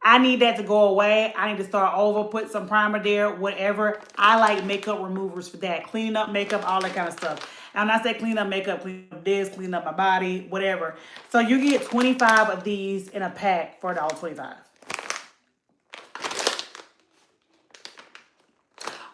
I need that to go away. I need to start over, put some primer there, whatever. I like makeup removers for that. Cleaning up makeup, all that kind of stuff. And when I say clean up makeup, clean up this, clean up my body, whatever. So you get 25 of these in a pack for $1.25.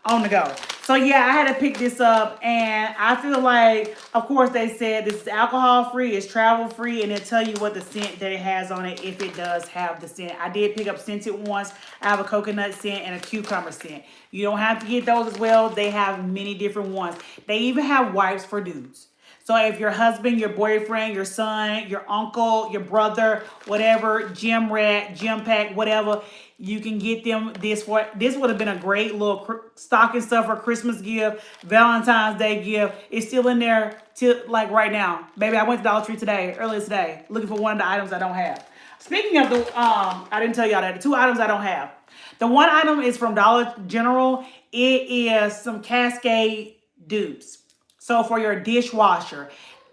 On the go. So yeah, I had to pick this up, and I feel like, of course, they said this is alcohol free, it's travel free, and they'll tell you what the scent that it has on it if it does have the scent. I did pick up scented ones. I have a coconut scent and a cucumber scent. You don't have to get those as well. They have many different ones. They even have wipes for dudes. So if your husband, your boyfriend, your son, your uncle, your brother, whatever, gym rat, gym pack, whatever, you can get them this for. This would have been a great little stocking stuffer, Christmas gift, Valentine's Day gift. It's still in there till like right now. Baby, I went to Dollar Tree earlier today, looking for one of the items I don't have. Speaking of the, I didn't tell y'all that, the two items I don't have. The one item is from Dollar General. It is some Cascade dupes. So for your dishwasher,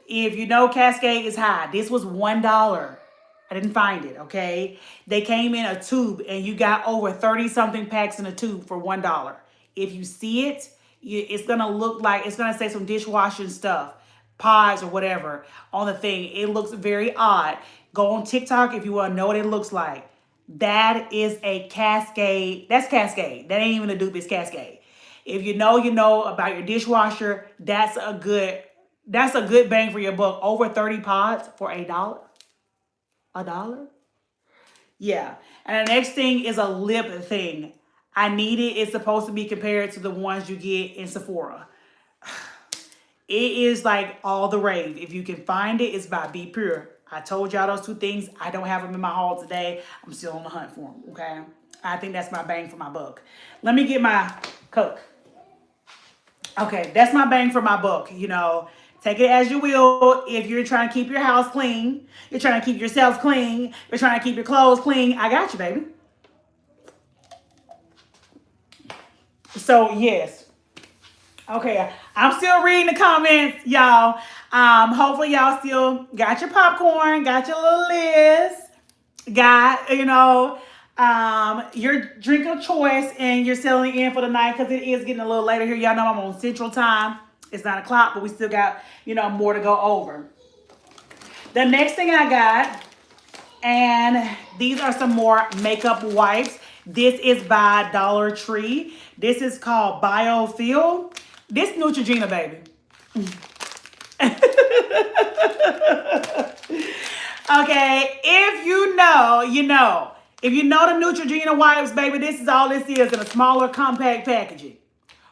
if you know Cascade is high, this was $1. I didn't find it, okay? They came in a tube and you got over 30 something packs in a tube for $1. If you see it, it's gonna look like, it's gonna say some dishwashing stuff, pods or whatever on the thing. It looks very odd. Go on TikTok if you wanna know what it looks like. That is a Cascade. That's Cascade. That ain't even a dupe, it's Cascade. If you know about your dishwasher, that's a good bang for your buck. Over 30 pods for $1. $1? Yeah. And the next thing is a lip thing. I need it. It's supposed to be compared to the ones you get in Sephora. It is like all the rave. If you can find it, it's by Be Pure. I told y'all those two things. I don't have them in my haul today. I'm still on the hunt for them, okay? I think that's my bang for my buck. Let me get my Coke. Okay, that's my bang for my buck. You know, take it as you will. If you're trying to keep your house clean, you're trying to keep yourself clean, you're trying to keep your clothes clean, I got you, baby. So, yes. Okay, I'm still reading the comments, y'all. Hopefully y'all still got your popcorn, got your little list, got, your drink of choice, and you're settling in for the night because it is getting a little later here. Y'all know I'm on Central Time. It's 9 o'clock, but we still got, more to go over. The next thing I got, and these are some more makeup wipes. This is by Dollar Tree. This is called Biofill. This Neutrogena, baby. Okay, if you know, you know. If you know the Neutrogena wipes, baby, this is all this is in a smaller compact packaging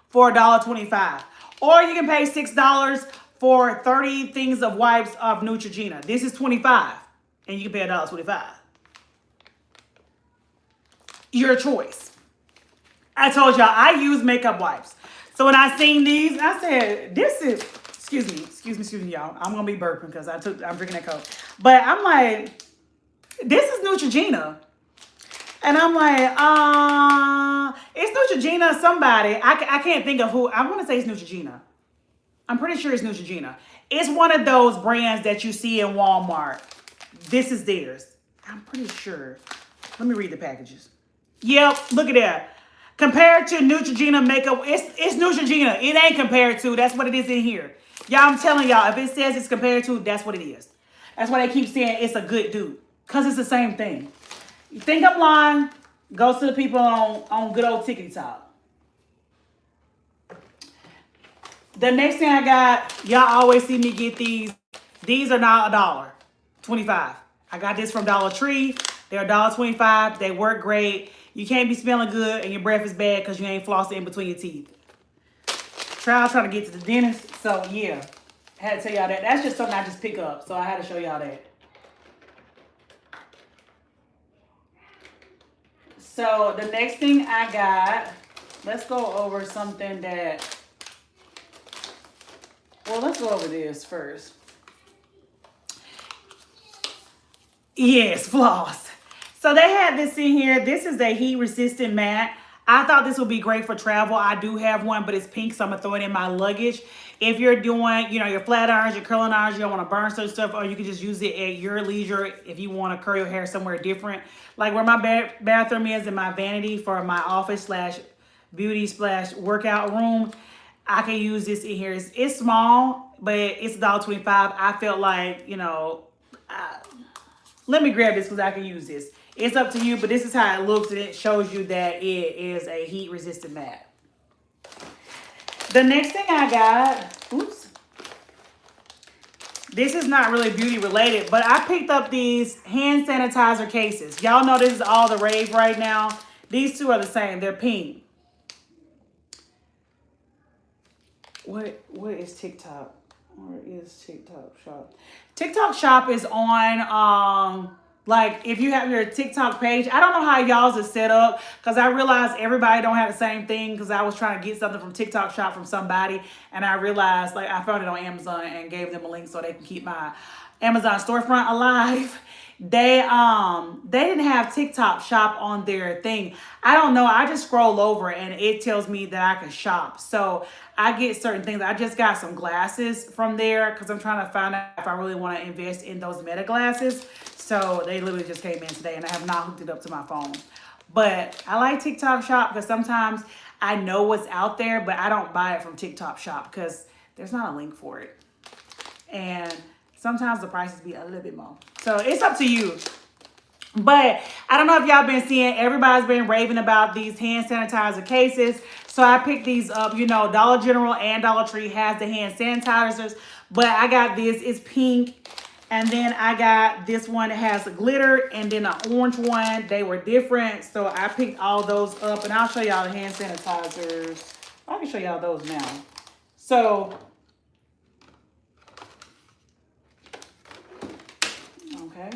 for $1.25. Or you can pay $6 for 30 things of wipes of Neutrogena. This is $25, and you can pay $1.25. Your choice. I told y'all I use makeup wipes. So when I seen these, I said, this is, excuse me, y'all. I'm gonna be burping because I'm drinking that Coke. But I'm like, this is Neutrogena. And I'm like, it's Neutrogena somebody. I can't think of who. I'm gonna say it's Neutrogena. I'm pretty sure it's Neutrogena. It's one of those brands that you see in Walmart. This is theirs. I'm pretty sure. Let me read the packages. Yep, look at that. Compared to Neutrogena makeup, it's Neutrogena. It ain't compared to. That's what it is in here. Y'all, I'm telling y'all, if it says it's compared to, that's what it is. That's why they keep saying it's a good dupe. Because it's the same thing. You think I'm lying? Go to the people on good old TikTok. The next thing I got, y'all always see me get these. These are now $1.25. I got this from Dollar Tree. They're $1.25. They work great. You can't be smelling good and your breath is bad because you ain't flossing in between your teeth. Trying to get to the dentist. So, yeah. I had to tell y'all that. That's just something I just pick up. So, I had to show y'all that. So, the next thing I got, let's go over something that, well, let's go over this first. Yes, floss. So they had this in here. This is a heat resistant mat. I thought this would be great for travel. I do have one, but it's pink, so I'm gonna throw it in my luggage. If you're doing, your flat irons, your curling irons, you don't want to burn certain stuff, or you can just use it at your leisure if you want to curl your hair somewhere different. Like where my bathroom is in my vanity for my office / beauty / workout room, I can use this in here. It's small, but it's $1.25. I felt like, let me grab this because I can use this. It's up to you, but this is how it looks, and it shows you that it is a heat-resistant mat. The next thing I got, oops. This is not really beauty-related, but I picked up these hand sanitizer cases. Y'all know this is all the rave right now. These two are the same. They're pink. What is TikTok? Where is TikTok Shop? TikTok Shop is on like if you have your TikTok page. I don't know how y'all's is set up because I realized everybody don't have the same thing because I was trying to get something from TikTok Shop from somebody and I realized like I found it on Amazon and gave them a link so they can keep my Amazon storefront alive. They didn't have TikTok Shop on their thing. I don't know. I just scroll over and it tells me that I can shop. So I get certain things. I just got some glasses from there because I'm trying to find out if I really want to invest in those Meta glasses. So they literally just came in today and I have not hooked it up to my phone. But I like TikTok Shop because sometimes I know what's out there, but I don't buy it from TikTok Shop because there's not a link for it. And sometimes the prices be a little bit more. So it's up to you. But I don't know if y'all been seeing, everybody's been raving about these hand sanitizer cases. So I picked these up. You know, Dollar General and Dollar Tree has the hand sanitizers. But I got this. It's pink. And then I got this one that has a glitter and then an orange one. They were different. So I picked all those up. And I'll show y'all the hand sanitizers. I can show y'all those now. So, okay.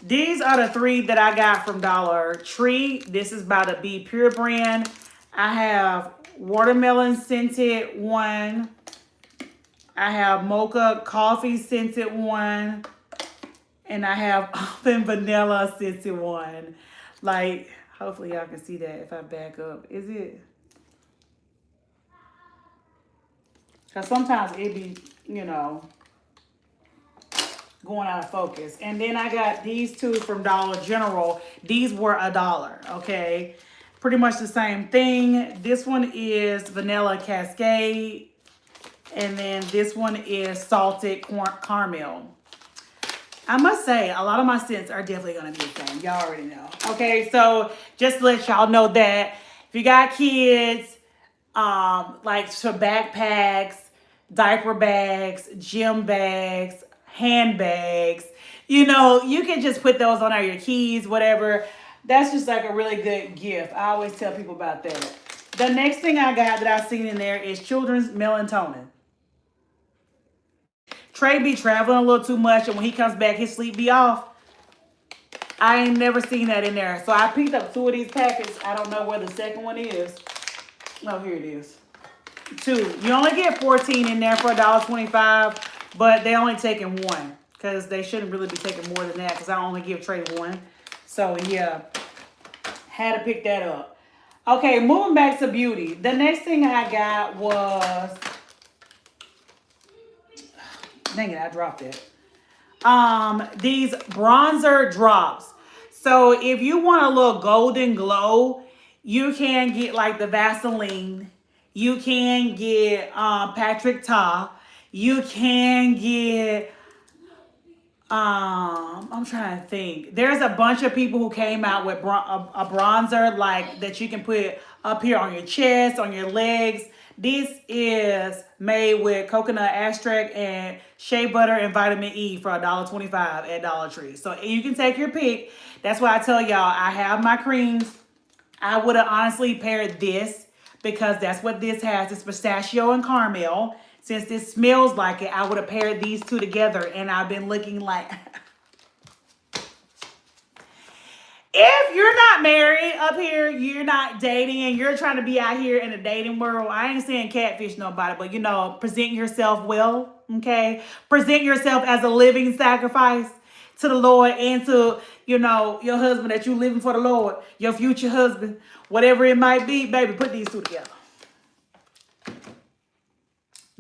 These are the three that I got from Dollar Tree. This is by the Be Pure brand. I have watermelon scented one. I have mocha coffee scented one. And I have almond vanilla scented one. Like, hopefully y'all can see that if I back up. Is it? Because sometimes it be, you know, going out of focus. And then I got these two from Dollar General. These were $1, okay? Pretty much the same thing. This one is Vanilla Cascade. And then this one is Salted Caramel. I must say, a lot of my scents are definitely going to be the same. Y'all already know. Okay, so just to let y'all know that if you got kids, like for backpacks, diaper bags, gym bags, handbags, you know, you can just put those on your keys, whatever. That's just like a really good gift. I always tell people about that. The next thing I got that I've seen in there is children's melatonin. Trey be traveling a little too much, and when he comes back, his sleep be off. I ain't never seen that in there. So I picked up 2 of these packets. I don't know where the second one is. Oh, here it is. 2. You only get 14 in there for $1.25, but they only taking 1 because they shouldn't really be taking more than that because I only give Trey 1. So yeah, had to pick that up. Okay, moving back to beauty. The next thing I got was, dang it, I dropped it. These bronzer drops. So if you want a little golden glow, you can get like the Vaseline. You can get Patrick Ta. You can get I'm trying to think. There's a bunch of people who came out with a bronzer like that you can put up here on your chest, on your legs. This is made with coconut extract and shea butter and vitamin E for $1.25 at Dollar Tree. So you can take your pick. That's why I tell y'all I have my creams. I would have honestly paired this because that's what this has. It's pistachio and caramel. Since this smells like it, I would have paired these two together and I've been looking like... If you're not married up here, you're not dating, and you're trying to be out here in the dating world, I ain't saying catfish nobody, but, you know, present yourself well, okay? Present yourself as a living sacrifice to the Lord and to, you know, your husband that you living for the Lord, your future husband, whatever it might be, baby, put these two together.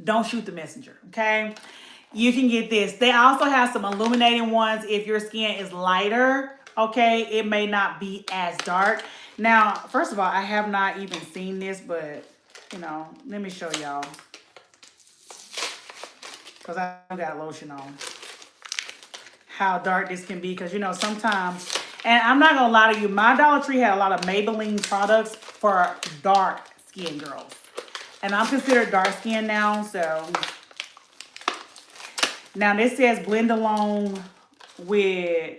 Don't shoot the messenger, okay? You can get this. They also have some illuminating ones if your skin is lighter, okay? It may not be as dark. Now, first of all, I have not even seen this, but, you know, let me show y'all. Because I got lotion on. How dark this can be. Because, you know, sometimes, and I'm not going to lie to you, my Dollar Tree had a lot of Maybelline products for dark skin girls. And I'm considered dark skin now, so. Now this says blend along with,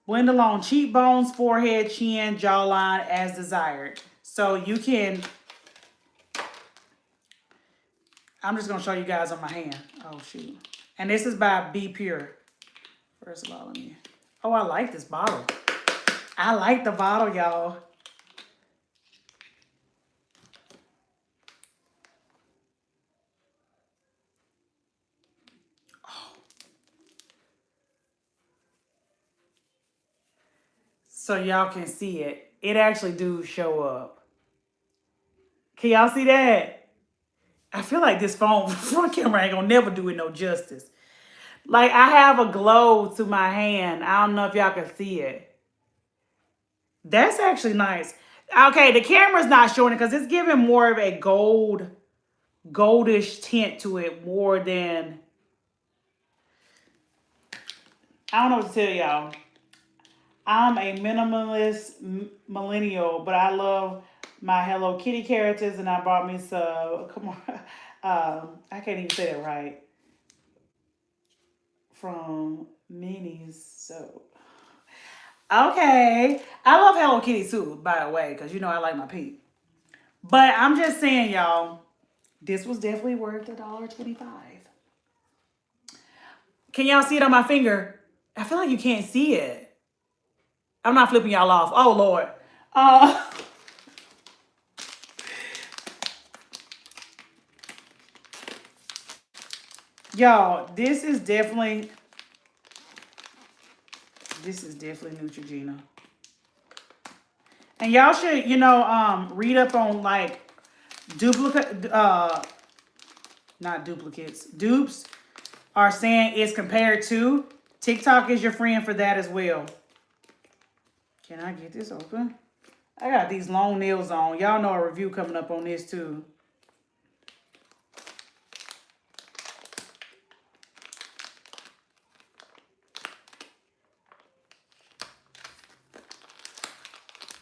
blend along cheekbones, forehead, chin, jawline as desired. So you can I'm just going to show you guys on my hand. Oh, shoot. And this is by Be Pure. First of all, let me... Oh, I like this bottle. I like the bottle, y'all. So y'all can see it. It actually do show up. Can y'all see that? I feel like this phone front camera ain't gonna never do it no justice. Like, I have a glow to my hand. I don't know if y'all can see it. That's actually nice. Okay, the camera's not showing it because it's giving more of a goldish tint to it more than... I don't know what to tell y'all. I'm a minimalist millennial, but I love my Hello Kitty characters, and I bought me some... Come on. I can't even say that right. From Minis. So... Okay. I love Hello Kitty too, by the way, because you know I like my pink. But I'm just saying, y'all, this was definitely worth $1.25. Can y'all see it on my finger? I feel like you can't see it. I'm not flipping y'all off. Oh, Lord. Y'all, this is definitely Neutrogena. And y'all should, read up on like not duplicates. Dupes are saying it's compared to. TikTok is your friend for that as well. Can I get this open? I got these long nails on. Y'all know a review coming up on this too.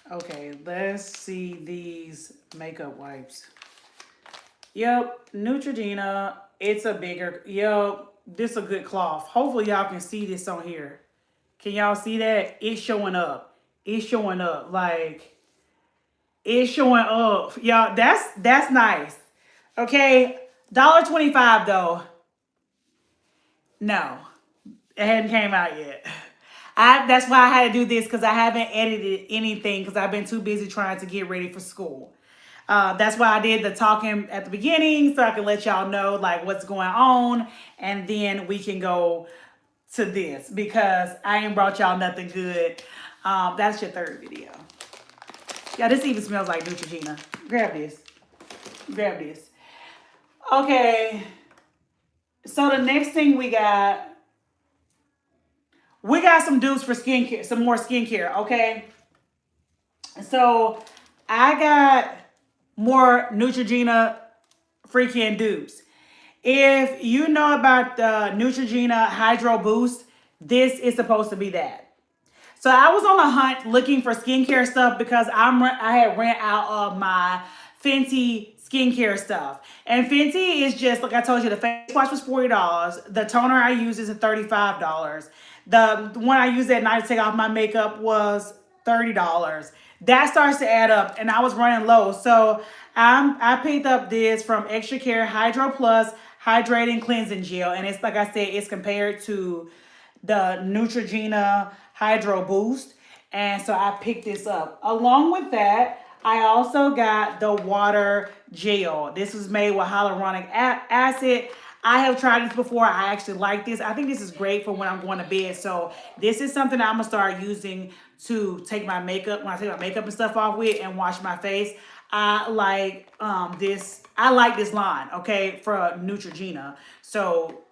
Okay, let's see these makeup wipes. Yep, Neutrogena. It's a bigger, this is a good cloth. Hopefully y'all can see this on here. Can y'all see that? It's showing up. It's showing up. Like, it's showing up. Y'all, that's nice. Okay, $1.25 though. No, it hadn't came out yet. That's why I had to do this, because I haven't edited anything because I've been too busy trying to get ready for school. That's why I did the talking at the beginning, so I can let y'all know like what's going on, and then we can go to this because I ain't brought y'all nothing good. That's your third video. Yeah, this even smells like Neutrogena. Grab this. Grab this. Okay. So the next thing we got some dupes for skincare, some more skincare, okay? So I got more Neutrogena freaking dupes. If you know about the Neutrogena Hydro Boost, this is supposed to be that. So I was on a hunt looking for skincare stuff because I had ran out of my Fenty skincare stuff. And Fenty is just, like I told you, the face wash was $40. The toner I use is $35. The one I use at night to take off my makeup was $30. That starts to add up, and I was running low. So I picked up this from Extra Care Hydro Plus Hydrating Cleansing Gel. And it's, like I said, it's compared to the Neutrogena Hydro Boost. And so I picked this up. Along with that, I also got the water gel. This was made with hyaluronic acid. I have tried this before. I actually like this. I think this is great for when I'm going to bed. So this is something I'm going to start using to take my makeup, when I take my makeup and stuff off with, and wash my face. I like this. I like this line, okay, for Neutrogena. So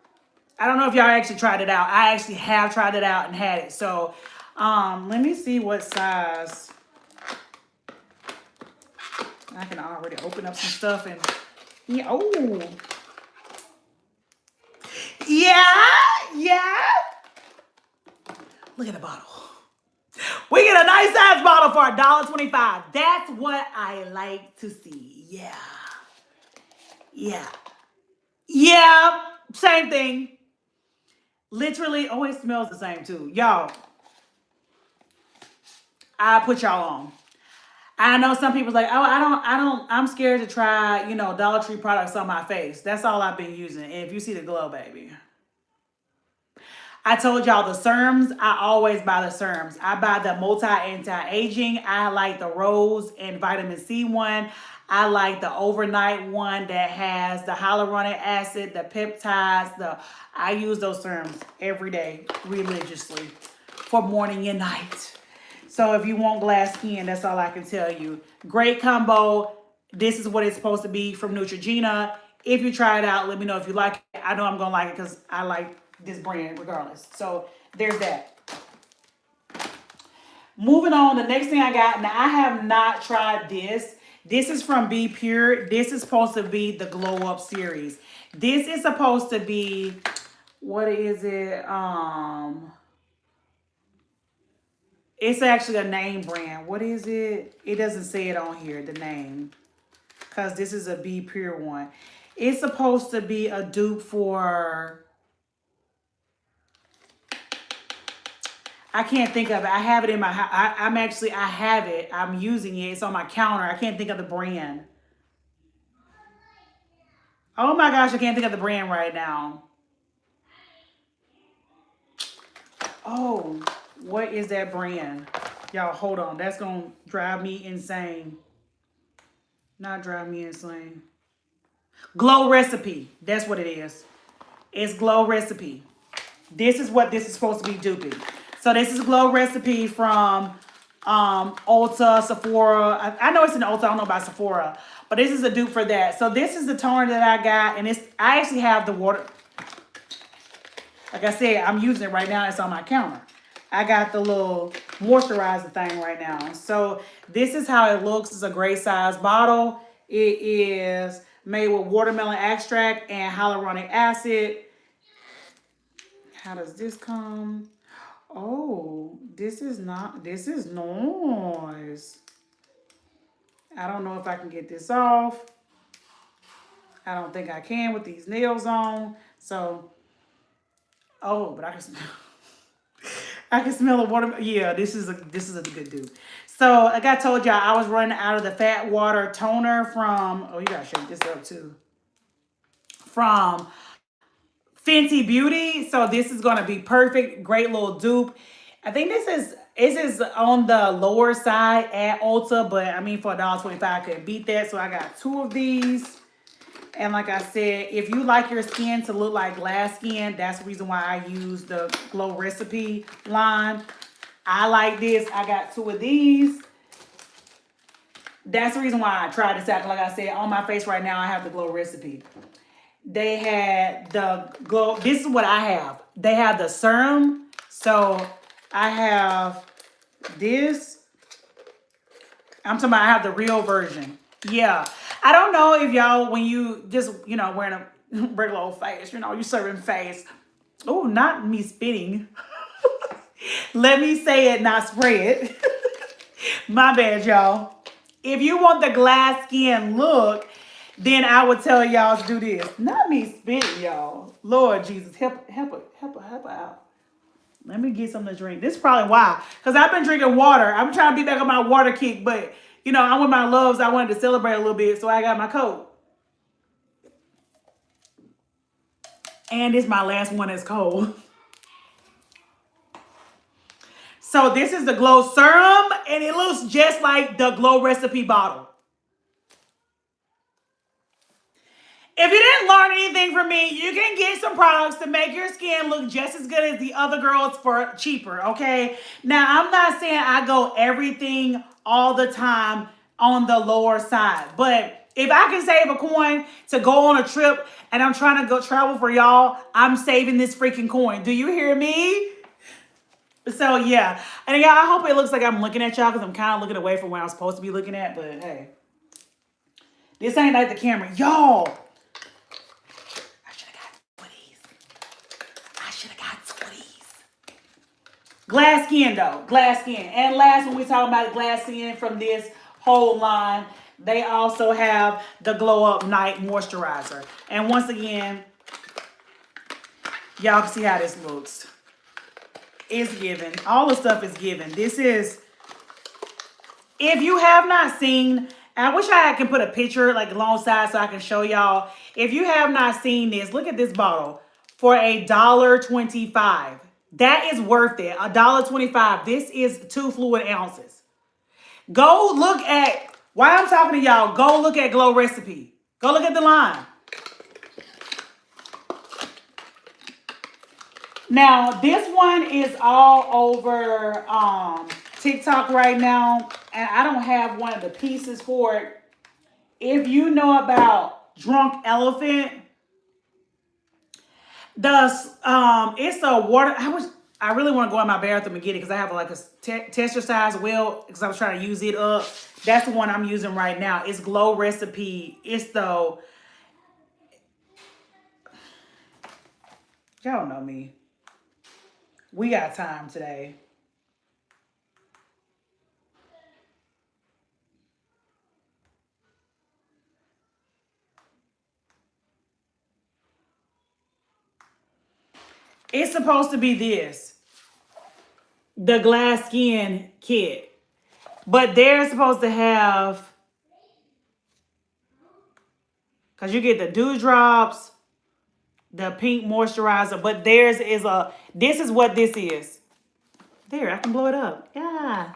I don't know if y'all actually tried it out. I actually have tried it out and had it. So let me see what size. I can already open up some stuff and yeah. Oh. Yeah. Look at the bottle. We get a nice size bottle for $1.25. That's what I like to see. Yeah. Same thing. Literally, oh, it smells the same too. Y'all, I put y'all on. I know some people's like, oh, I'm scared to try, you know, Dollar Tree products on my face. That's all I've been using. And if you see the glow, baby. I told y'all the serums, I always buy the serums. I buy the multi anti-aging. I like the rose and vitamin C one. I like the overnight one that has the hyaluronic acid, the peptides, I use those serums every day religiously for morning and night. So if you want glass skin, that's all I can tell you. Great combo. This is what it's supposed to be from Neutrogena. If you try it out, let me know if you like it. I know I'm going to like it because I like this brand regardless. So there's that. Moving on, the next thing I got. Now, I have not tried this. This is from Be Pure. This is supposed to be the Glow Up series. This is supposed to be, what is it? It's actually a name brand. What is it? It doesn't say it on here, the name. Because this is a Be Pure one. It's supposed to be a dupe for... I can't think of it. I have it in my house. I have it. I'm using it. It's on my counter. I can't think of the brand. Oh my gosh, I can't think of the brand right now. Oh, what is that brand? Y'all, hold on. That's going to drive me insane. Not drive me insane. Glow Recipe. That's what it is. It's Glow Recipe. This is what this is supposed to be duping. So this is Glow Recipe from Ulta, Sephora. I know it's in Ulta. I don't know about Sephora. But this is a dupe for that. So this is the toner that I got. And I actually have the water. Like I said, I'm using it right now. It's on my counter. I got the little moisturizer thing right now. So this is how it looks. It's a great size bottle. It is made with watermelon extract and hyaluronic acid. How does this come? Oh, this is noise. I don't know if I can get this off. I don't think I can with these nails on. So, oh, but I can smell. I can smell the water. Yeah, this is a good dude. So, like I told y'all, I was running out of the Fat Water toner from, oh, you gotta shake this up too. From Fenty Beauty. So this is gonna be perfect. Great little dupe. I think this is on the lower side at Ulta, but I mean for $1.25 I couldn't beat that. So I got 2 of these. And like I said, if you like your skin to look like glass skin, that's the reason why I use the Glow Recipe line. I like this. I got 2 of these. That's the reason why I tried this out. Like I said, on my face right now, I have the Glow Recipe. They had the glow. This is what I have. They have the serum. So I have this. I'm talking about I have the real version. Yeah. I don't know if y'all, when you just, you know, wearing a regular old face, you know, you serving face. Oh, not me spitting. Let me say it, not spray it. My bad, y'all. If you want the glass skin look, then I would tell y'all to do this. Not me spitting, y'all. Lord Jesus, help her out. Let me get something to drink. This is probably why. Because I've been drinking water. I'm trying to be back on my water kick, but, you know, I'm with my loves. I wanted to celebrate a little bit, so I got my coat. And it's my last one that's cold. So this is the Glow Serum, and it looks just like the Glow Recipe bottle. If you didn't learn anything from me, you can get some products to make your skin look just as good as the other girls for cheaper, okay? Now, I'm not saying I go everything all the time on the lower side, but if I can save a coin to go on a trip and I'm trying to go travel for y'all, I'm saving this freaking coin. Do you hear me? So, yeah. And, yeah, I hope it looks like I'm looking at y'all because I'm kind of looking away from where I'm supposed to be looking at, but, hey. This ain't like the camera. Y'all. Glass skin, though. Glass skin. And last, when we talk about glass skin from this whole line, they also have the Glow Up Night Moisturizer. And once again, y'all can see how this looks. It's given. All the stuff is given. This is If you have not seen, I wish I can put a picture like alongside so I can show y'all. If you have not seen this, look at this bottle for $1.25. That is worth it. $1.25. This is 2 fluid ounces. Go look at, while I'm talking to y'all, go look at Glow Recipe. Go look at the line. Now, this one is all over TikTok right now, and I don't have one of the pieces for it. If you know about Drunk Elephant, it's a water. I really want to go in my bathroom and get it because I have like a tester size well because I was trying to use it up. That's the one I'm using right now. It's Glow Recipe. Y'all know me. We got time today. It's supposed to be this. The glass skin kit. But they're supposed to have, because you get the dewdrops, the pink moisturizer, but theirs is this is what this is. There, I can blow it up. Yeah.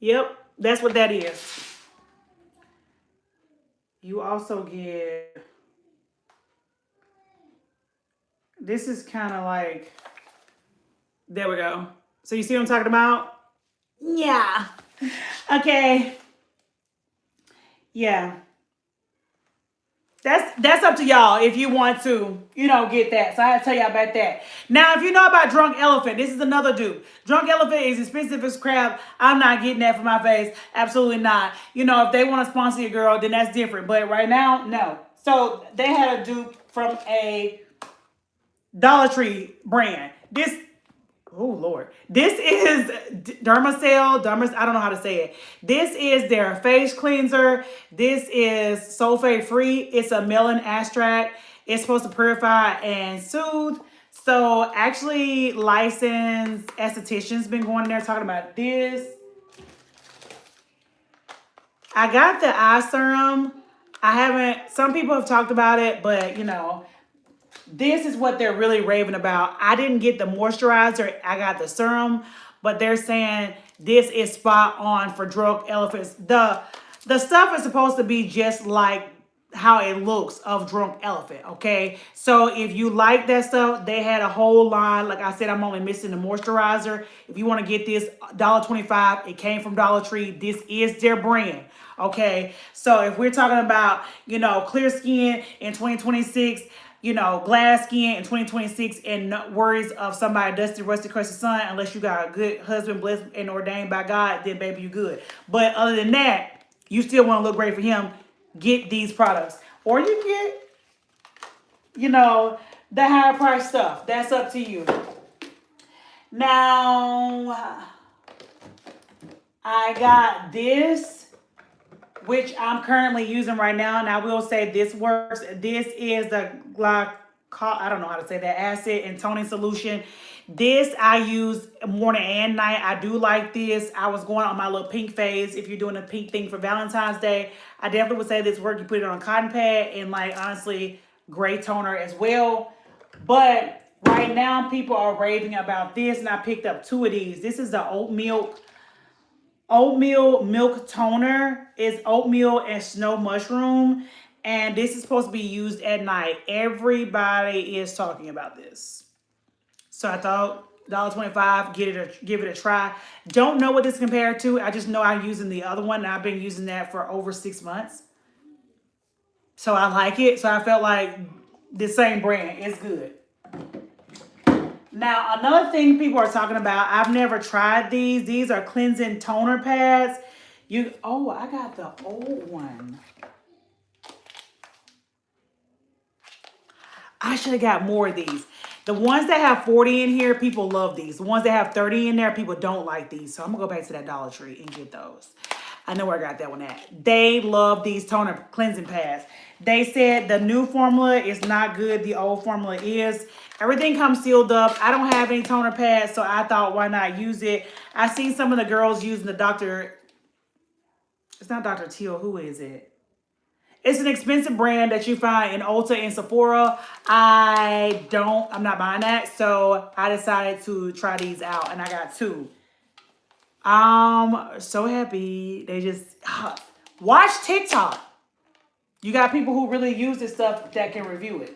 Yep, that's what that is. You also get, this is kind of like, there we go. So you see what I'm talking about? Yeah. Okay. Yeah. That's up to y'all if you want to, get that. So I had to tell y'all about that. Now, if you know about Drunk Elephant, this is another dude. Drunk Elephant is expensive as crap. I'm not getting that for my face. Absolutely not. If they want to sponsor your girl, then that's different. But right now, no. So they had a dupe from a Dollar Tree brand. Oh, Lord. This is Dermacell. I don't know how to say it. This is their face cleanser. This is sulfate free. It's a melon extract. It's supposed to purify and soothe. So actually licensed estheticians been going in there talking about this. I got the eye serum. Some people have talked about it, but this is what they're really raving about. I didn't get the moisturizer. I got the serum, but they're saying this is spot on for Drunk Elephants. The stuff is supposed to be just like how it looks of Drunk Elephant, okay? So if you like that stuff, they had a whole line. Like I said, I'm only missing the moisturizer. If you want to get this, $1.25. It came from Dollar Tree. This is their brand, okay? So if we're talking about, clear skin in 2026, glass skin in 2026 and no worries of somebody dusty, rusty, crusty son, unless you got a good husband blessed and ordained by God, then baby, you good. But other than that, you still want to look great for him, get these products. Or you get, the higher price stuff. That's up to you. Now, I got this, which I'm currently using right now. And I will say this works. This is the I don't know how to say that, acid and toning solution. This I use morning and night. I do like this. I was going on my little pink phase. If you're doing a pink thing for Valentine's Day, I definitely would say this works. You put it on a cotton pad and honestly, great toner as well. But right now people are raving about this and I picked up 2 of these. This is the oatmeal milk toner. Is oatmeal and snow mushroom, and this is supposed to be used at night. Everybody is talking about this, so I thought $1.25, give it a try. Don't know what this compared to. I just know I'm using the other one and I've been using that for over 6 months, so I like it. So I felt like the same brand is good. Now, another thing people are talking about, I've never tried these. These are cleansing toner pads. I got the old one. I should have got more of these. The ones that have 40 in here, people love these. The ones that have 30 in there, people don't like these. So I'm going to go back to that Dollar Tree and get those. I know where I got that one at. They love these toner cleansing pads. They said the new formula is not good. The old formula is. Everything comes sealed up. I don't have any toner pads, so I thought, why not use it? I've seen some of the girls using the Dr. It's not Dr. Teal. Who is it? It's an expensive brand that you find in Ulta and Sephora. I'm not buying that. So I decided to try these out, and I got two. So happy. They just watch TikTok. You got people who really use this stuff that can review it.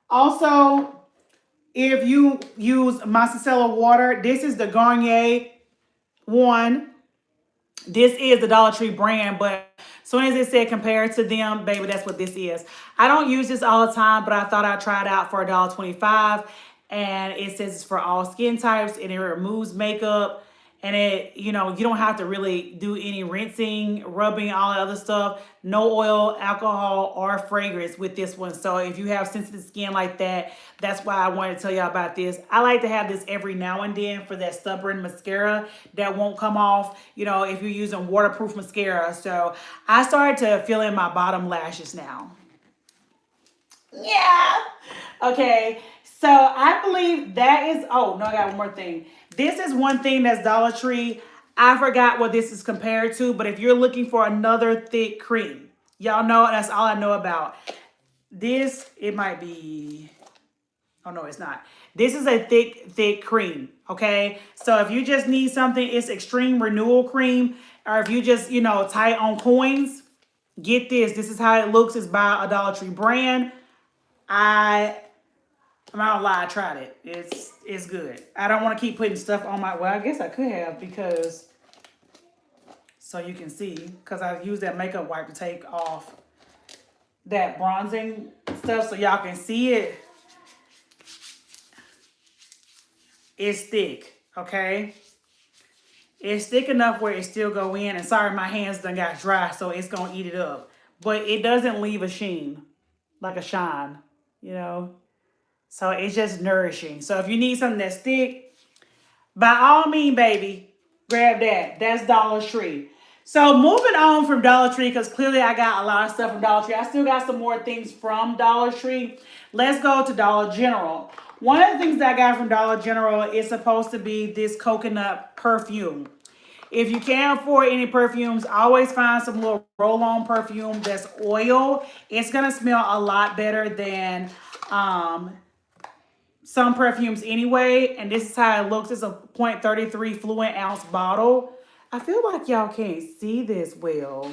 Also, if you use micellar water, this is the Garnier one. This is the Dollar Tree brand, but as soon as it said compared to them, baby, that's what this is. I don't use this all the time, but I thought I'd try it out for $1.25. And it says it's for all skin types, and it removes makeup. And it, you don't have to really do any rinsing, rubbing, all that other stuff. No oil, alcohol, or fragrance with this one. So if you have sensitive skin like that, that's why I wanted to tell y'all about this. I like to have this every now and then for that stubborn mascara that won't come off, if you're using waterproof mascara. So I started to fill in my bottom lashes now. Yeah. Okay. So I believe that is, oh, no, I got one more thing. This is one thing that's Dollar Tree. I forgot what this is compared to, but if you're looking for another thick cream, y'all know that's all I know about. This, it might be, oh no, it's not. This is a thick cream, okay? So if you just need something, it's Extreme Renewal Cream, or if you just, tight on coins, get this. This is how it looks. It's by a Dollar Tree brand. I'm not gonna lie, I tried it. It's good. I don't want to keep putting stuff on my, well, I guess I could have because, so you can see, because I use that makeup wipe to take off that bronzing stuff so y'all can see it. It's thick, okay? It's thick enough where it still go in, and sorry, my hands done got dry, so it's gonna eat it up. But it doesn't leave a sheen, like a shine, So it's just nourishing. So if you need something that's thick, by all means, baby, grab that. That's Dollar Tree. So moving on from Dollar Tree, because clearly I got a lot of stuff from Dollar Tree. I still got some more things from Dollar Tree. Let's go to Dollar General. One of the things that I got from Dollar General is supposed to be this coconut perfume. If you can't afford any perfumes, always find some little roll-on perfume that's oil. It's going to smell a lot better than some perfumes anyway. And this is how it looks. It's a 0.33 fluid ounce bottle. I feel like y'all can't see this well.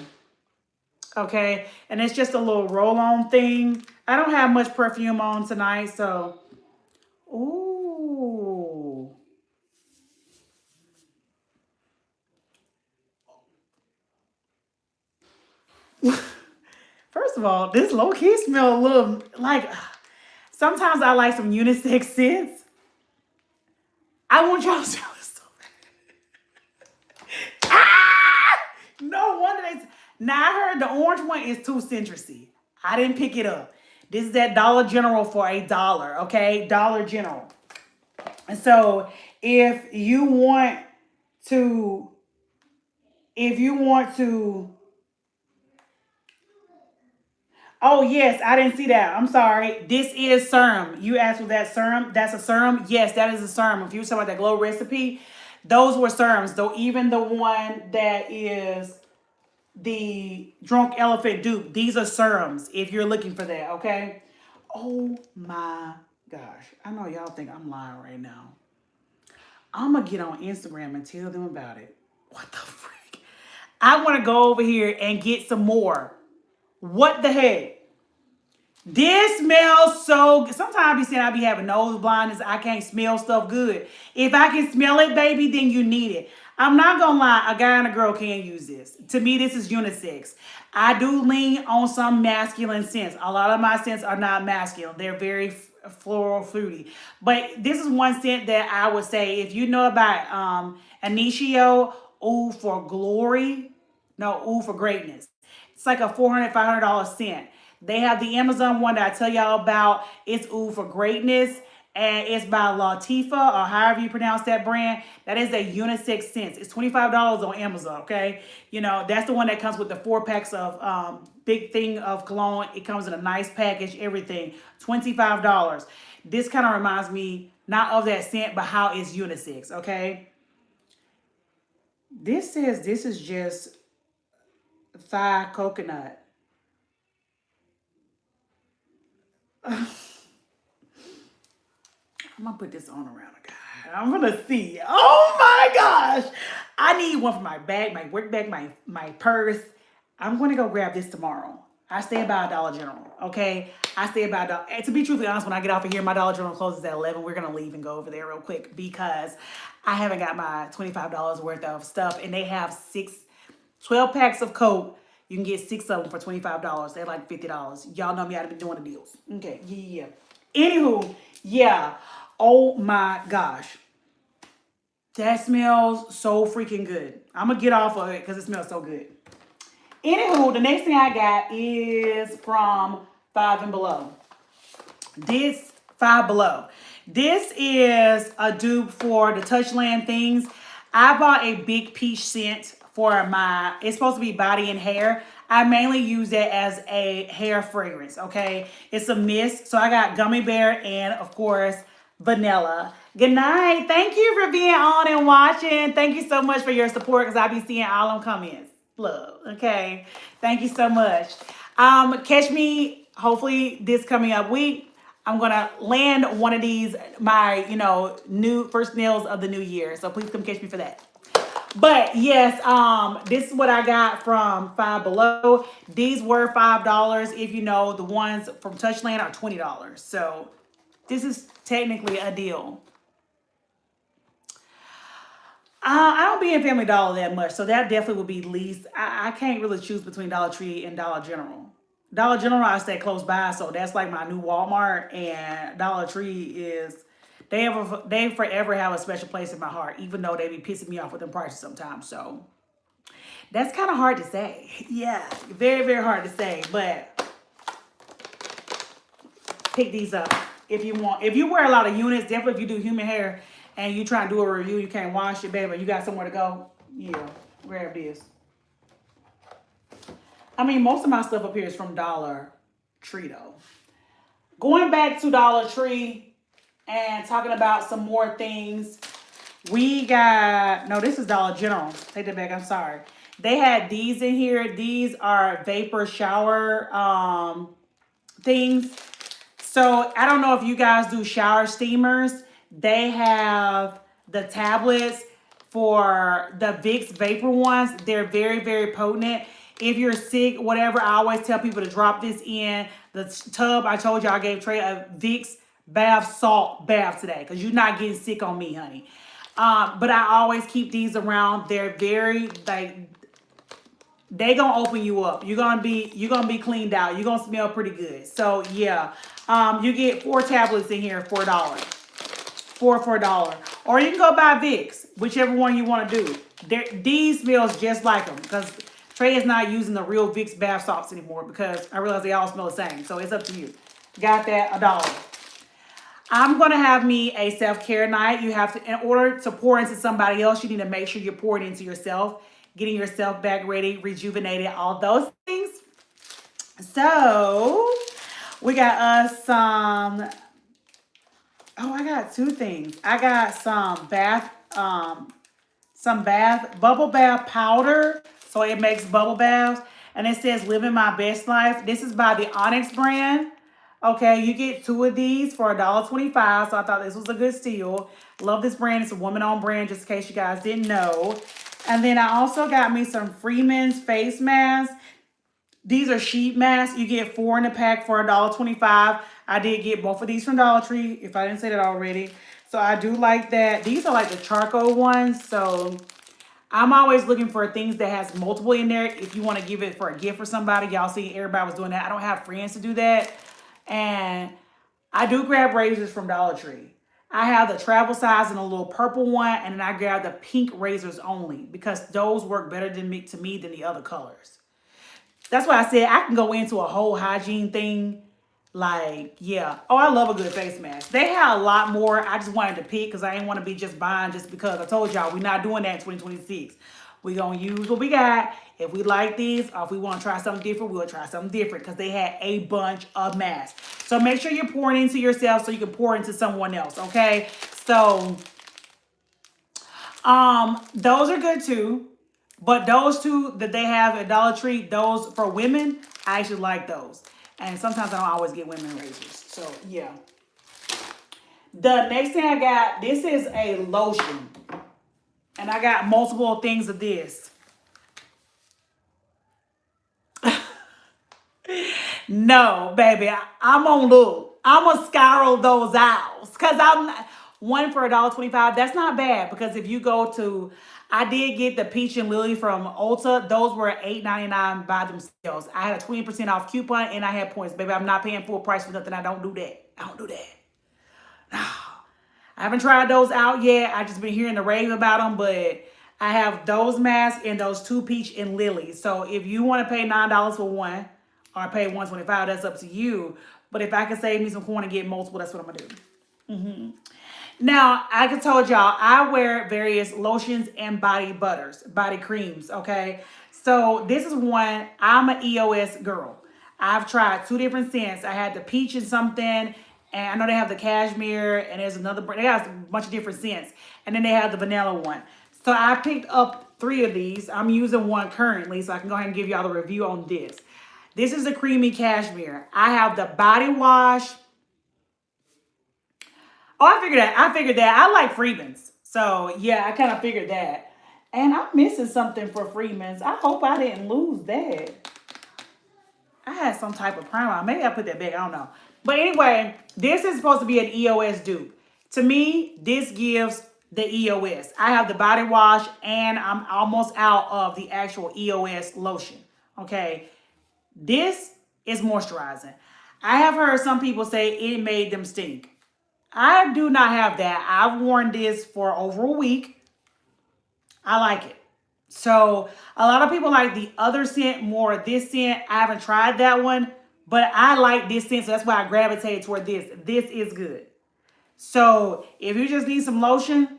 Okay. And it's just a little roll-on thing. I don't have much perfume on tonight, so. Ooh. First of all, this low-key smell a little like, sometimes I like some unisex scents. I want y'all to smell this so bad. No wonder they, now I heard the orange one is too citrusy. I didn't pick it up. This is at Dollar General for $1, okay? Dollar General. And so if you want to, oh, yes, I didn't see that. I'm sorry. This is serum. You asked for that serum. That's a serum. Yes, that is a serum. If you were talking about that Glow Recipe, those were serums. Though even the one that is the Drunk Elephant dupe, these are serums if you're looking for that, okay? Oh my gosh. I know y'all think I'm lying right now. I'm going to get on Instagram and tell them about it. What the freak? I want to go over here and get some more. What the heck? This smells so good. Sometimes I be saying I be having nose blindness. I can't smell stuff good. If I can smell it, baby, then you need it. I'm not going to lie. A guy and a girl can use this. To me, this is unisex. I do lean on some masculine scents. A lot of my scents are not masculine. They're very floral, fruity. But this is one scent that I would say, if you know about Initio, Ooh for Glory. No, Ooh for Greatness. It's like a $400, $500 scent. They have the Amazon one that I tell y'all about. It's Ooh for Greatness. And it's by Latifa, or however you pronounce that brand. That is a unisex scent. It's $25 on Amazon, okay? You know, that's the one that comes with the 4 packs of big thing of cologne. It comes in a nice package, everything. $25. This kind of reminds me not of that scent, but how it's unisex, okay? This says this is just Thai coconut. I'm gonna put this on around a guy. I'm gonna see. Oh my gosh. I need one for my bag, my work bag, my purse. I'm gonna go grab this tomorrow. I stay by a Dollar General, okay? I stay by and to be truthfully honest, when I get off of here, my Dollar General closes at 11. We're gonna leave and go over there real quick because I haven't got my $25 worth of stuff, and they have 12 packs of Coke. You can get 6 of them for $25. They're like $50. Y'all know me, I've been doing the deals. Okay, yeah. Anywho, yeah. Oh my gosh. That smells so freaking good. I'm going to get off of it because it smells so good. Anywho, the next thing I got is from Five and Below. This Five Below. This is a dupe for the Touchland things. I bought a big peach scent for my, it's supposed to be body and hair. I mainly use it as a hair fragrance, okay? It's a mist. So I got gummy bear and, of course, vanilla. Good night. Thank you for being on and watching. Thank you so much for your support because I be seeing all them comments. Love, okay? Thank you so much. Catch me, hopefully, this coming up week. I'm going to land one of these, my, new first nails of the new year. So please come catch me for that. But yes, this is what I got from Five Below. These were $5. If you know, the ones from Touchland are $20. So this is technically a deal. I don't be in Family Dollar that much, so that definitely would be least. I can't really choose between Dollar Tree and Dollar General. Dollar General, I stay close by, so that's like my new Walmart, and Dollar Tree is, they forever have a special place in my heart, even though they be pissing me off with them prices sometimes, so that's kind of hard to say. Yeah, very, very hard to say, but pick these up if you want. If you wear a lot of units, definitely if you do human hair, and you try and do a review, you can't wash it, baby, you got somewhere to go, yeah, grab this. I mean, most of my stuff up here is from Dollar Tree, though. Going back to Dollar Tree and talking about some more things, we got, no, this is Dollar General. Take that back, I'm sorry. They had these in here. These are vapor shower things. So, I don't know if you guys do shower steamers. They have the tablets for the Vicks Vapor ones. They're very, very potent. If you're sick, whatever, I always tell people to drop this in the tub. I told you I gave Trey a Vicks bath salt bath today because you're not getting sick on me, honey. But I always keep these around. They're very, like, they gonna open you up. You're gonna be cleaned out. You're gonna smell pretty good. So yeah, you get 4 tablets in here for $4 for $1. Or you can go buy Vicks, whichever one you want to do. These smells just like them because Trey is not using the real Vicks bath salts anymore because I realize they all smell the same. So it's up to you. Got that, $1. I'm going to have me a self-care night. You have to, in order to pour into somebody else, you need to make sure you're pouring into yourself, getting yourself back ready, rejuvenated, all those things. So we got us some, oh, I got 2 things. I got some bubble bath powder. So it makes bubble baths. And it says living my best life. This is by the Onyx brand. Okay, you get 2 of these for $1.25. So I thought this was a good steal. Love this brand. It's a woman-owned brand, just in case you guys didn't know. And then I also got me some Freeman's face masks. These are sheet masks. You get 4 in a pack for $1.25. I did get both of these from Dollar Tree, if I didn't say that already. So I do like that. These are like the charcoal ones. So I'm always looking for things that has multiple in there. If you want to give it for a gift for somebody, y'all see everybody was doing that. I don't have friends to do that. And I do grab razors from Dollar Tree. I have the travel size and a little purple one. And then I grab the pink razors only because those work better to me than the other colors. That's why I said I can go into a whole hygiene thing Like, yeah. Oh, I love a good face mask. They had a lot more. I just wanted to pick because I didn't want to be just buying just because. I told y'all we're not doing that in 2026. We're going to use what we got. If we like these or if we want to try something different, we'll try something different because they had a bunch of masks. So make sure you're pouring into yourself so you can pour into someone else, okay? So, those are good too. But those two that they have at Dollar Tree, those for women, I actually like those. And sometimes I don't always get women razors. So, yeah. The next thing I got, this is a lotion. And I got multiple things of this. No, baby, I'm gonna look. I'm gonna scour those out because I'm not, one for $1.25. That's not bad because if you go to, I did get the peach and lily from Ulta. Those were $8.99 by themselves. I had a 20% off coupon and I had points, baby. I'm not paying full price for nothing. I don't do that. I don't do that. No, I haven't tried those out yet. I just been hearing the rave about them, but I have those masks and those two peach and lily. So if you want to pay $9 for one or pay $1.25, that's up to you. But if I can save me some coin and get multiple, that's what I'm gonna do. Now, I can told y'all I wear various lotions and body butters, body creams. Okay, so this is one. I'm an EOS girl. I've tried two different scents. I had the peach and something, and I know they have the cashmere, and there's another. They have a bunch of different scents, and then they have the vanilla one. So I picked up three of these. I'm using one currently, so I can go ahead and give y'all the review on this. This is the creamy cashmere. I have the body wash. Oh, I figured that. I like Freeman's. So, yeah, I kind of figured that. And I'm missing something for Freeman's. I hope I didn't lose that. I had some type of primer. Maybe I put that back. I don't know. But anyway, this is supposed to be an EOS dupe. To me, this gives the EOS. I have the body wash and I'm almost out of the actual EOS lotion. Okay. This is moisturizing. I have heard some people say it made them stink. I do not have that. I've worn this for over a week. I like it. So a lot of people like the other scent more. This scent, I haven't tried that one, but I like this scent, so that's why I gravitated toward this. This is good. So if you just need some lotion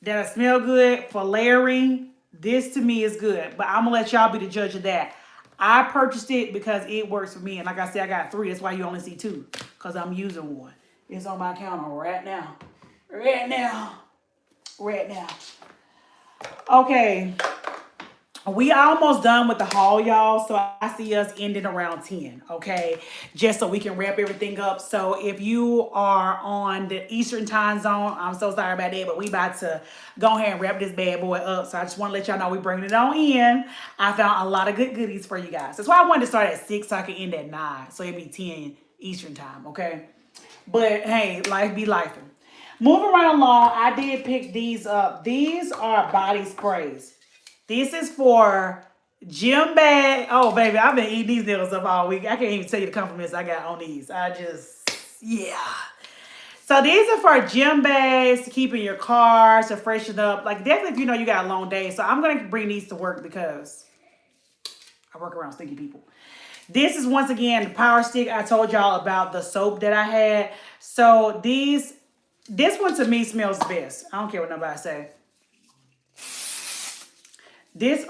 that'll smell good for layering, this to me is good. But I'm gonna let y'all be the judge of that. I purchased it because it works for me, and like I said, I got three. That's why you only see two, because I'm using one. It's on my counter right now. Right now. Right now. Okay. We almost done with the haul, y'all. So I see us ending around 10. Okay. Just so we can wrap everything up. So if you are on the Eastern time zone, I'm so sorry about that, but we about to go ahead and wrap this bad boy up. So I just want to let y'all know we bringing it on in. I found a lot of good goodies for you guys. That's why I wanted to start at 6 so I could end at 9. So it'd be 10 Eastern time. Okay. But hey, life be life. Moving right along, I did pick these up. These are body sprays. This is for gym bag. Oh, baby, I've been eating these needles up all week. I can't even tell you the compliments I got on these. Yeah. So these are for gym bags to keep in your car, to freshen up. Like, definitely if you know you got a long day. So I'm going to bring these to work because I work around stinky people. This is, once again, the Power Stick. I told y'all about the soap that I had. So this one to me smells best. I don't care what nobody say. This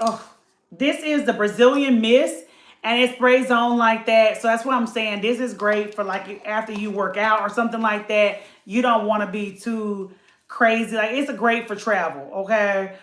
is the Brazilian Mist, and it sprays on like that. So that's what I'm saying. This is great for like after you work out or something like that. You don't want to be too crazy. Like, it's great for travel, okay?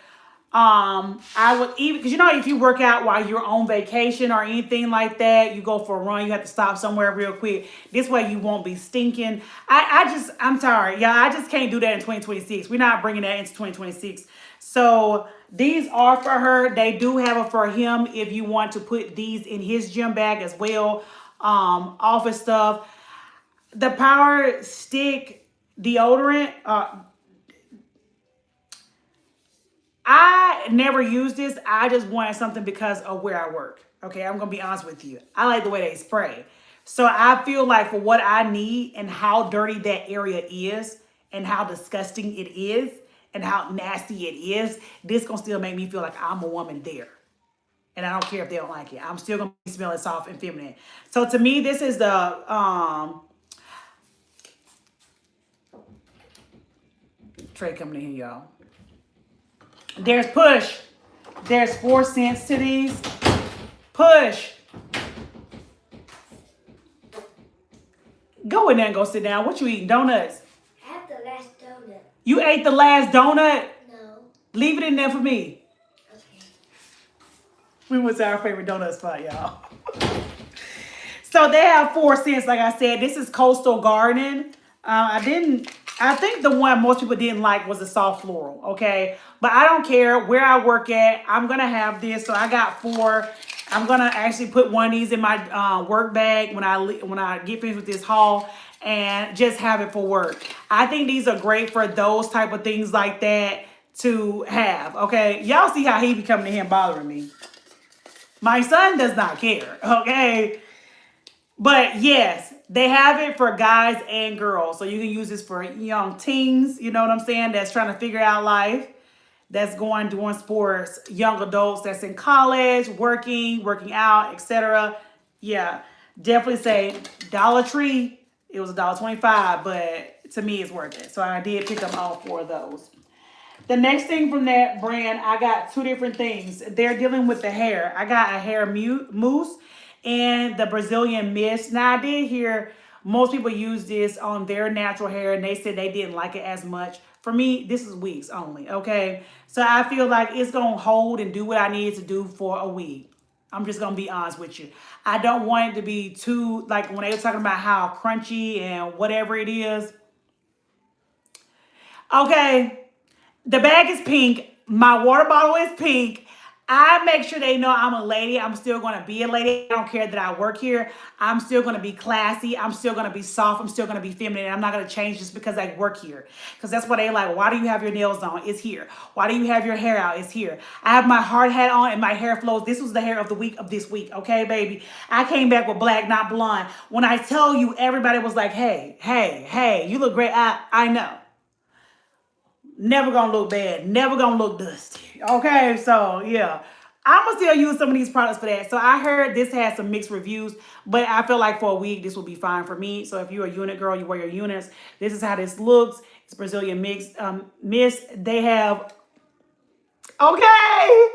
I would even, because you know, if you work out while you're on vacation or anything like that, you go for a run, you have to stop somewhere real quick. This way you won't be stinking. I'm tired. Yeah, I just can't do that in 2026. We're not bringing that into 2026. So these are for her. They do have it for him if you want to put these in his gym bag as well. Office stuff. The Power Stick deodorant, I never used this. I just wanted something because of where I work. Okay, I'm going to be honest with you. I like the way they spray. So I feel like for what I need and how dirty that area is and how disgusting it is and how nasty it is, this going to still make me feel like I'm a woman there. And I don't care if they don't like it. I'm still gonna be smelling soft and feminine. So to me, this is the tray coming in here, y'all. There's Push. There's 4 cents to these. Push. Go in there and go sit down. What you eating? Donuts? I have the last donut. You ate the last donut? No. Leave it in there for me. Okay. We went to our favorite donut spot, y'all. So they have 4 cents, like I said. This is Coastal Garden. I think the one most people didn't like was the soft floral, okay? But I don't care where I work at. I'm going to have this. So I got 4. I'm going to actually put one of these in my work bag when I get finished with this haul and just have it for work. I think these are great for those type of things like that to have, okay? Y'all see how he be coming in here and bothering me. My son does not care, okay? But yes, they have it for guys and girls. So you can use this for young teens, you know what I'm saying, that's trying to figure out life, that's doing sports, young adults that's in college, working out, etc. Yeah, definitely say Dollar Tree, it was $1.25, but to me it's worth it. So I did pick up all 4 of those. The next thing from that brand, I got 2 different things. They're dealing with the hair. I got a hair mousse and the Brazilian mist. Now, I did hear most people use this on their natural hair, and they said they didn't like it as much. For me, this is weeks only, okay? So I feel like it's going to hold and do what I need to do for a week. I'm just going to be honest with you. I don't want it to be too, like when they were talking about how crunchy and whatever it is. Okay. The bag is pink. My water bottle is pink. I make sure they know I'm a lady. I'm still going to be a lady. I don't care that I work here. I'm still going to be classy. I'm still going to be soft. I'm still going to be feminine. I'm not going to change just because I work here. Because that's what they like. Why do you have your nails on? It's here. Why do you have your hair out? It's here. I have my hard hat on and my hair flows. This was the hair of the week of this week. Okay, baby? I came back with black, not blonde. When I tell you, everybody was like, hey, you look great. I know. Never gonna look bad. Never gonna look dusty. Okay, so yeah. I'm gonna still use some of these products for that. So I heard this has some mixed reviews, but I feel like for a week, this will be fine for me. So if you're a unit girl, you wear your units. This is how this looks. It's Brazilian mist. They have, okay.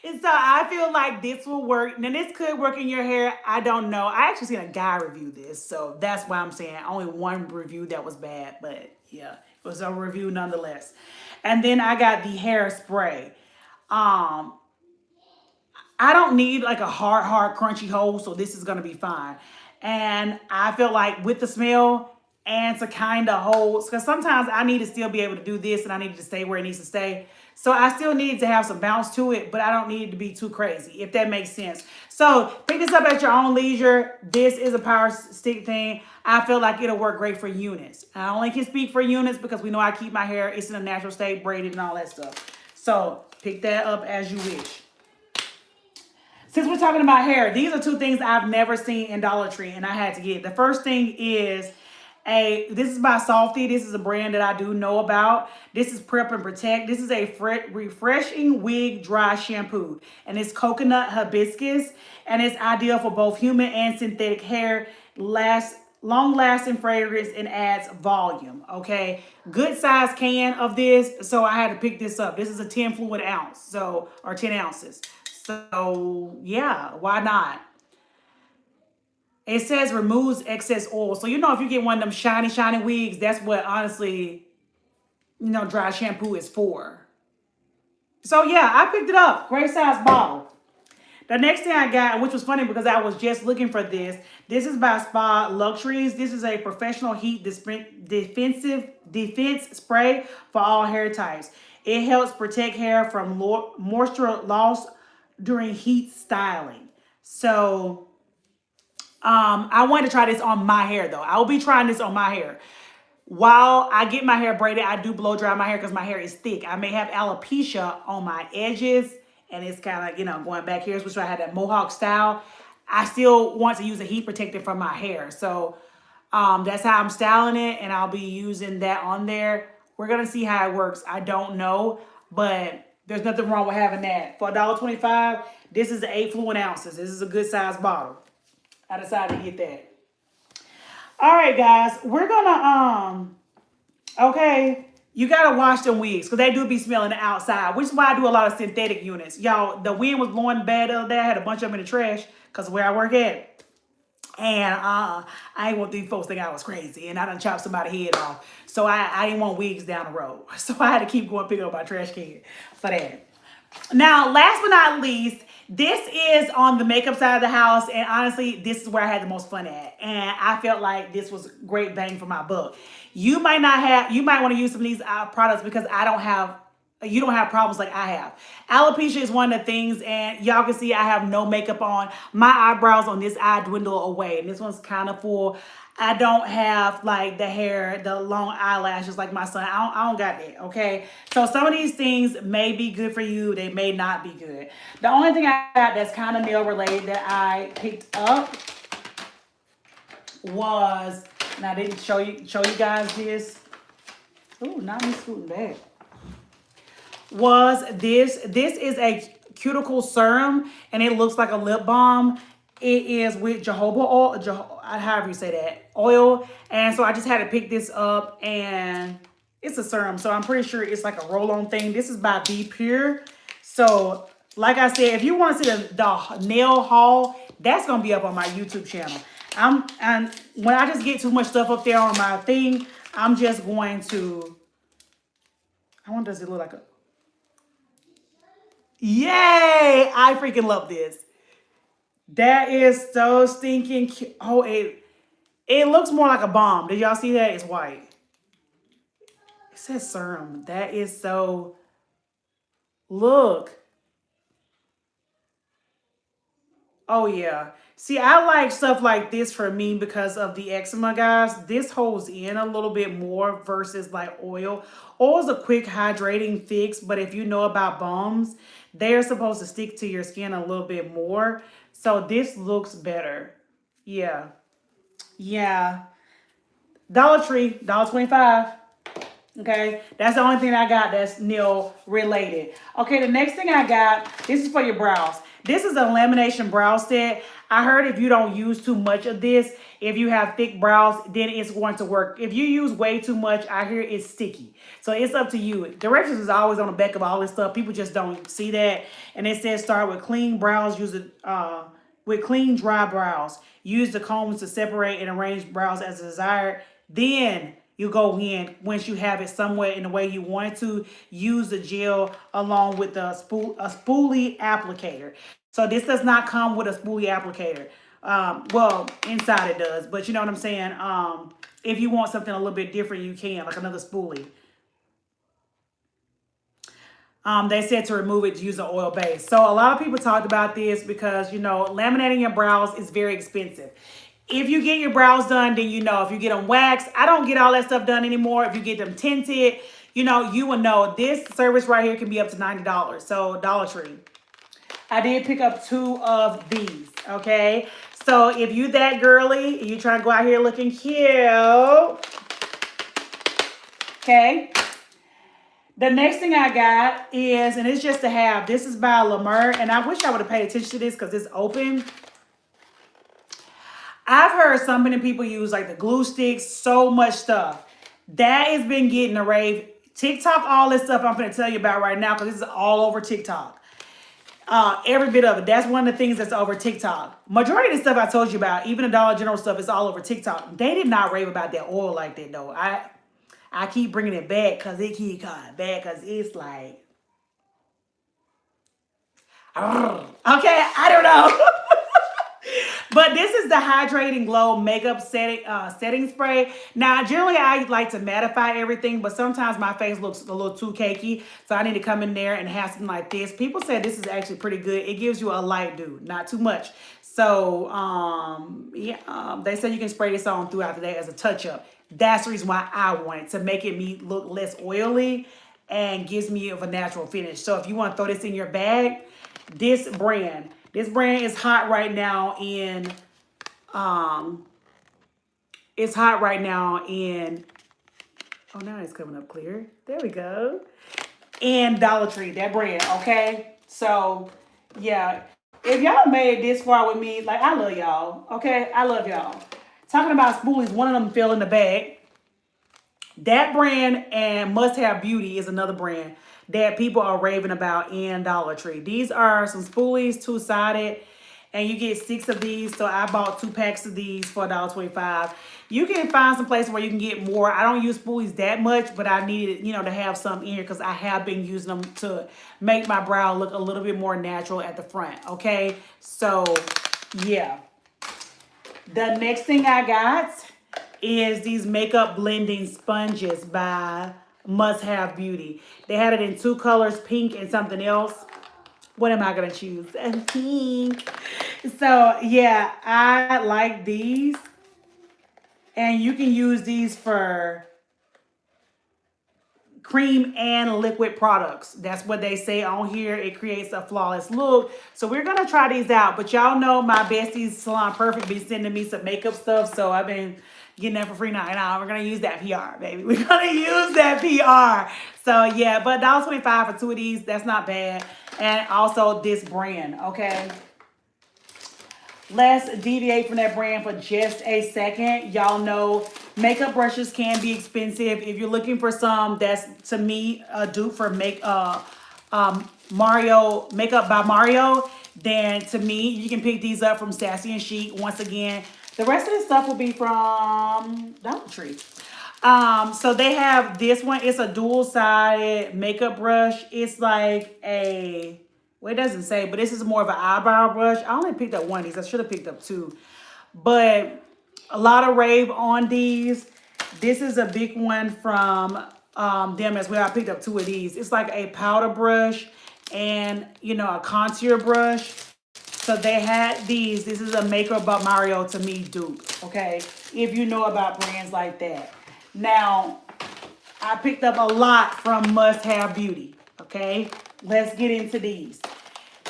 And so I feel like this will work. Now, this could work in your hair. I don't know. I actually seen a guy review this. So that's why I'm saying only one review that was bad. But yeah, it was a review nonetheless. And then I got the hairspray. I don't need like a hard, crunchy hole. So this is going to be fine. And I feel like with the smell and to kind of hold, because sometimes I need to still be able to do this and I need to stay where it needs to stay. So I still need to have some bounce to it, but I don't need it to be too crazy, if that makes sense. So pick this up at your own leisure. This is a power stick thing. I feel like it'll work great for units. I only can speak for units because we know I keep my hair. It's in a natural state, braided and all that stuff. So pick that up as you wish. Since we're talking about hair, these are 2 things I've never seen in Dollar Tree and I had to get. The first thing is this is by Softy. This is a brand that I do know about. This is Prep and Protect. This is a refreshing wig dry shampoo. And it's coconut hibiscus. And it's ideal for both human and synthetic hair. Long-lasting fragrance and adds volume. Okay. Good size can of this. So I had to pick this up. This is a 10 fluid ounce. So, or 10 ounces. So yeah, why not? It says removes excess oil. So, you know, if you get one of them shiny wigs, that's what, honestly, you know, dry shampoo is for. So, yeah, I picked it up. Great size bottle. The next thing I got, which was funny because I was just looking for this. This is by Spa Luxuries. This is a professional heat defense spray for all hair types. It helps protect hair from moisture loss during heat styling. So I wanted to try this on my hair though. I will be trying this on my hair. While I get my hair braided, I do blow dry my hair because my hair is thick. I may have alopecia on my edges and it's kind of, you know, going back here, which I had that mohawk style. I still want to use a heat protector for my hair. So that's how I'm styling it and I'll be using that on there. We're going to see how it works. I don't know, but There's nothing wrong with having that. For $1.25, this is 8 fluid ounces. This is a good size bottle. I decided to get that. All right, guys, we're gonna okay. You gotta wash them wigs because they do be smelling the outside, which is why I do a lot of synthetic units. Y'all, the wind was blowing bad the other day. I had a bunch of them in the trash because where I work at. And I ain't want these folks think I was crazy and I done chopped somebody's head off. So I didn't want wigs down the road. So I had to keep going pick up my trash can for that. Now, last but not least, this is on the makeup side of the house. And honestly, this is where I had the most fun at. And I felt like this was great bang for my buck. You might want to use some of these products because you don't have problems like I have. Alopecia is one of the things, and y'all can see I have no makeup on. My eyebrows on this eye dwindle away, and this one's kind of full. I don't have like the hair, the long eyelashes like my son. I don't got that, okay? So some of these things may be good for you. They may not be good. The only thing I got that's kind of nail related that I picked up was, and I didn't show you guys this. Ooh, not me scooting back. Was this is a cuticle serum and it looks like a lip balm. It is with jojoba oil, however you say that, oil. And so I just had to pick this up and it's a serum. So I'm pretty sure it's like a roll-on thing. This is by Be Pure. So like I said, if you want to see the nail haul, that's going to be up on my YouTube channel. And when I just get too much stuff up there on my thing, I'm just going to, I wonder, does it look like a, yay! I freaking love this. That is so stinking cute. Oh, it looks more like a balm. Did y'all see that? It's white. It says serum. That is so, look. Oh, yeah. See, I like stuff like this for me because of the eczema, guys. This holds in a little bit more versus like oil. Oil is a quick hydrating fix, but if you know about balms, they're supposed to stick to your skin a little bit more. So this looks better. Yeah. Yeah. Dollar Tree, $1.25. Okay, that's the only thing I got that's nail related. Okay, the next thing I got, this is for your brows. This is a lamination brow set. I heard if you don't use too much of this, if you have thick brows, then it's going to work. If you use way too much, I hear it's sticky. So it's up to you. Directions is always on the back of all this stuff. People just don't see that. And it says start with clean brows, use it with clean dry brows. Use the combs to separate and arrange brows as desired. Then you go in, once you have it somewhere in the way you want it to, use the gel along with a spoolie applicator. So this does not come with a spoolie applicator. Well, inside it does, but you know what I'm saying? If you want something a little bit different, you can, like another spoolie. They said to remove it, to use an oil base. So a lot of people talked about this because, you know, laminating your brows is very expensive. If you get your brows done, then you know. If you get them waxed, I don't get all that stuff done anymore. If you get them tinted, you know, you will know. This service right here can be up to $90. So Dollar Tree. I did pick up 2 of these, okay? So if you that girly, and you trying to go out here looking cute, okay? The next thing I got is, and it's just to have, this is by La Mer, and I wish I would have paid attention to this because it's open. I've heard so many people use like the glue sticks, so much stuff. That has been getting a rave. TikTok, all this stuff I'm going to tell you about right now because this is all over TikTok. Every bit of it. That's one of the things that's over TikTok. Majority of the stuff I told you about, even the Dollar General stuff, is all over TikTok. They did not rave about that oil like that though. I keep bringing it back because it keep coming back because it's like, okay, I don't know. But this is the Hydrating Glow Makeup setting spray. Now, generally, I like to mattify everything, but sometimes my face looks a little too cakey, so I need to come in there and have something like this. People said this is actually pretty good. It gives you a light dew, not too much. So, yeah, they said you can spray this on throughout the day as a touch-up. That's the reason why I want it, to make it look less oily and gives me of a natural finish. So if you want to throw this in your bag, this brand is hot right now in, it's hot right now in, oh, now it's coming up clear. There we go. and Dollar Tree, that brand, okay? So, yeah. If y'all made it this far with me, like, I love y'all, okay? I love y'all. Talking about spoolies, one of them fell in the bag. That brand and Must Have Beauty is another brand that people are raving about in Dollar Tree. These are some spoolies, two-sided, and you get 6 of these. So I bought 2 packs of these for $1.25. You can find some places where you can get more. I don't use spoolies that much, but I needed, to have some in here because I have been using them to make my brow look a little bit more natural at the front, okay? So, yeah. The next thing I got is these makeup blending sponges by Must Have Beauty. They had it in 2 colors, pink and something else. What am I gonna choose? Pink. So yeah, I like these. And you can use these for cream and liquid products. That's what they say on here. It creates a flawless look. So we're gonna try these out. But y'all know my besties Salon Perfect be sending me some makeup stuff. So I've been getting that for free now. We're gonna use that PR, baby. We're gonna use that PR. So yeah, but $1.25 for 2 of these, that's not bad. And also this brand, okay? Let's deviate from that brand for just a second. Y'all know makeup brushes can be expensive. If you're looking for some that's, to me, a dupe for Mario Makeup by Mario, then to me, you can pick these up from Sassy and Chic. Once again, the rest of this stuff will be from Dollar Tree. So they have this one. It's a dual-sided makeup brush. It's like a... Well, it doesn't say, but this is more of an eyebrow brush. I only picked up one of these. I should have picked up 2. But a lot of rave on these. This is a big one from them as well. I picked up 2 of these. It's like a powder brush and, a contour brush. So they had these. This is a Makeup by Mario to me dupe, okay? If you know about brands like that. Now, I picked up a lot from Must Have Beauty, okay? Let's get into these.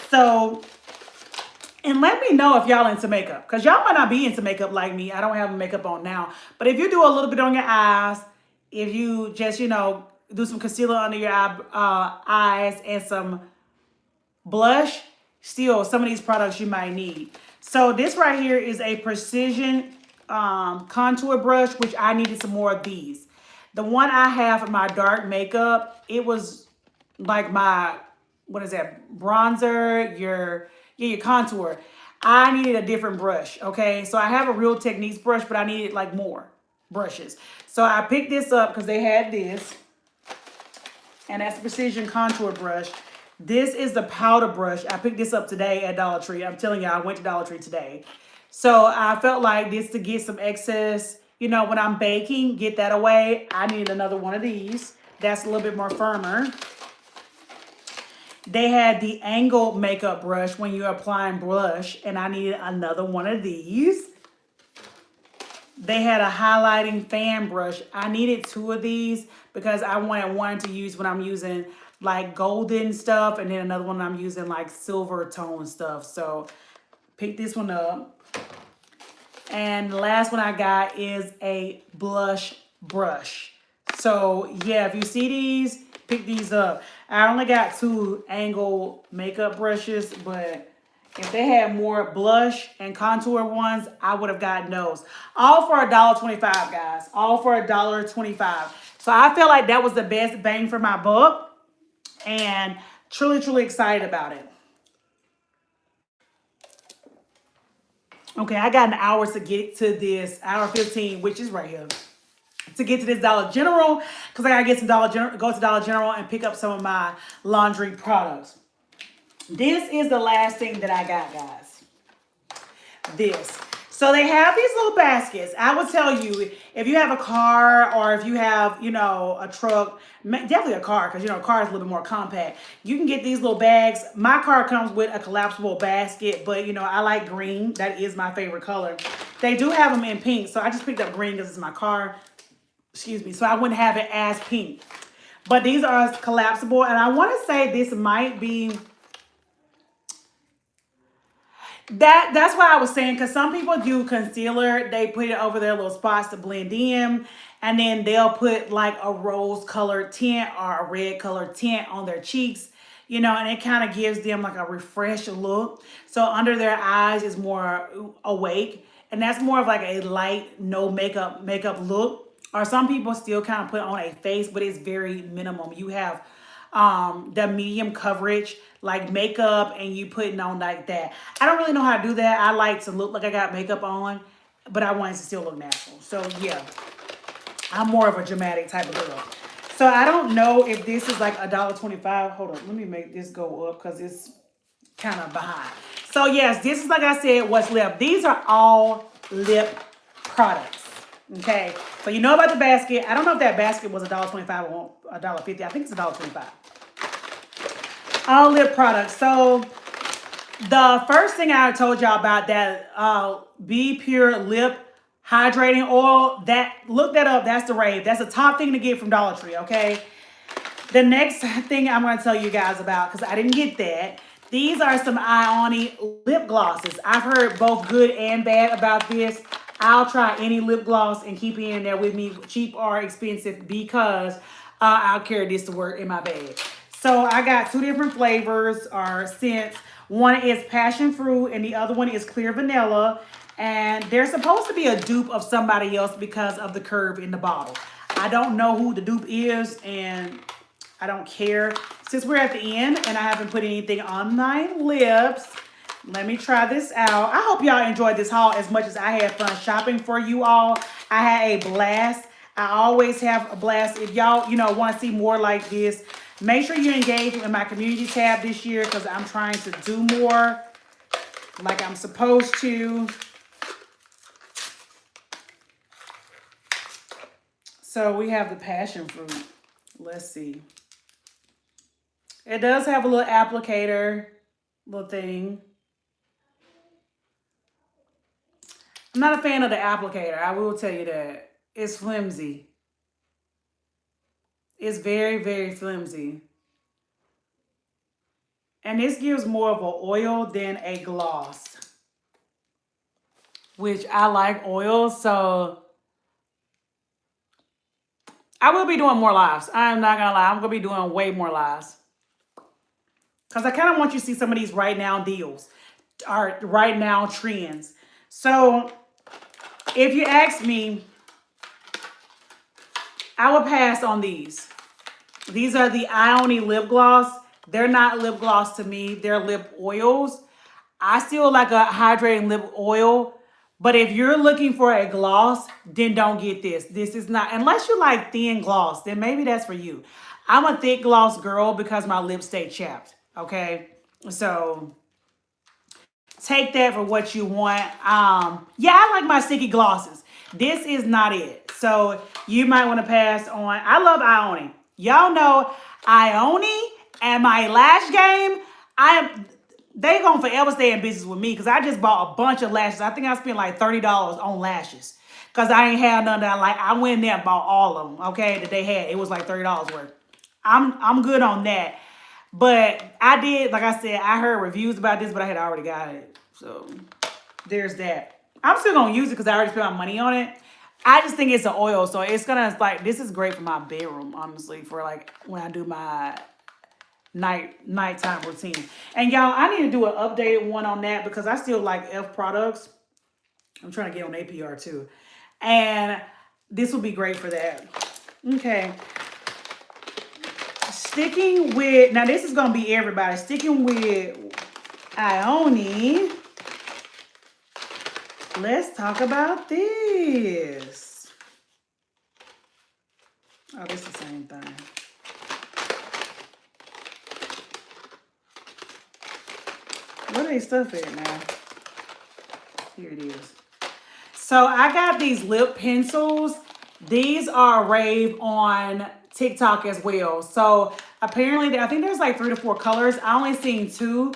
So, and let me know if y'all into makeup. Because y'all might not be into makeup like me. I don't have makeup on now. But if you do a little bit on your eyes, if you just, do some concealer under your eyes and some blush, still, some of these products you might need. So this right here is a precision contour brush, which I needed some more of these. The one I have for my dark makeup, it was like my... what is that? Bronzer, your contour. I needed a different brush, okay? So I have a Real Techniques brush, but I needed like more brushes. So I picked this up because they had this. And that's the Precision Contour Brush. This is the powder brush. I picked this up today at Dollar Tree. I'm telling you, I went to Dollar Tree today. So I felt like this to get some excess, when I'm baking, get that away. I need another one of these. That's a little bit more firmer. They had the angle makeup brush when you're applying blush, and I needed another one of these. They had a highlighting fan brush. I needed 2 of these because I wanted one to use when I'm using like golden stuff, and then another one I'm using like silver tone stuff. So pick this one up. And the last one I got is a blush brush. So yeah, if you see these, pick these up. I only got 2 angle makeup brushes, but if they had more blush and contour ones, I would have gotten those. All for $1.25, guys. All for $1.25. So I feel like that was the best bang for my buck, and truly, truly excited about it. Okay, I got an hour to get to this, hour 15, which is right here, to get to this Dollar General, because I gotta get some go to Dollar General and pick up some of my laundry products. This is the last thing that I got, guys. This. So they have these little baskets. I would tell you, if you have a car or if you have, a truck, definitely a car, because, a car is a little bit more compact. You can get these little bags. My car comes with a collapsible basket, but, I like green. That is my favorite color. They do have them in pink, so I just picked up green because it's my car. Excuse me. So I wouldn't have it as pink. But these are collapsible, and I want to say this might be... That's why I was saying, because some people do concealer, they put it over their little spots to blend in, and then they'll put like a rose colored tint or a red colored tint on their cheeks, and it kind of gives them like a refreshed look. So under their eyes is more awake, and that's more of like a light, no makeup look. Or some people still kind of put on a face, but it's very minimum. You have the medium coverage like makeup, and you putting on like that. I don't really know how to do that. I like to look like I got makeup on, but I want it to still look natural. So yeah, I'm more of a dramatic type of girl. So I don't know if this is like $1.25. Hold on, let me make this go up because it's kind of behind. So yes, this is, like I said, what's lip. These are all lip products. Okay, so you know about the basket. I don't know if that basket was $1.25 or $1.50. I think it's $1.25. All lip products. So the first thing I told y'all about that Be Pure Lip Hydrating Oil, look that up. That's the rave. That's the top thing to get from Dollar Tree, okay? The next thing I'm going to tell you guys about, because I didn't get that, these are some Ioni lip glosses. I've heard both good and bad about this. I'll try any lip gloss and keep it in there with me, cheap or expensive, because I'll carry this to work in my bag. So I got two different flavors or scents. One is passion fruit and the other one is clear vanilla. And they're supposed to be a dupe of somebody else because of the curve in the bottle. I don't know who the dupe is, and I don't care. Since we're at the end and I haven't put anything on my lips, let me try this out. I hope y'all enjoyed this haul as much as I had fun shopping for you all. I had a blast. I always have a blast. If y'all, want to see more like this, make sure you engage in my community tab this year, because I'm trying to do more like I'm supposed to. So we have the passion fruit. Let's see. It does have a little applicator, little thing. I'm not a fan of the applicator. I will tell you that. It's flimsy. It's very, very flimsy. And this gives more of an oil than a gloss, which I like oil, so I will be doing more lives. I'm not going to lie. I'm going to be doing way more lives, because I kind of want you to see some of these right now deals or right now trends. So if you ask me, I would pass on these. These are the Ioni lip gloss. They're not lip gloss to me. They're lip oils. I still like a hydrating lip oil. But if you're looking for a gloss, then don't get this. This is not, unless you like thin gloss, then maybe that's for you. I'm a thick gloss girl because my lips stay chapped. Okay? So take that for what you want. Yeah, I like my sticky glosses. This is not it. So you might want to pass on. I love Ioni. Y'all know Ioni and my lash game. They gonna forever stay in business with me, because I just bought a bunch of lashes. I think I spent like $30 on lashes, because I ain't had none that I like. I went in there and bought all of them, okay, that they had. It was like $30 worth. I'm good on that. But I did, like I said, I heard reviews about this, but I had already got it. So there's that. I'm still going to use it because I already spent my money on it. I just think it's an oil. So it's going to, like, this is great for my bedroom, honestly, for, like, when I do my nighttime routine. And, y'all, I need to do an updated one on that, because I still like e.l.f. products. I'm trying to get on APR, too. And this will be great for that. Okay. Sticking with, now this is going to be everybody. Sticking with Ioni. Let's talk about this. Oh, this is the same thing. Where they stuff at now? Here it is. So I got these lip pencils. These are rave on TikTok as well. So apparently, I think there's like 3 to 4 colors. I only seen 2.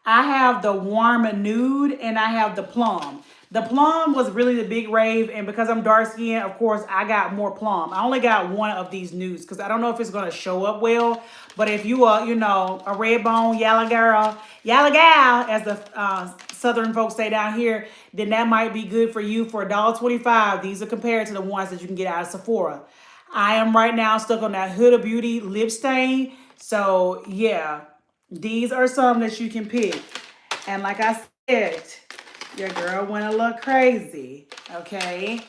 I have the warm nude and I have the plum. The plum was really the big rave, and because I'm dark skinned, of course, I got more plum. I only got one of these nudes because I don't know if it's gonna show up well. But if you are, you know, a red bone, yalla girl, yalla gal, as the southern folks say down here, then that might be good for you for $1.25. These are compared to the ones that you can get out of Sephora. I am right now stuck on that Huda Beauty lip stain. So yeah, these are some that you can pick. And like I said, your girl went a little crazy, okay?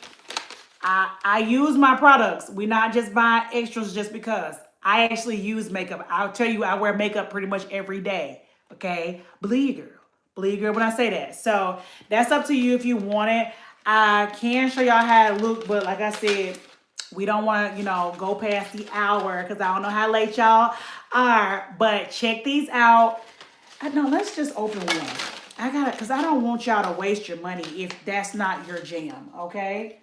I use my products. We're not just buying extras just because. I actually use makeup. I'll tell you, I wear makeup pretty much every day, okay? Believe girl. Believe girl when I say that. So that's up to you if you want it. I can show y'all how it look, but like I said, we don't want to, you know, go past the hour because I don't know how late y'all are. But check these out. No, let's just open one. I got it because I don't want y'all to waste your money if that's not your jam, okay?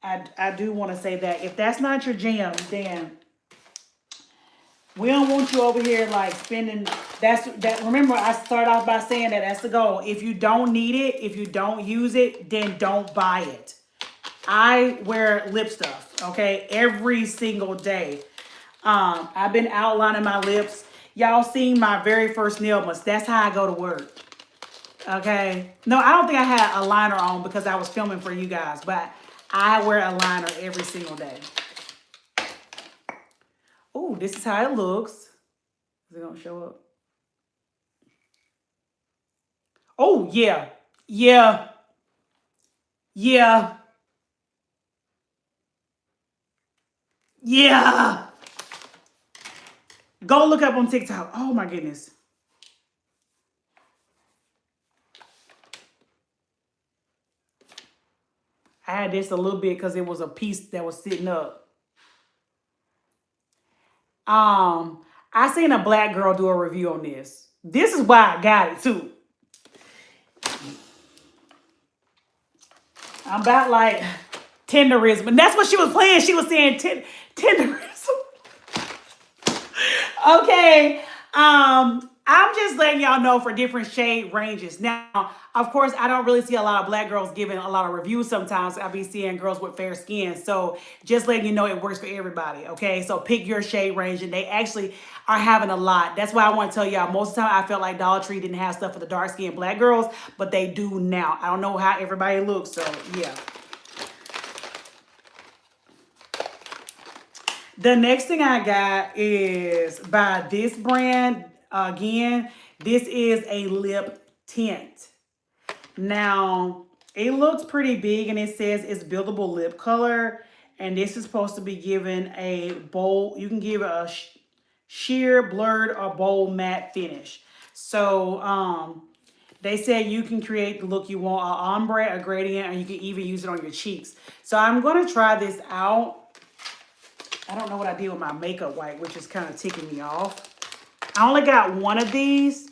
I do want to say that if that's not your jam, then we don't want you over here like spending. That. Remember, I started off by saying that that's the goal. If you don't need it, if you don't use it, then don't buy it. I wear lip stuff, okay, every single day. I've been outlining my lips. Y'all seen my very first nail mask. That's how I go to work. Okay. No, I don't think I had a liner on because I was filming for you guys, but I wear a liner every single day. Oh, this is how it looks. Is it gonna show up? Oh, yeah. Yeah. Yeah. Yeah. Go look up on TikTok. Oh my goodness. I had this a little bit because it was a piece that was sitting up. I seen a black girl do a review on this. This is why I got it too. I'm about like tenderism. And that's what she was playing. She was saying tenderism. Okay. I'm just letting y'all know for different shade ranges. Now, of course, I don't really see a lot of black girls giving a lot of reviews sometimes. I be seeing girls with fair skin. So just letting you know it works for everybody, okay? So pick your shade range, and they actually are having a lot. That's why I want to tell y'all, most of the time I felt like Dollar Tree didn't have stuff for the dark skinned black girls, but they do now. I don't know how everybody looks, so yeah. The next thing I got is by this brand. Again, this is a lip tint. Now, it looks pretty big and it says it's buildable lip color. And this is supposed to be given a bold, you can give it a sheer, blurred, or bold matte finish. So, they said you can create the look you want, an ombre, a gradient, and you can even use it on your cheeks. So I'm going to try this out. I don't know what I did with my makeup wipe, which is kind of ticking me off. I only got one of these.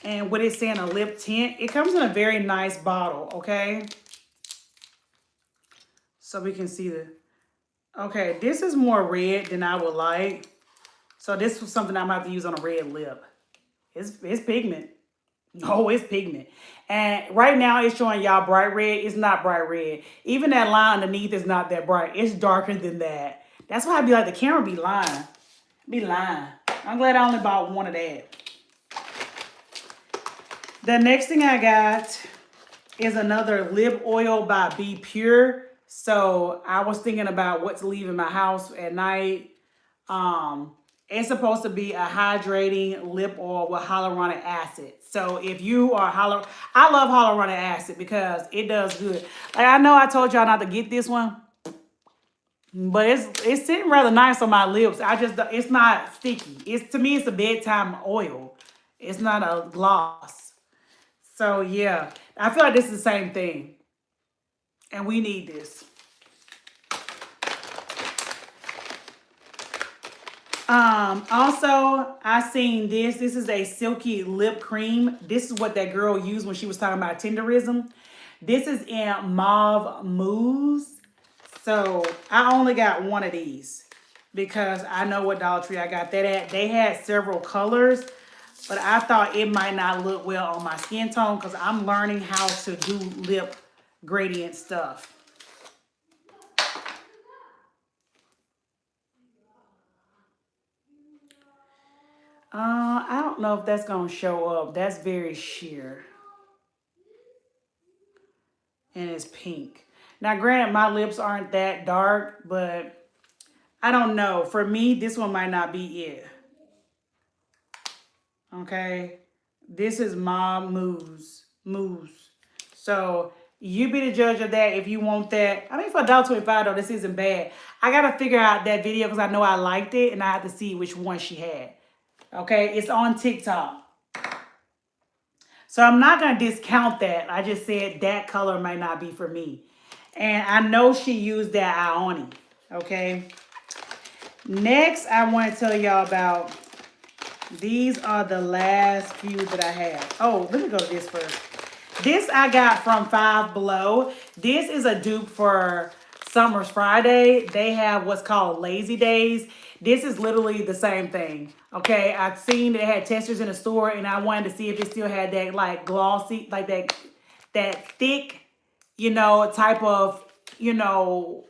And what it's saying, a lip tint. It comes in a very nice bottle, okay? So we can see the... Okay, this is more red than I would like. So this was something I'm going to have to use on a red lip. It's pigment. No, it's pigment. And right now it's showing y'all bright red. It's not bright red. Even that line underneath is not that bright. It's darker than that. That's why I be like, the camera be lying. Be lying. I'm glad I only bought one of that. The next thing I got is another lip oil by Be Pure. So I was thinking about what to leave in my house at night. It's supposed to be a hydrating lip oil with hyaluronic acid. So if you are I love hyaluronic acid because it does good. Like, I know I told y'all not to get this one, but it's sitting rather nice on my lips. It's not sticky. To me, it's a bedtime oil. It's not a gloss. So yeah, I feel like this is the same thing. And we need this. Also, I seen this. This is a silky lip cream. This is what that girl used when she was talking about tenderism. This is in Mauve Mousse. So I only got one of these because I know what Dollar Tree I got that at. They had several colors. but I thought it might not look well on my skin tone because I'm learning how to do lip gradient stuff. I don't know if that's gonna show up. That's very sheer. And it's pink. Now, granted, my lips aren't that dark, but I don't know. For me, this one might not be it. Okay? This is Mom Mousse. So, you be the judge of that if you want that. I mean, for $1.25 though, this isn't bad. I gotta figure out that video because I know I liked it and I have to see which one she had. Okay? It's on TikTok. So I'm not going to discount that. I just said that color might not be for me. And I know she used that Ioni. Okay. Next, I want to tell y'all about, these are the last few that I have. Oh, let me go to this first. This I got from Five Below. This is a dupe for Summer's Friday. They have what's called Lazy Days. This is literally the same thing. Okay, I've seen it had testers in the store and I wanted to see if it still had that like glossy, like that thick, you know, type of, you know,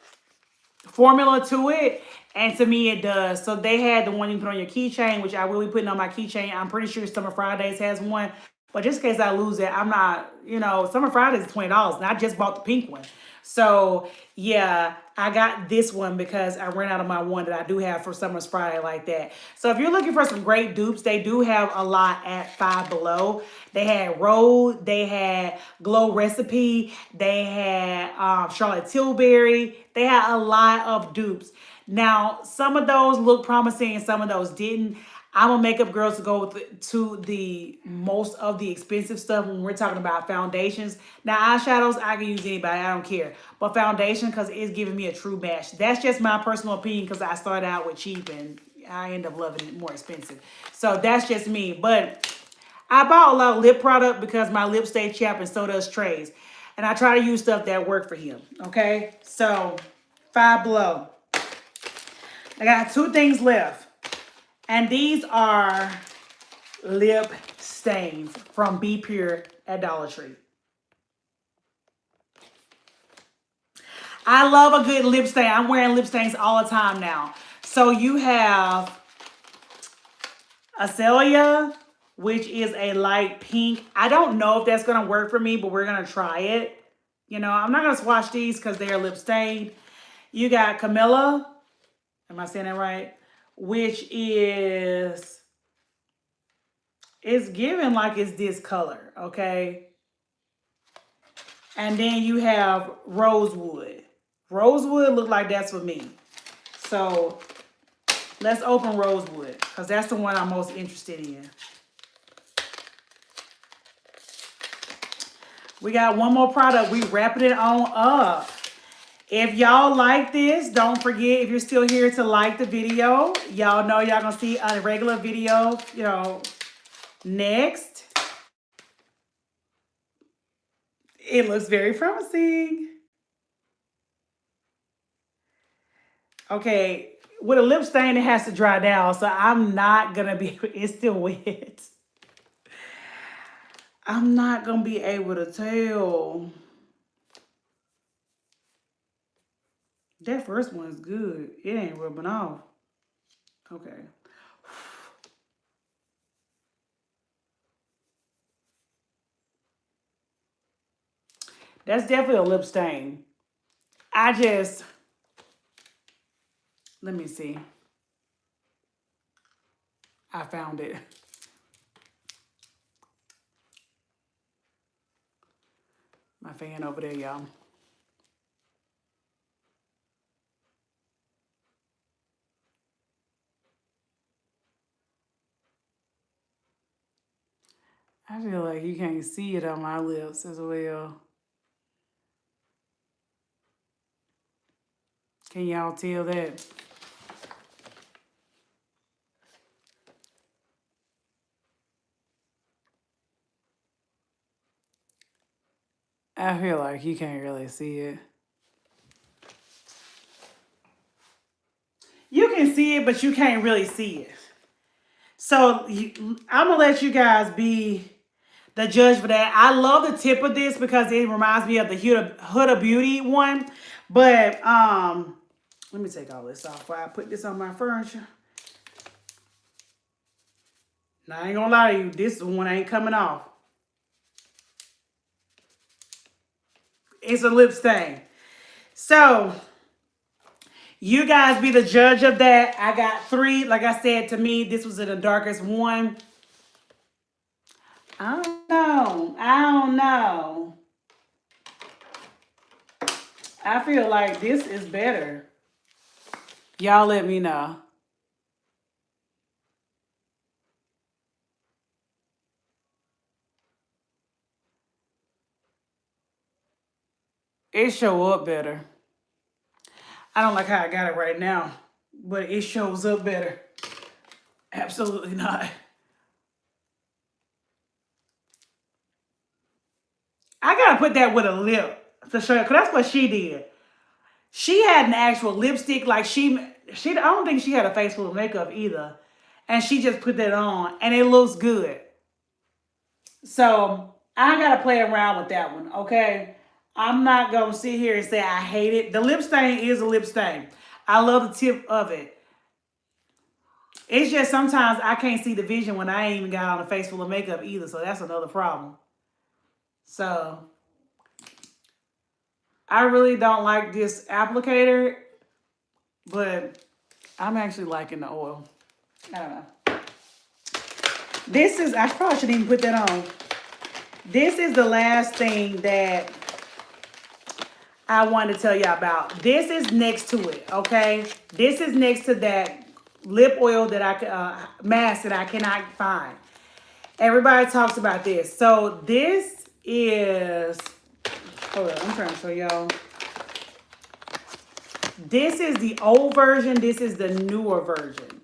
formula to it. And to me it does. So they had the one you put on your keychain, which I will be putting on my keychain. I'm pretty sure Summer Fridays has one. But just in case I lose it, I'm not, you know, Summer Fridays is $20 and I just bought the pink one. So yeah, I got this one because I ran out of my one that I do have for Summer's Friday like that. So if you're looking for some great dupes, they do have a lot at Five Below. They had Rode, they had Glow Recipe, they had Charlotte Tilbury. They had a lot of dupes. Now, some of those look promising and some of those didn't. I'm a makeup girl to go to the most of the expensive stuff when we're talking about foundations. Now, eyeshadows, I can use anybody. I don't care. But foundation, because it's giving me a true match. That's just my personal opinion because I started out with cheap and I end up loving it more expensive. So that's just me. But I bought a lot of lip product because my lips stay chapped and so does Trey's. And I try to use stuff that work for him. Okay? So, Five Below. I got 2 things left. And these are lip stains from Be Pure at Dollar Tree. I love a good lip stain. I'm wearing lip stains all the time now. So you have Azalea, which is a light pink. I don't know if that's going to work for me, but we're going to try it. You know, I'm not going to swatch these because they're lip stained. You got Camilla. Am I saying that right? Which is, it's given like it's this color, okay? And then you have Rosewood. Rosewood look like that's for me. So let's open Rosewood because that's the one I'm most interested in. We got one more product. We wrapping it on up. If y'all like this, don't forget, if you're still here, to like the video. Y'all know y'all gonna see a regular video, you know, next. It looks very promising. Okay, with a lip stain, it has to dry down, so I'm not gonna be, it's still wet. I'm not gonna be able to tell. That first one is good. It ain't rubbing off. Okay. That's definitely a lip stain. Let me see. I found it. My fan over there, y'all. I feel like you can't see it on my lips as well. Can y'all tell that? I feel like you can't really see it. You can see it, but you can't really see it. So I'm gonna let you guys be the judge for that. I love the tip of this because it reminds me of the Huda Beauty one. But let me take all this off while I put this on my furniture. Now I ain't gonna lie to you, this one ain't coming off. It's a lip stain. So you guys be the judge of that. I got 3. Like I said, to me, this was the darkest one. I don't know. I don't know. I feel like this is better. Y'all let me know. It show up better. I don't like how I got it right now, but it shows up better. Absolutely not. I gotta put that with a lip to show you, because that's what she did. She had an actual lipstick, like I don't think she had a face full of makeup either. And she just put that on and it looks good. So I gotta play around with that one, okay? I'm not gonna sit here and say I hate it. The lip stain is a lip stain. I love the tip of it. It's just sometimes I can't see the vision when I ain't even got on a face full of makeup either. So that's another problem. So I really don't like this applicator, but I'm actually liking the oil. I don't know. This is, I probably shouldn't even put that on. This is the last thing that I wanted to tell you about. This is next to it, okay? This is next to that lip oil that mask that I cannot find. Everybody talks about this. So this is, hold on, I'm trying to show y'all. This is the old version. This is the newer version.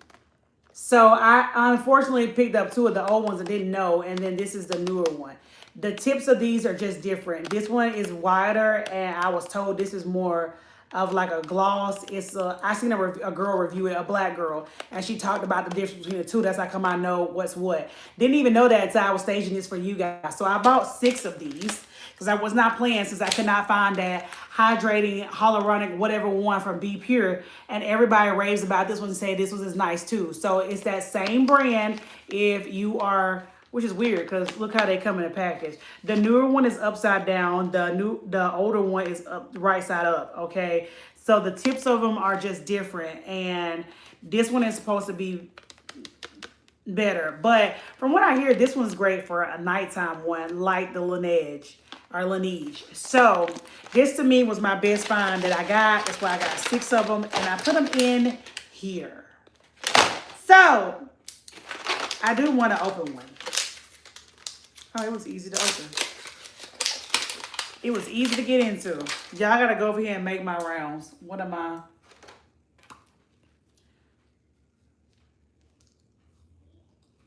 So I unfortunately picked up 2 of the old ones I didn't know, and then this is the newer one. The tips of these are just different. This one is wider, and I was told this is more of like a gloss. I seen a girl review it, a black girl, and she talked about the difference between the 2. That's how come I know what's what. Didn't even know that until I was staging this for you guys. So I bought 6 of these because I was not playing, since I could not find that hydrating hyaluronic whatever one from Be Pure, and everybody raves about this one and say this one is nice too. So it's that same brand. If you are, which is weird because look how they come in a package. The newer one is upside down. The older one is up, right side up. Okay, so the tips of them are just different, and this one is supposed to be better. But from what I hear, this one's great for a nighttime one, like the Laneige or Laneige. So this to me was my best find that I got. That's why I got 6 of them, and I put them in here. So I do want to open one. Oh, it was easy to open. It was easy to get into. Y'all gotta go over here and make my rounds. What am I?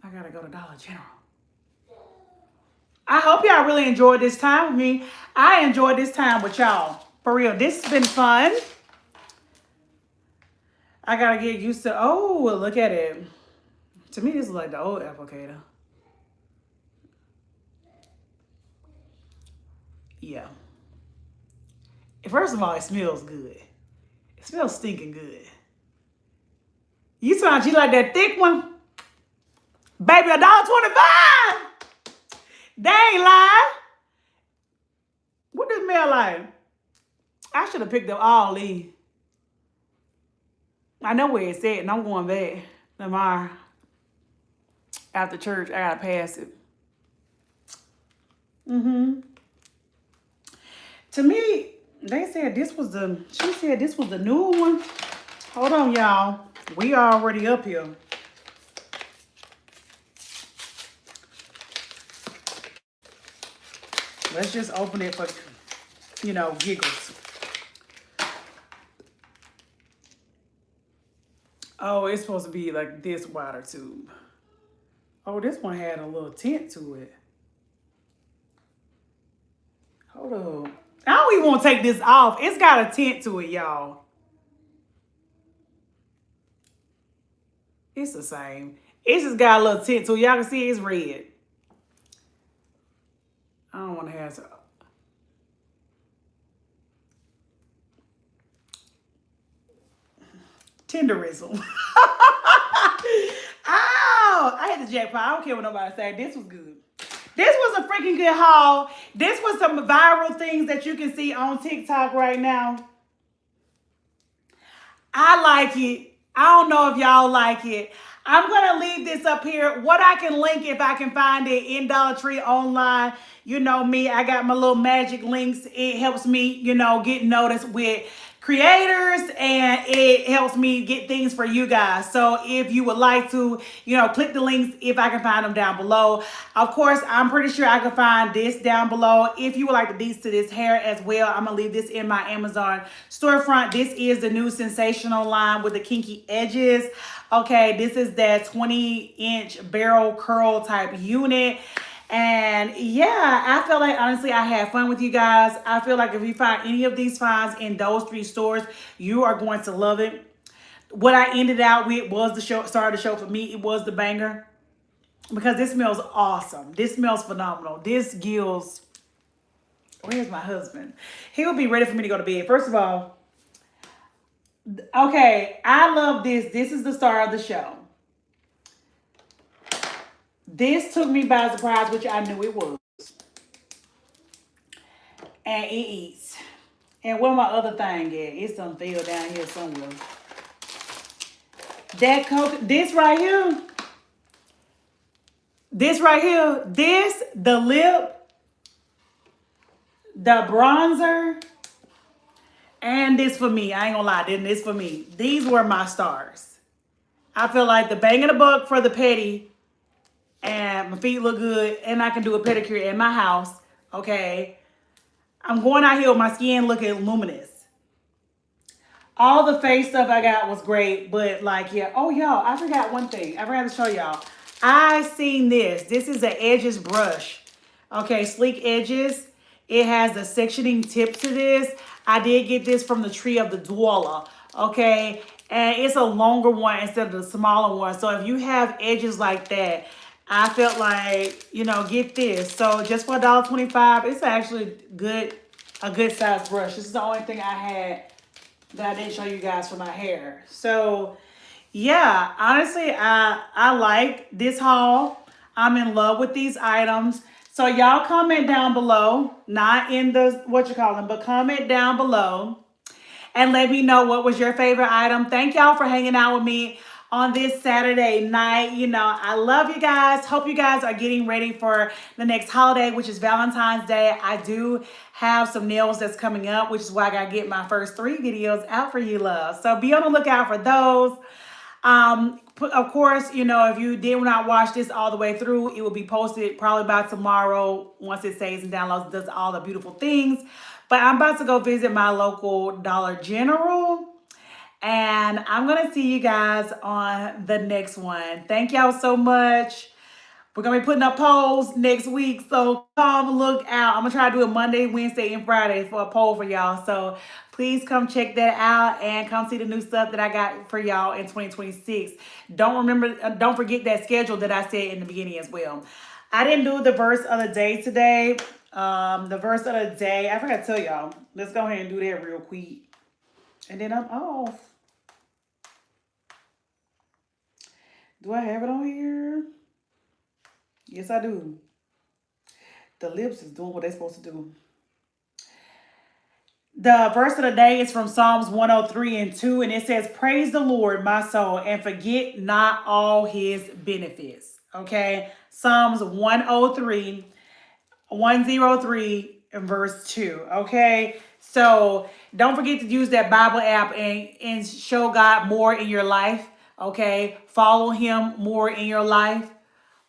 I gotta go to Dollar General. I hope y'all really enjoyed this time with me. I enjoyed this time with y'all. For real, this has been fun. I gotta get used to, oh, look at it. To me, this is like the old applicator. Yeah. First of all, it smells good. It smells stinking good. You like that thick one? Baby, $1.25. They ain't lying. What does it smell like? I should have picked up all these. I know where it's at, and I'm going back tomorrow. After church, I gotta pass it. To me, they said this was she said this was the new one. Hold on, y'all. We already up here. Let's just open it for, giggles. Oh, it's supposed to be like this wider tube. Oh, this one had a little tint to it. Hold on. I don't even want to take this off. It's got a tint to it, y'all. It's the same. It's just got a little tint to it. Y'all can see it's red. I don't want to have some. Tenderism. Oh, I had the jackpot. I don't care what nobody say. This was good. This was a freaking good haul. This was some viral things that you can see on TikTok right now. I like it. I don't know if y'all like it. I'm going to leave this up here. What I can link if I can find it in Dollar Tree online. You know me, I got my little magic links. It helps me, get noticed with creators, and it helps me get things for you guys. So if you would like to, click the links if I can find them down below. Of course, I'm pretty sure I can find this down below. If you would like the deets to this hair as well, I'm going to leave this in my Amazon storefront. This is the new Sensational line with the kinky edges. Okay, this is that 20-inch barrel curl type unit. And yeah, I feel like, honestly, I had fun with you guys. I feel like if you find any of these finds in those 3 stores, you are going to love it. What I ended out with was the show, started the show for me. It was the banger, because this smells awesome. This smells phenomenal. This gives, where's my husband? He will be ready for me to go to bed. First of all, okay, I love this. This is the star of the show. This took me by surprise, which I knew it was. And it eats. And where my other thing at? It's done fell down here somewhere. That Coke, this right here, the lip, the bronzer, and this for me. I ain't gonna lie, this for me. These were my stars. I feel like the bang of the buck for the petty, and my feet look good, and I can do a pedicure in my house. Okay, I'm going out here with my skin looking luminous. All the face stuff I got was great, but like, yeah. Oh, y'all, I forgot one thing. I forgot to show y'all. I seen this. This is an edges brush. Okay, sleek edges. It has the sectioning tip to this. I did get this from the Tree of the Dweller. Okay, and it's a longer one instead of the smaller one. So if you have edges like that, I felt like, get this. So just for $1.25, it's actually a good size brush. This is the only thing I had that I didn't show you guys for my hair. So yeah, honestly, I like this haul. I'm in love with these items. So y'all comment down below, not in the, but comment down below and let me know what was your favorite item. Thank y'all for hanging out with me on this Saturday night. I love you guys. Hope you guys are getting ready for the next holiday, which is Valentine's Day. I do have some nails that's coming up, which is why I got to get my first 3 videos out for you, love. So be on the lookout for those. Of course, if you did not watch this all the way through, it will be posted probably by tomorrow once it saves and downloads, does all the beautiful things. But I'm about to go visit my local Dollar General, and I'm going to see you guys on the next one. Thank y'all so much. We're going to be putting up polls next week, so come look out. I'm going to try to do a Monday, Wednesday, and Friday for a poll for y'all. So please come check that out and come see the new stuff that I got for y'all in 2026. Don't forget that schedule that I said in the beginning as well. I didn't do the verse of the day today. The verse of the day, I forgot to tell y'all. Let's go ahead and do that real quick. And then I'm off. Do I have it on here? Yes, I do. The lips is doing what they're supposed to do. The verse of the day is from Psalms 103:2, and it says, "Praise the Lord, my soul, and forget not all his benefits." Okay? Psalms 103, and verse 2. Okay? So don't forget to use that Bible app and show God more in your life. Okay? Follow him more in your life.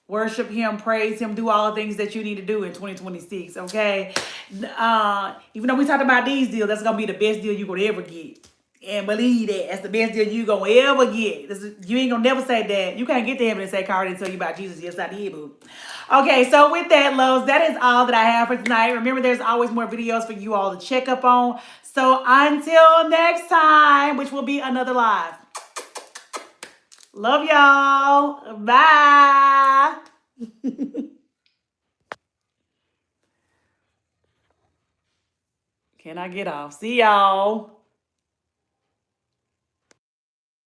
Worship him, praise him, do all the things that you need to do in 2026, okay? Even though we talked about these deals, that's going to be the best deal you're going to ever get. And believe that. That's the best deal you're going to ever get. You ain't going to never say that. You can't get to heaven and say, "Carl didn't tell you about Jesus." Yes, I did, boo. Okay, so with that, loves, that is all that I have for tonight. Remember, there's always more videos for you all to check up on. So until next time, which will be another live. Love y'all. Bye. Can I get off? See y'all.